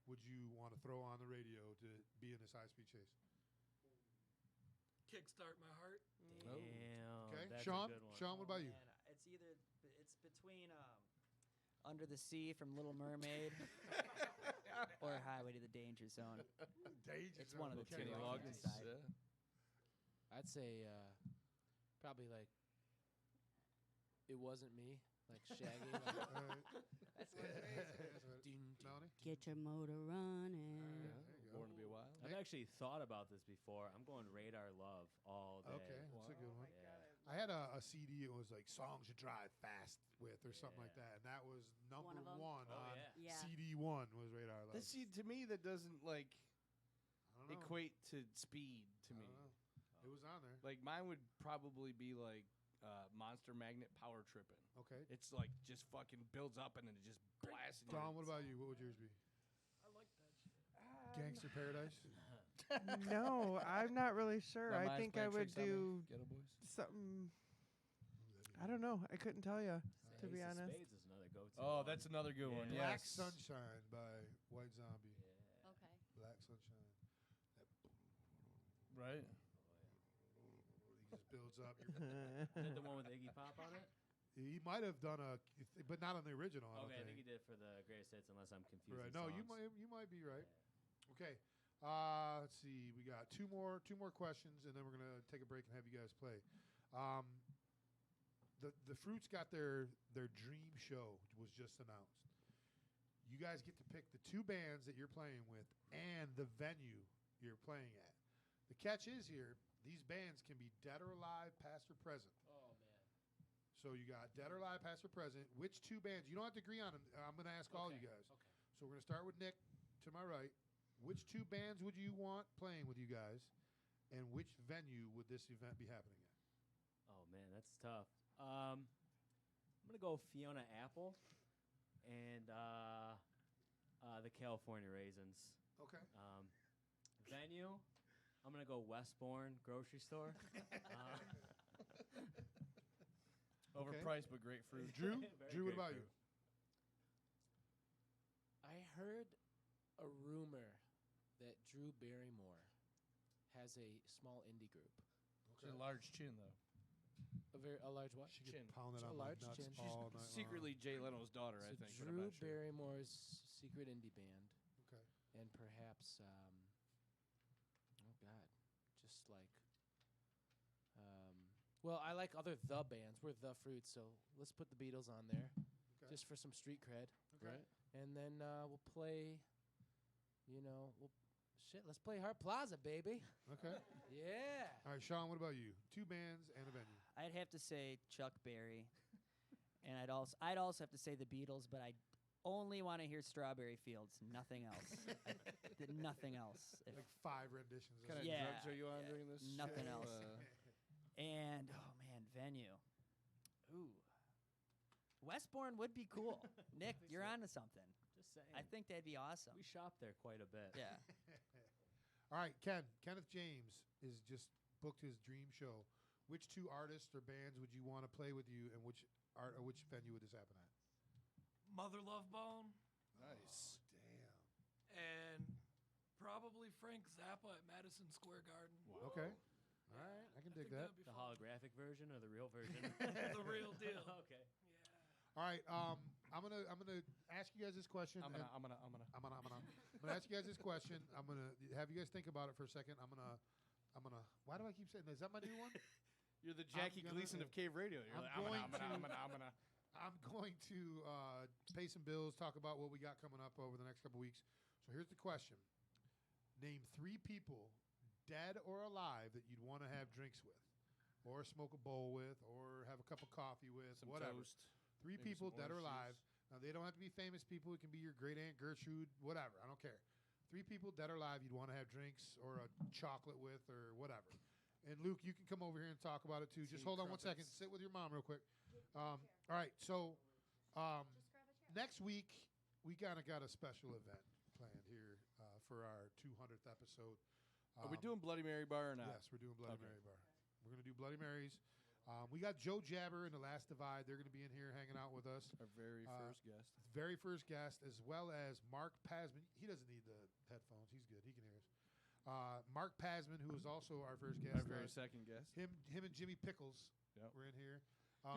would you want to throw on the radio to be in this high-speed chase? Kickstart my heart. Damn. Okay, that's Sean. A good one. Sean, what about you? Man, it's between Under the Sea from Little Mermaid or Highway to the Danger Zone. Danger It's Zone. one of the Okay. two. Kenny I can't Loggins. decide. Yeah. I'd say probably like It Wasn't Me, like Shaggy. Like, That's what ding, Melanie? Get your motor running. There you go. Born to be Wild. I've actually thought about this before. I'm going Radar Love all day. Okay, that's a good one. Yeah. I had a CD. It was like songs you drive fast with, or something like that, and that was number One of 'em. one Oh, on yeah. CD one was Radar Love. This see to me that doesn't like I don't know. equate to speed to I me. don't know. It was on there. Like mine would probably be like Monster Magnet Power Tripping. Okay. It's like just fucking builds up and then it just blasts. Don, what about you? What would yours be? I like that shit. Gangster Paradise. No, I'm not really sure. Not I Myers think by I would Tricks on Me, do Ghetto Boys. something. I don't know. I couldn't tell you, to be Ace of honest. Spades is another go-to. Oh, one. that's another good one. Black Yes. Sunshine by White Zombie. Okay. Black Sunshine. That Right. he just builds up. Is that the one with Iggy Pop on it? He might have done but not on the original. I don't Okay, I think he did for the greatest hits, unless I'm confused. Right. No, you might be right. Okay. Let's see. We got two more questions, and then we're gonna take a break and have you guys play. The Fruits got their dream show was just announced. You guys get to pick the two bands that you're playing with and the venue you're playing at. The catch is here: these bands can be dead or alive, past or present. Oh man. So you got dead or alive, past or present. Which two bands? You don't have to agree on them. I'm going to ask all you guys. Okay. So we're going to start with Nick to my right. Which two bands would you want playing with you guys, and which venue would this event be happening at? Oh man, that's tough. I'm gonna go Fiona Apple and the California Raisins. Okay. Venue, I'm gonna go Westbourne grocery store. Overpriced but great fruit. Drew, Very Drew, what great about fruit. you? I heard a rumor that Drew Barrymore has a small indie group. She's a large chin though. A large what? She Chin. get pounded A on my large nuts chin. all night long. Secretly Jay Leno's daughter, So I think. but I'm Drew not sure. Barrymore's secret indie band. Okay. And perhaps, oh God, just like, well, I like other the bands. We're the Fruits, so let's put the Beatles on there, Okay. just for some street cred. Okay. Right. And then we'll play, let's play Hart Plaza, baby. Okay. Yeah. All right, Sean, what about you? Two bands and a venue. I'd have to say Chuck Berry, and I'd also have to say the Beatles, but I only want to hear Strawberry Fields, nothing else. Nothing else. Like 5 renditions. What kind of Yeah, drugs are you on yeah, during this? nothing show? else. And oh man, venue. Ooh. Westbourne would be cool. Nick, you're onto something. Just saying. I think that'd be awesome. We shop there quite a bit. Yeah. All right, Kenneth James is just booked his dream show. Which two artists or bands would you want to play with you, and which venue would this happen at? Mother Love Bone Nice. Damn. and probably Frank Zappa at Madison Square Garden. Okay. All right, I can dig that. The holographic version or the real version? The real deal. Okay. All right, I'm gonna ask you guys this question. I'm gonna. I'm gonna ask you guys this question. I'm gonna have you guys think about it for a second. I'm gonna. Why do I keep saying that? Is that my new one? You're the Jackie Gleason of Cave Radio. You're I'm like, I'm going to pay some bills, talk about what we got coming up over the next couple weeks. So here's the question. Name 3 people, dead or alive, that you'd want to have drinks with, or smoke a bowl with, or have a cup of coffee with, Some whatever. toast. 3 Maybe people, some dead or orange alive. juice. Now, they don't have to be famous people. It can be your great aunt Gertrude, whatever. I don't care. 3 people, dead or alive, you'd want to have drinks or a chocolate with or whatever. And Luke, you can come over here and talk about it too. Just Tea, hold on one crumpets. second. Sit with your mom real quick. All right. So next week we kind of got a special event planned here for our 200th episode. Are we doing Bloody Mary Bar or not? Yes, we're doing Bloody Okay. Mary Bar. We're going to do Bloody Marys. We got Joe Jabber and The Last Divide. They're going to be in here hanging out with us. Our very first guest. Very first guest, as well as Mark Pasman. He doesn't need the headphones. He's good. He can hear us. Mark Pasman, who is also our first guest. Our very second guest. Him and Jimmy Pickles Yep. were in here.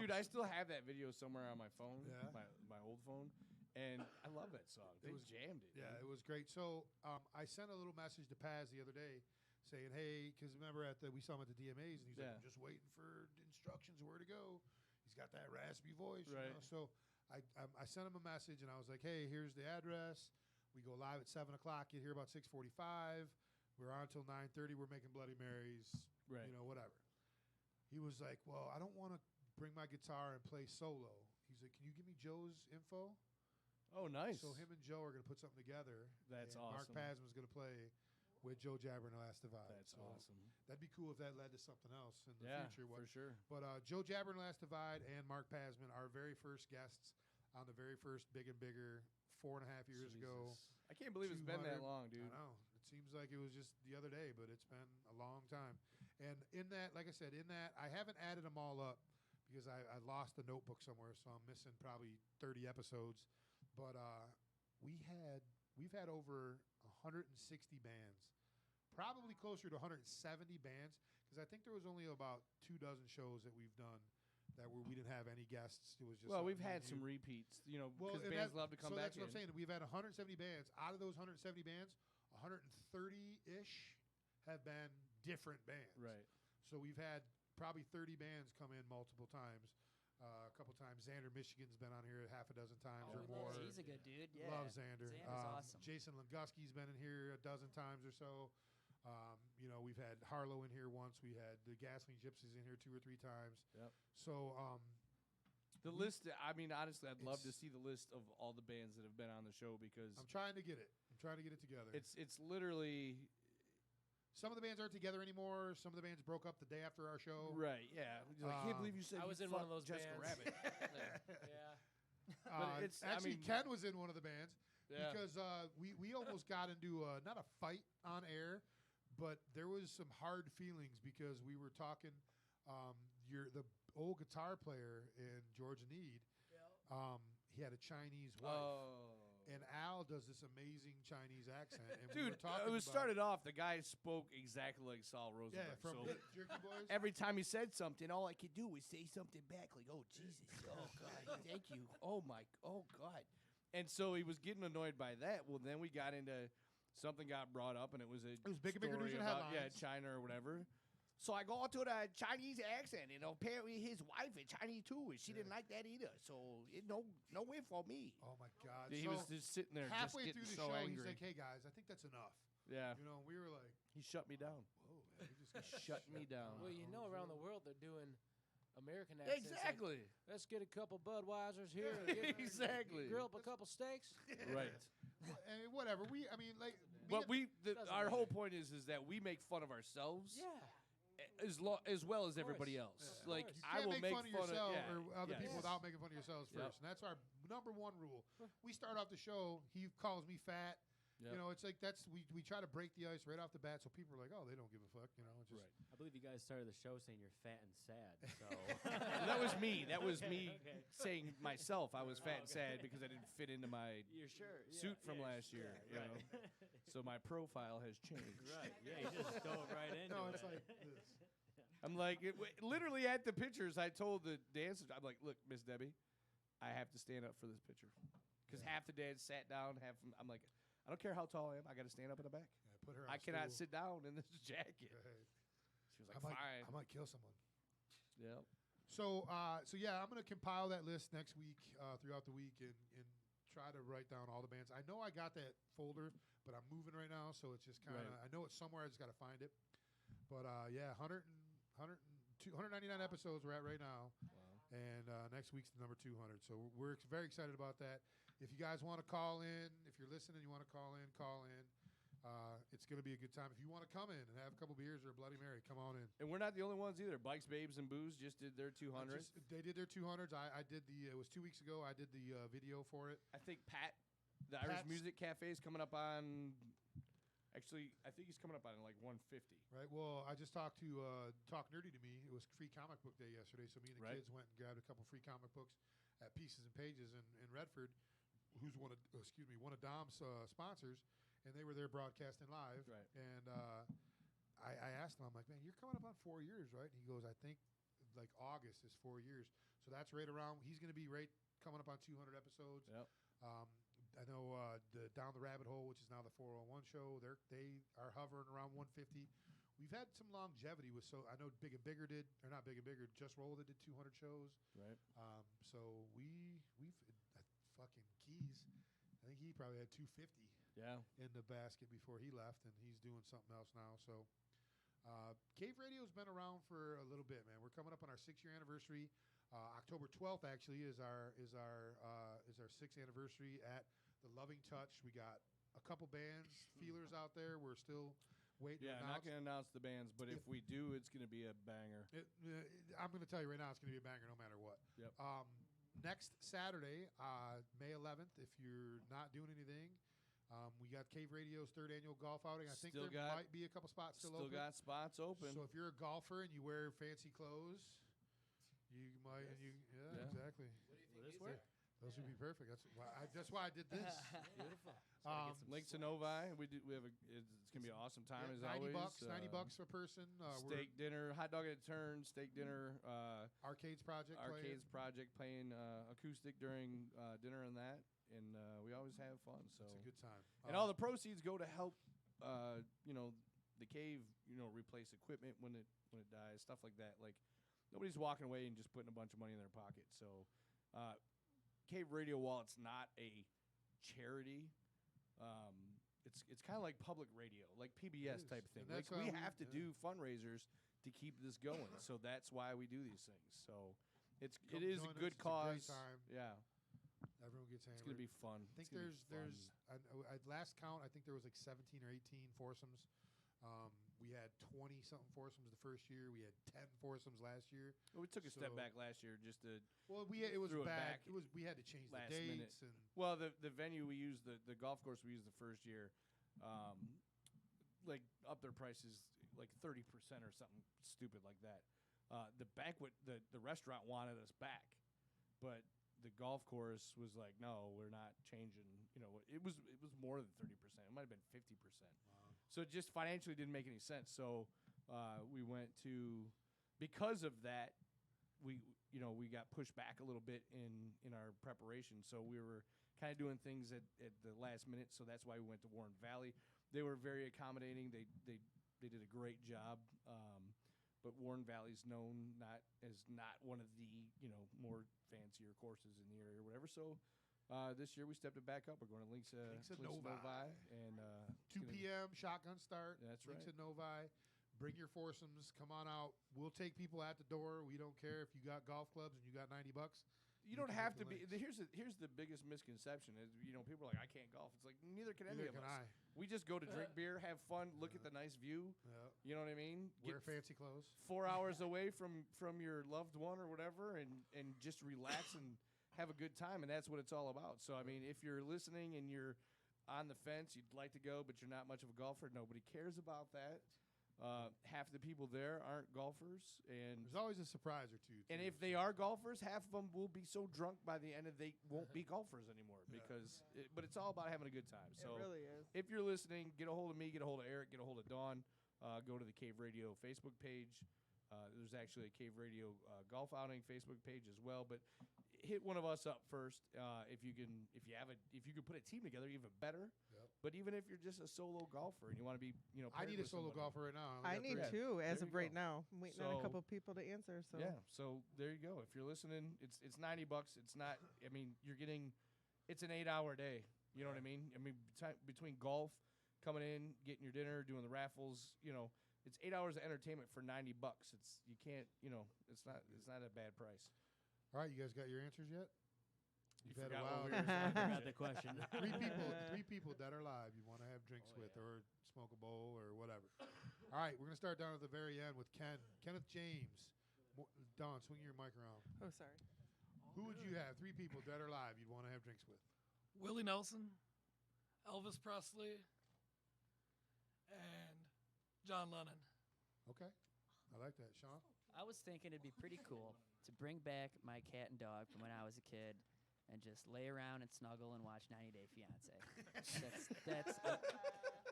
Dude, I still have that video somewhere on my phone, Yeah? my old phone, and I love that song. They was jammed it. Yeah, dude. it was great. So I sent a little message to Paz the other day saying, hey, because remember we saw him at the DMAs, and he's like, Yeah. I'm just waiting for instructions where to go. He's got that raspy voice. Right. You know? So I sent him a message, and I was like, hey, here's the address. We go live at 7 o'clock. Get here about 6:45. We're on until 9:30. We're making Bloody Marys. Right. You know, whatever. he was like, well, I don't want to bring my guitar and play solo. He's like, can you give me Joe's info? Oh, nice. So him and Joe are going to put something together. That's and awesome. Mark Pasman's going to play with Joe Jabber in the Last Divide. That's awesome. That'd be cool if that led to something else in the Yeah, future. for sure. But Joe Jabber in the Last Divide and Mark Pasman, our very first guests on the very first Big and Bigger 4.5 years ago. Jesus. I can't believe it's been that 200 long, dude. I know. It seems like it was just the other day, but it's been a long time. And in that, like I said, I haven't added them all up because I lost the notebook somewhere, so I'm missing probably 30 episodes. But we've had over 160 bands, probably closer to 170 bands, because I think there was only about 24 shows that we've done that we didn't have any guests. It was just We've had some repeats, because bands love to come back. That's what I'm saying. We've had 170 bands. Out of those 170 bands, 130-ish have been different bands. Right. So we've had probably 30 bands come in multiple times. A couple times. Xander Michigan's been on here a half a dozen times or more. He's a good dude. Yeah. Love Xander. Xander's awesome. Jason Langusky's been in here a dozen times or so. We've had Harlow in here once. We had the Gasoline Gypsies in here 2 or 3 times. Yep. So the list, I mean, honestly, I'd love to see the list of all the bands that have been on the show because I'm trying to get it. I'm trying to get it together. It's literally. Some of the bands aren't together anymore. Some of the bands broke up the day after our show. Right, yeah. I can't believe you said I was in one of those Jessica bands. Rabbit. Yeah. But it's actually, Ken was in one of the bands Yeah. because we almost got into not a fight on air, but there was some hard feelings because we were talking. The old guitar player in Georgia Need, he had a Chinese wife, and Al does this amazing Chinese accent. And we were Dude, talking it was about- started off. The guy spoke exactly like Saul Rosenberg. Yeah, from so Jerky Boys. every time he said something, all I could do was say something back, like, "Oh Jesus, oh God, thank you, oh God," and so he was getting annoyed by that. Well, then we got into something got brought up, and it was Big and Bigger story News and about, Headlines. China or whatever. So I go to the Chinese accent, and apparently his wife is Chinese too, and she didn't like that either. So no way for me. Oh my God! He So was just sitting there, halfway just through getting the so show. angry. He's like, "Hey guys, I think that's enough." Yeah. We were like, He shut me down. "Whoa, man, we just got Shut me down. Well, around the world they're doing American accents. Exactly. Like, let's get a couple Budweisers here. Exactly. Grill up a couple steaks. Right. I mean, whatever. But our whole point is that we make fun of ourselves. Yeah. As well as everybody else. You Like can't I will make fun of yourself yeah, or other yes. people without making fun of yourselves Yep. first, and that's our number one rule. We start off the show. He calls me fat. Yep. It's like we try to break the ice right off the bat, so people are like, "Oh, they don't give a fuck." It's just I believe you guys started the show saying you're fat and sad. So That was me. That was me Okay. saying myself I was fat and sad because I didn't fit into my You're sure? Yeah, suit from yeah, last year. yeah, You right. know? So my profile has changed. Right. Yeah, you just dove right into no, it. it's like this. I'm like, literally at the pictures, I told the dancers, I'm like, look, Miss Debbie, I have to stand up for this picture. Because half the dance sat down, I'm like, I don't care how tall I am, I got to stand up in the back. Yeah, put her on I a cannot stool. sit down in this jacket. Right. She was like, I fine. might kill someone. Yeah. So yeah, I'm gonna compile that list next week throughout the week and try to write down all the bands. I know I got that folder, but I'm moving right now, so it's just kind of Right. I know it's somewhere. I just got to find it. But yeah, 199 episodes we're at right now. Wow. And next week's the number 200. So we're very excited about that. If you guys want to call in, if you're listening, you want to call in, call in. It's going to be a good time. If you want to come in and have a couple beers or a Bloody Mary, come on in. And we're not the only ones either. Bikes, Babes, and Booze just did their 200. They did their 200s. I did it was 2 weeks ago. I did the video for it. I think the Irish Pat's- Music Cafe is coming up on. Actually, I think he's coming up on like 150. Right. Well, I just talked to Talk Nerdy to Me. It was free comic book day yesterday, so me and the Right. kids went and grabbed a couple free comic books at Pieces and Pages in Redford, who's one of Dom's sponsors, and they were there broadcasting live. Right. And I asked him, I'm like, man, you're coming up on 4 years, right? And he goes, I think like August is 4 years, so that's right around. He's going to be coming up on 200 episodes. Yep. I know the Down the Rabbit Hole, which is now the 401 show. They are hovering around 150. We've had some longevity with I know Big and Bigger not Big and Bigger, Just Roll that did 200 shows. Right. So we've fucking Keys. I think he probably had 250. Yeah. In the basket before he left, and he's doing something else now. So Cave Radio's been around for a little bit, man. We're coming up on our 6-year anniversary. October 12th actually is our 6th anniversary at the Loving Touch. We got a couple bands, feelers out there. We're still waiting. Yeah, to not going to announce the bands, but if we do, it's going to be a banger. I'm going to tell you right now, it's going to be a banger no matter what. Yep. Next Saturday, May 11th, if you're not doing anything, we got Cave Radio's 3rd annual golf outing. I think there might be a couple spots still open. Still got spots open. So if you're a golfer and you wear fancy clothes, you might. Yes. And you, yeah, Yeah. exactly. What do you think these are? Those would be perfect. That's why I did this. Beautiful. Links to Novi. We have it's gonna be an awesome time as always. $90 per person. Steak dinner, hot dog at a turn, steak dinner. Arcades Project. Playing acoustic during dinner and that, and we always have fun. So it's a good time. And all the proceeds go to help, the cave, replace equipment when it dies, stuff like that. Like nobody's walking away and just putting a bunch of money in their pocket. So. Cave Radio, while it's not a charity, it's kind of like public radio, like PBS type thing. Like we have to do fundraisers to keep this going, so that's why we do these things. So it is a good cause. It's a great time. Yeah, everyone gets hammered. It's gonna be fun. I think there's at last count, I think there was like 17 or 18 foursomes. We had 20 something foursomes the first year. We had 10 foursomes last year. Well, we took a step back last year just to. Well, it was bad. Back We had to change the last dates minute. and. Well, the venue we used, the golf course we used the first year, like up their prices like 30% or something stupid like that. The banquet, the restaurant wanted us back, but the golf course was like, no, we're not changing. It was more than 30%. It might have been 50%. Wow. So it just financially didn't make any sense. So we went to, because of that, we got pushed back a little bit in our preparation. So we were kind of doing things at the last minute. So that's why we went to Warren Valley. They were very accommodating. They did a great job. But Warren Valley's known not one of the more fancier courses in the area or whatever. So this year we stepped it back up. We're going to Links to Novi and 2 p.m. shotgun start. That's right. Links to Novi. Bring your foursomes. Come on out. We'll take people at the door. We don't care if you got golf clubs and you got $90. You don't have to be. Here's the biggest misconception is people are like, I can't golf. It's like neither can any of us. I. We just go to drink beer, have fun, look at the nice view. Yeah. You know what I mean? Wear fancy clothes. 4 hours away from your loved one or whatever, and just relax and have a good time, and that's what it's all about. So I mean, if you're listening and you're on the fence, you'd like to go, but you're not much of a golfer. Nobody cares about that. Half the people there aren't golfers, and there's always a surprise or two. And if they are golfers, half of them will be so drunk by the end of they won't be golfers anymore because. But it's all about having a good time. So it really is. If you're listening, get a hold of me, get a hold of Eric, get a hold of Dawn. Go to the Cave Radio Facebook page. There's actually a Cave Radio golf outing Facebook page as well. But hit one of us up first if you can put a team together, even better. Yep. But even if you're just a solo golfer and you want to be, I need a solo golfer right now. I need two as of right now. I'm waiting on a couple of people to answer. So yeah, so there you go. If you're listening, it's $90. It's not. I mean, you're getting. It's an 8-hour day. You know what I mean? I mean, between golf, coming in, getting your dinner, doing the raffles. It's 8 hours of entertainment for $90. It's you can't. It's not a bad price. All right, you guys got your answers yet? You've had a forgot while. what we were saying. Forgot the question. Three people that are live you want to have drinks with or smoke a bowl or whatever. All right, we're going to start down at the very end with Kenneth James. Don, swing your mic around. Oh, sorry. Who would you have? 3 people dead or alive you'd want to have drinks with? Willie Nelson, Elvis Presley, and John Lennon. Okay. I like that. Sean? I was thinking it'd be pretty cool to bring back my cat and dog from when I was a kid and just lay around and snuggle and watch 90 Day Fiance. That's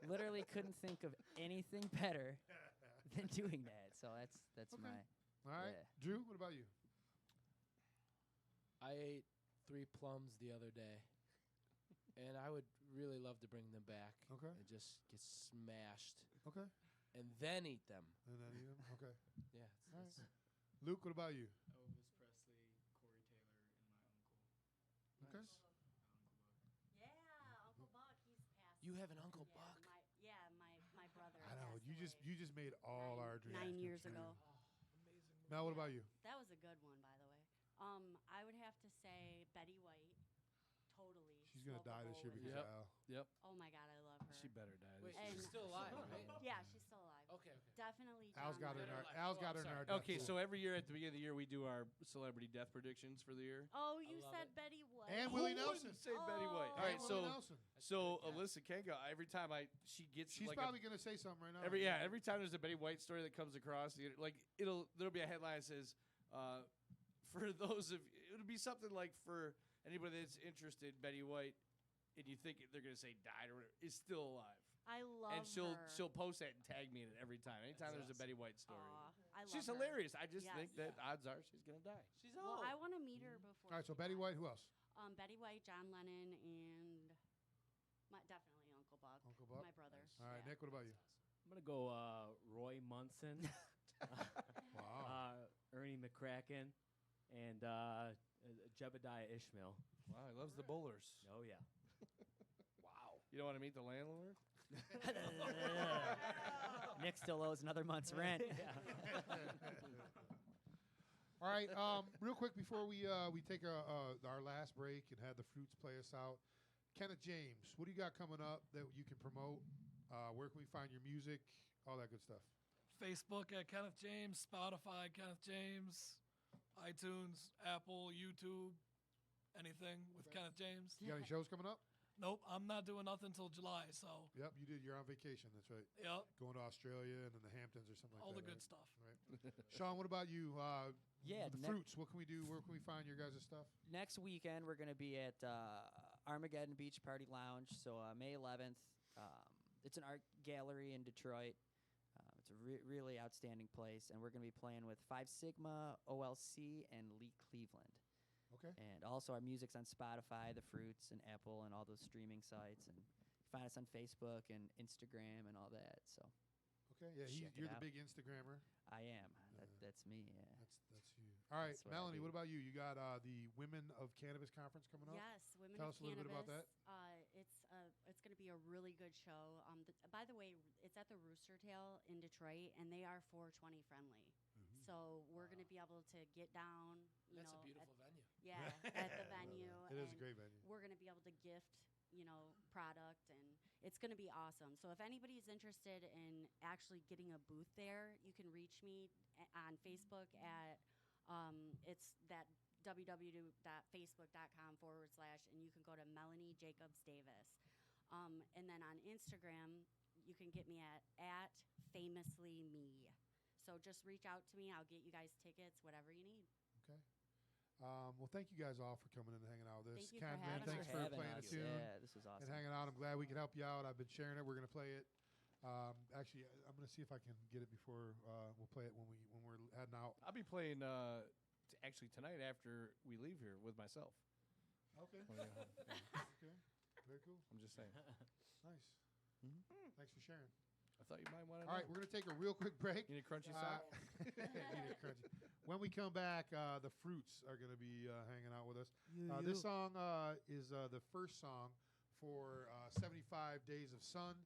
literally couldn't think of anything better than doing that. So that's okay. my. All right. Yeah. Drew, what about you? I ate 3 plums the other day, and I would really love to bring them back. Okay. And just get smashed. Okay. And then eat them. And then eat them? Okay. Yeah. All right. Luke, what about you? Elvis Presley, Corey Taylor, and my uncle. Okay. Yeah, Uncle Buck, he's passed. You have an Uncle Buck? My brother. I know. you just made all our dreams. 9 come years true. ago. Mel, what about you? That was a good one, by the way. I would have to say Betty White. Totally. She's gonna die this year because Yep. of Al. Yep. Oh my God, I love her. She better die. Wait, this year. she's still alive, right? Yeah, she's still alive. Okay, okay. Definitely. Al's John got her in Lennon. our. Al's got her in our. Okay, death so pool. every year at the beginning of the year we do our celebrity death predictions for the year. Oh, you said Betty White. And Who Willie wouldn't Nelson. say Betty White. All And right, Willie so Nelson. Alyssa Kenga, every time she gets She's like probably gonna say something right now. every time there's a Betty White story that comes across, like there'll be a headline that says for those of it'll be something like for anybody that's interested, Betty White, and you think they're gonna say died or whatever, is still alive. I love and her. she'll post that and tag me in it every time. Anytime there's a Betty White story. Aw, I love She's her. hilarious. I just Yes. think that odds are she's gonna die. She's Well, I want to meet her before. All right, so Betty White. Who else? Betty White, John Lennon, and definitely Uncle Buck. Uncle Buck. My brother. All right, Yeah. Nick. What about you? I'm gonna go Roy Munson, Wow. Ernie McCracken, and Jebediah Ishmael. Wow, he loves the bowlers. Oh yeah. Wow. You don't want to meet the landlord? Nick still owes another month's rent. All right, real quick before we take our last break and have the Fruits play us out. Kenneth James, what do you got coming up that you can promote? Where can we find your music? All that good stuff. Facebook at Kenneth James, Spotify Kenneth James, iTunes, Apple, YouTube, anything with Kenneth James. You got any shows coming up? Nope, I'm not doing nothing until July. So Yep, you did. You're on vacation. That's right. Yep. Going to Australia and then the Hamptons or something like All that. the good right? stuff. Right. Sean, what about you? Yeah, the ne- Fruits. What can we do? Where can we find your guys' stuff? Next weekend, we're going to be at Armageddon Beach Party Lounge. So May 11th. It's an art gallery in Detroit. It's a really outstanding place. And we're going to be playing with 5 Sigma, OLC, and Lee Cleveland. Okay. And also our music's on Spotify, The Fruits, and Apple, and all those streaming sites. And you can find us on Facebook and Instagram and all that. So. Okay. Yeah, check it you're the out. big Instagrammer. I am. That's me. Yeah. That's you. All right, That's what I Melanie. do. What about you? You got the Women of Cannabis conference coming up. Yes, Women Tell of us a little bit about that. It's going to be a really good show. By the way, it's at the Rooster Tail in Detroit, and they are 420 friendly. So we're going to be able to get down. That's a beautiful venue. Yeah, at the venue. It is a and great venue. We're going to be able to gift, product, and it's going to be awesome. So if anybody's interested in actually getting a booth there, you can reach me on Facebook at it's that www.facebook.com/ and you can go to Melanie Jacobs Davis. And then on Instagram, you can get me at famously me. So just reach out to me. I'll get you guys tickets, whatever you need. Okay. Well, thank you guys all for coming in and hanging out with us. Thank you for Ken, man, having thanks us. for Having playing a us. tune. Yeah, this was awesome. And hanging out. I'm glad we could help you out. I've been sharing it. We're going to play it. Actually, I'm going to see if I can get it before we'll play it when we're heading out. I'll be playing actually tonight after we leave here with myself. Okay. When we get home. Okay. Very cool. I'm just saying. Nice. Thanks for sharing. I thought you might want to. All right, we're going to take a real quick break. You need a crunchy sock? Need a crunchy. When we come back, the Fruits are going to be hanging out with us. This song is the first song for 75 Days of Sun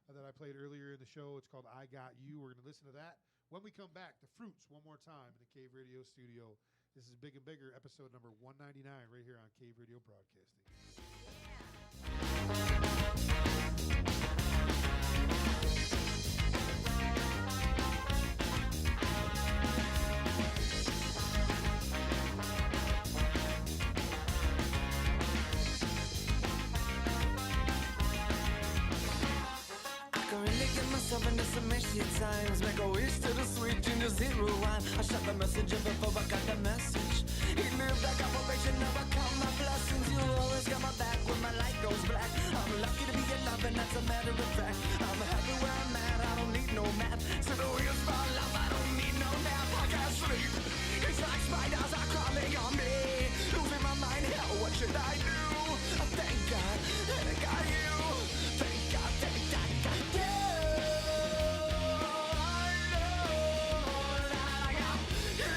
that I played earlier in the show. It's called I Got You. We're going to listen to that. When we come back, the Fruits one more time in the Cave Radio studio. This is Big and Bigger, episode number 199, right here on Cave Radio Broadcasting. Can really get myself into some messy times. Make a wish to the sweet ginger zero wine. I shot the messenger before I got the message. He lived like operation, never count my blessings. You always got my back when my light goes black. I'm lucky to be alive and that's a matter of fact. I'm happy where I'm at, I don't need no map. So the wheels fall off, I don't need no nap. I can't sleep, it's like spiders are crawling on me. Losing my mind, hell, what should I do? Thank God that I got you. Thank God that I got you. I know that I got you.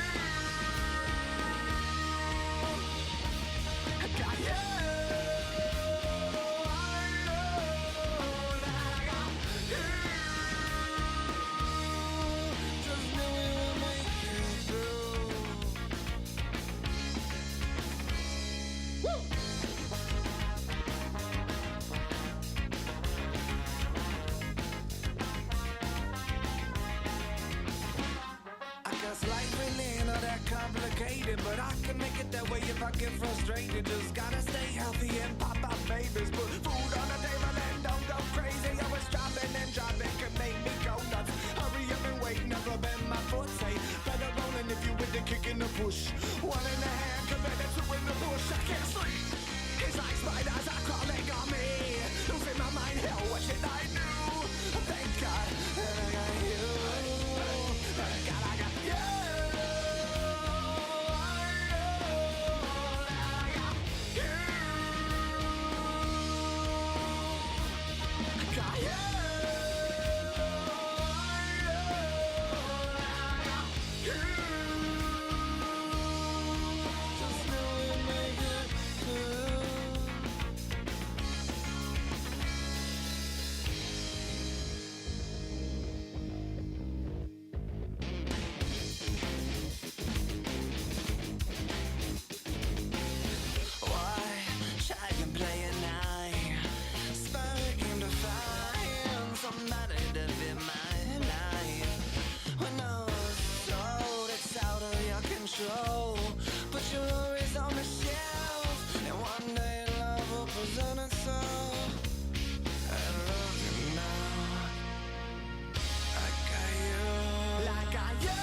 I guess life really ain't all that complicated, but I can make it that way if I get frustrated. Just gotta stay healthy and pop out babies. Put food on the table and don't go crazy. Always dropping and dropping can make me go nuts. Hurry up and wait, never been my forte. Better rolling if you with the kick and the push. One in the hand compared to two in the bush. I can't sleep. It's like spiders are crawling on me. Losing my mind, hell, what should I do? Thank God that I got you. Thank God I got you. Got you. Just know you make it through. Why try and play a night? Sparking to find somebody to be my life. When I was told it's out of your control, put your worries on the shelf, and one day love will present itself. And look now, I got you. Like I you.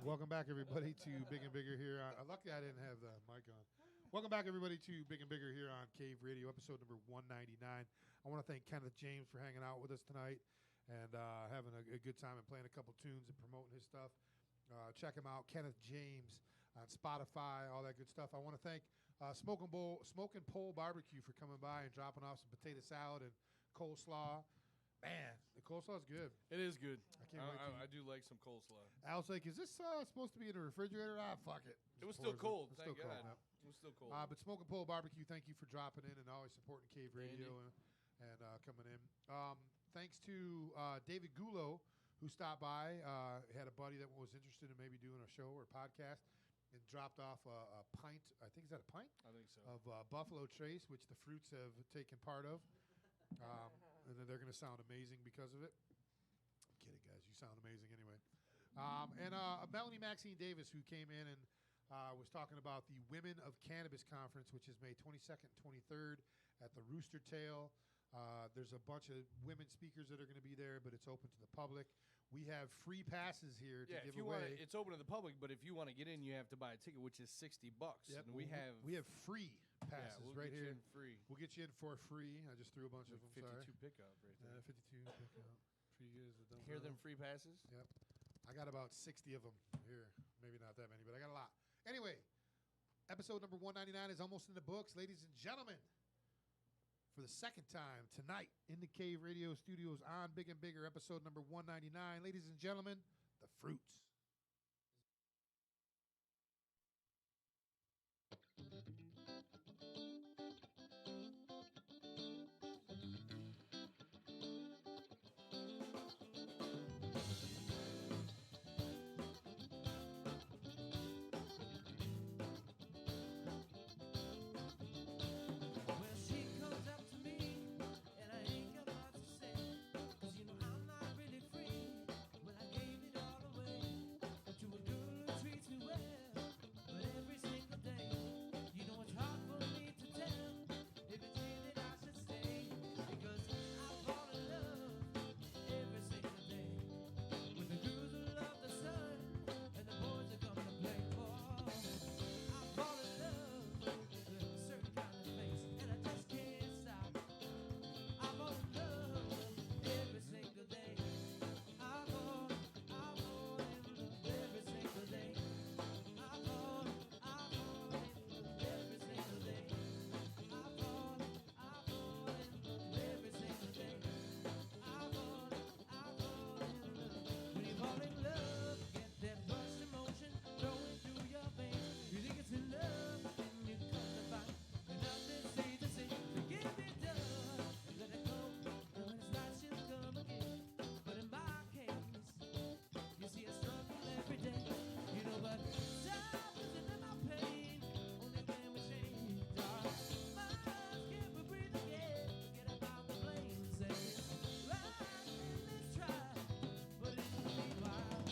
Welcome back, everybody, to Big and Bigger here. Luckily, I didn't have the mic on. Welcome back, everybody, to Big and Bigger here on Cave Radio, episode number 199. I want to thank Kenneth James for hanging out with us tonight and having a good time and playing a couple tunes and promoting his stuff. Check him out, Kenneth James, on Spotify, all that good stuff. I want to thank Smoking Pole Barbecue for coming by and dropping off some potato salad and coleslaw. Man, the coleslaw is good. It is good. I can't wait. I do like some coleslaw. Al's like, is this supposed to be in the refrigerator? Fuck it. It was still cold. It's Thank still cold. God. Yep. It was still cold. But Smoking Pole Barbecue, thank you for dropping in and always supporting Cave Radio and coming in. Thanks to David Gulo, who stopped by. Had a buddy that was interested in maybe doing a show or podcast and dropped off a pint. I think, is that a pint? I think so. Of Buffalo Trace, which the Fruits have taken part of. And then they're going to sound amazing because of it. sound amazing anyway. And Melanie Maxine Davis, who came in and was talking about the Women of Cannabis Conference, which is May 22nd and 23rd at the Rooster Tail. There's a bunch of women speakers that are going to be there, but it's open to the public. We have free passes here to Yeah, give if you away. want, it's open to the public, but if you want to get in, you have to buy a ticket, which is $60. Yep, And we have free passes we'll right get you here. in free. We'll get you in for free. I just threw a bunch of them. 52 sorry. pickup right there. 52 pickup. Pretty good. Hear them free passes? Yep. I got about 60 of them here. Maybe not that many, but I got a lot. Anyway, episode number 199 is almost in the books, ladies and gentlemen. For the second time tonight in the Cave Radio Studios on Big and Bigger, episode number 199. Ladies and gentlemen, The Fruits. Well, she comes up to me, and I ain't got much to say, 'cause you know I'm not really free. Well, I gave it all away to a girl who treats me well, but every single day, you know it's hard for me to tell if it's here that I should stay, because I fall in love every single day with the girls who love the sun and the boys that come to play ball. I fall in love with a certain kind of face, and I just can't stop. I fall in love every single day. I fall in love every single day. I fall in love every single day. I fall in love every single day. I fall in love. When you fall in love, get that rush emotion flowing through your veins. You think it's in love, then you come to find there's nothing safe to say. Forgive me, done, let it go. And when it's not, she'll come again. But in my case, you see I struggle every day. You know, but time isn't in my pain. Only when we change our minds, can we breathe again? Forget about the blame, say it's right and let's try. But in the meanwhile,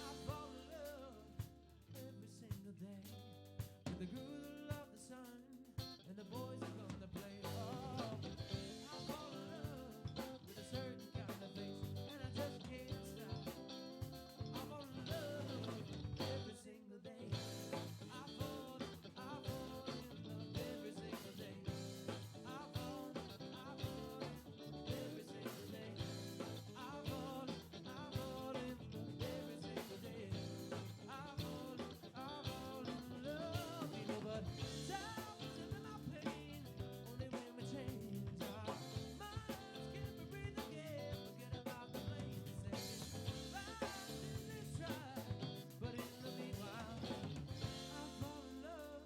I fall in love every single day with the girls who love the sun and the boys who come to play. Oh, I fall in love with a certain kind of face, and I just can't stop. I fall in love every single day. I fall in love every single day. I fall in love every single day. I fall in love every single day. I fall in love, you know, but time isn't in my pain. Only when we change our minds can we breathe again. Forget about the blame, say right and let's try. But in the meanwhile, I fall in love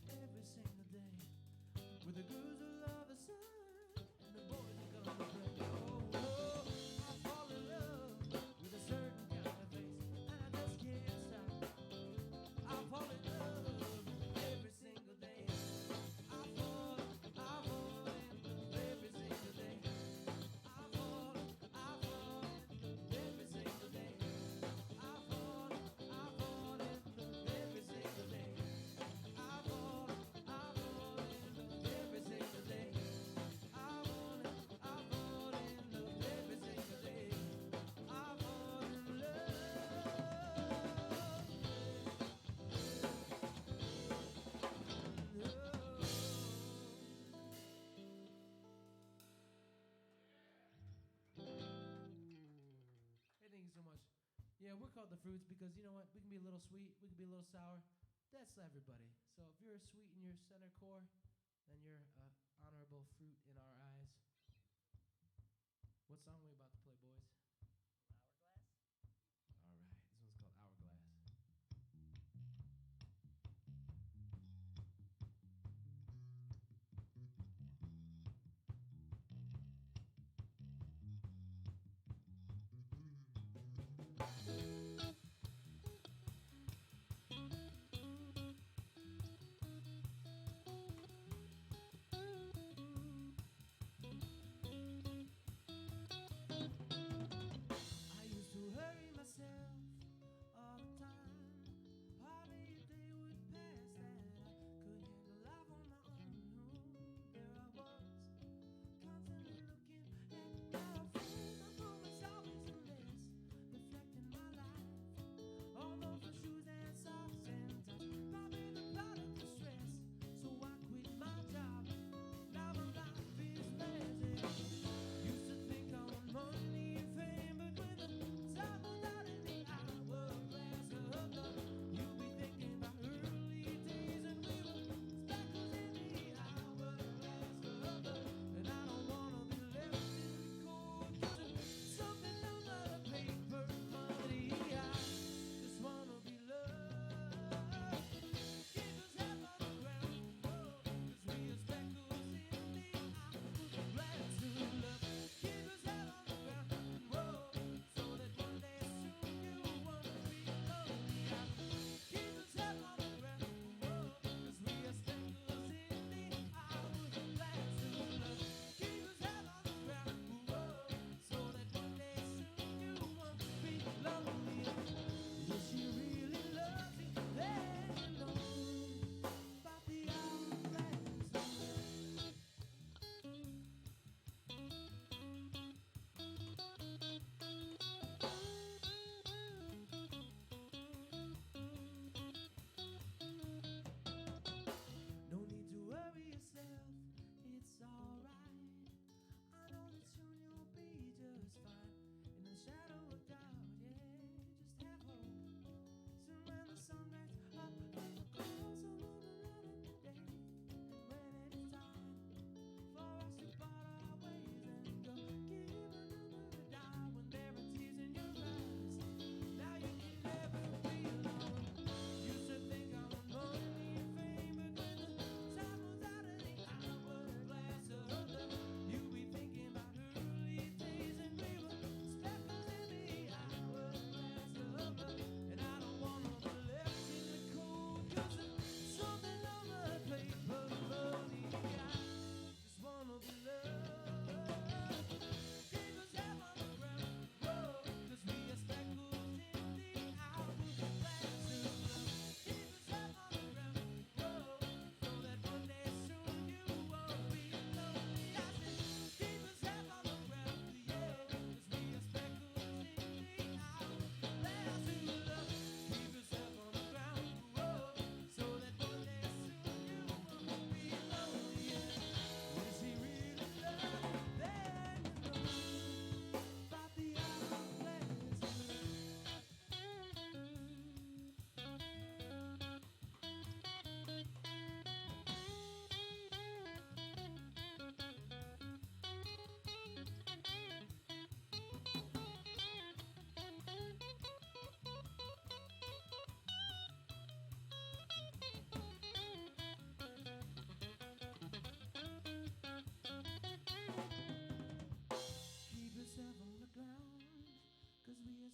every single day with the girls who love the sun and the boys who come to play. Oh, I fall in love with a certain kind of face, and I just can't stop. I fall in love every single day. I fall in love every single day. I fall in love every single day. I fall in love every single day. I fall in love every single day. I fall in love every single day. I fall in love. Hey, thank you so much. Yeah, we're called the Fruits because you know what? We can be a little sweet, we can be a little sour. That's everybody. So if you're sweet in your center core, then you're an honorable fruit in our eyes. What song are we about to play, boys? Hourglass. All right, this one's called Hourglass.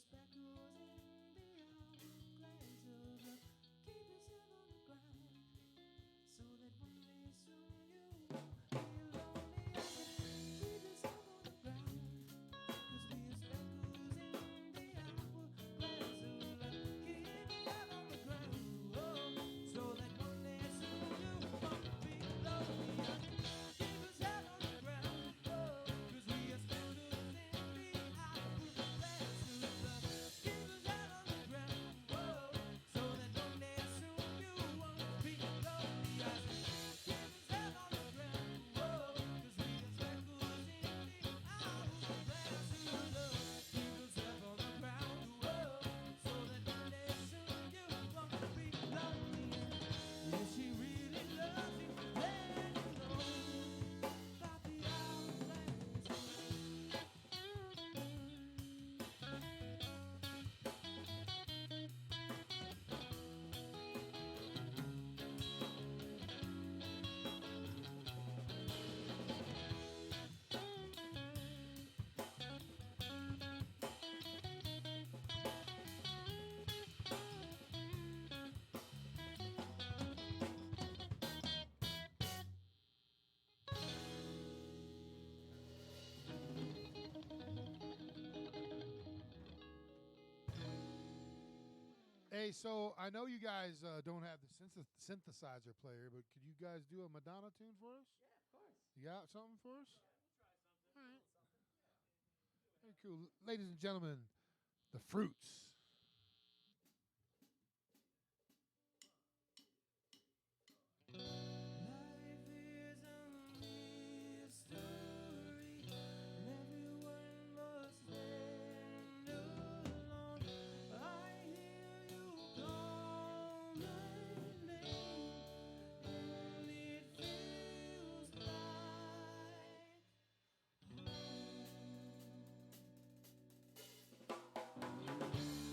speckles in the hourglass of love. Keep yourself on the ground so that one day soon you won't be lonely. I said, keep yourself on the ground, 'cause we are speckles in the hourglass of love. Keep yourself on the ground, oh, so that one day soon you won't be lonely. I said, keep yourself on the ground, oh, 'cause we are speckles in the hourglass of love. Keep yourself on the ground, oh, so that one day soon you won't be lonely. I said, keep yourself on the ground, oh, 'cause we are speckles in the hourglass of love. Keep yourself on the ground, oh, so that one day soon you won't be lonely. If she really loves you, let it know about the hourglass of Hey, so I know you guys don't have the synthesizer player, but could you guys do a Madonna tune for us? Yeah, of course. You got something for us? All right. Very cool. Ladies and gentlemen, the Fruits. Life is a mystery, and everyone must stand alone. I hear you call my name, and it feels like home.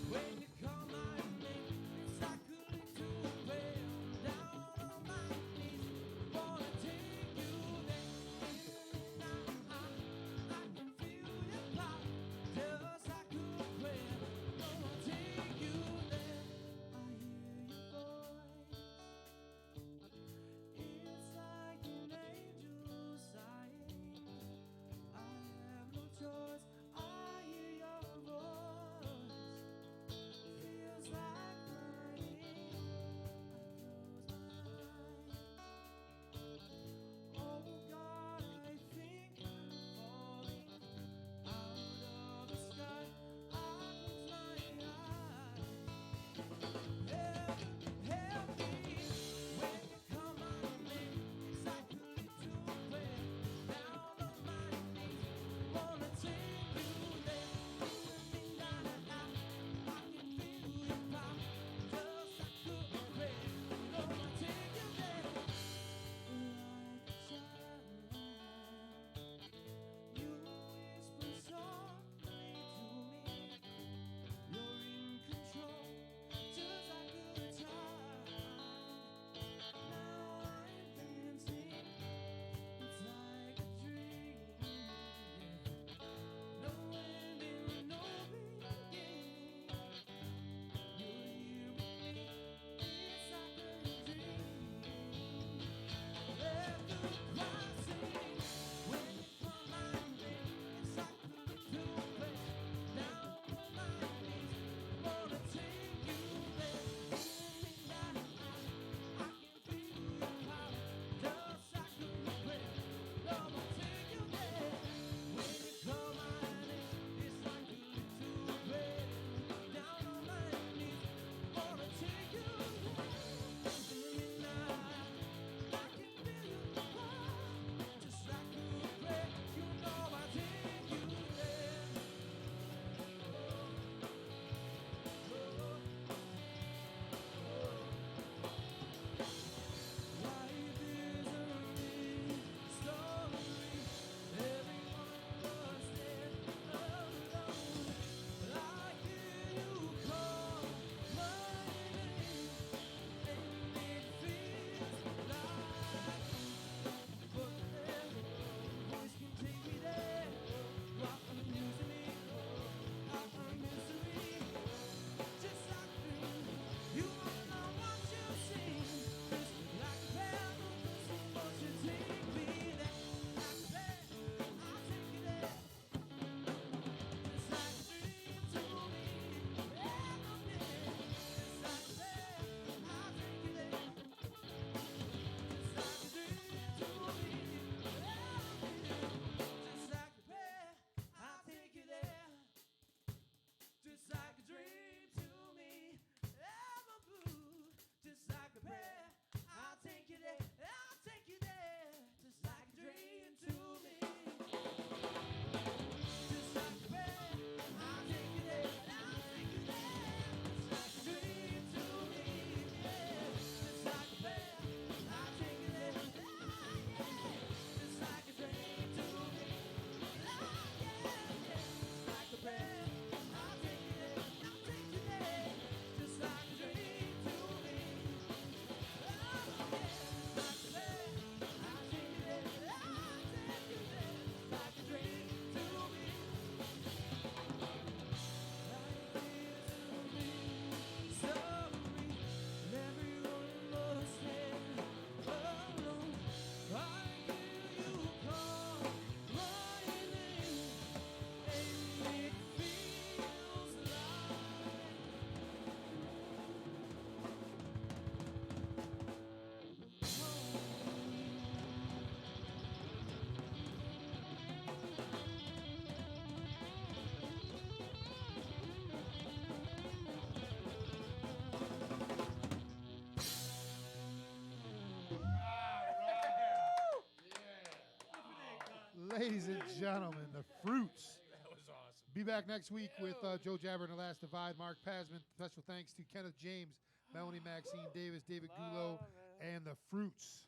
Ladies and gentlemen, the Fruits. That was awesome. Be back next week with Joe Jabber and The Last Divide, Mark Pasman. Special thanks to Kenneth James, Melanie Maxine Davis, David Gulo, and the Fruits.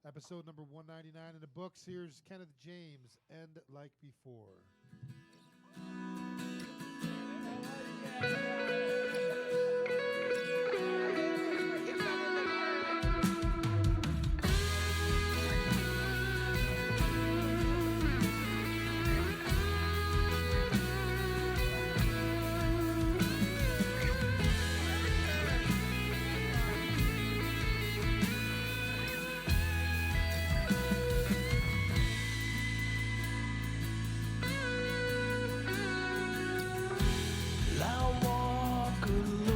Episode number 199 in the books. Here's Kenneth James, End Like Before. I walk alone.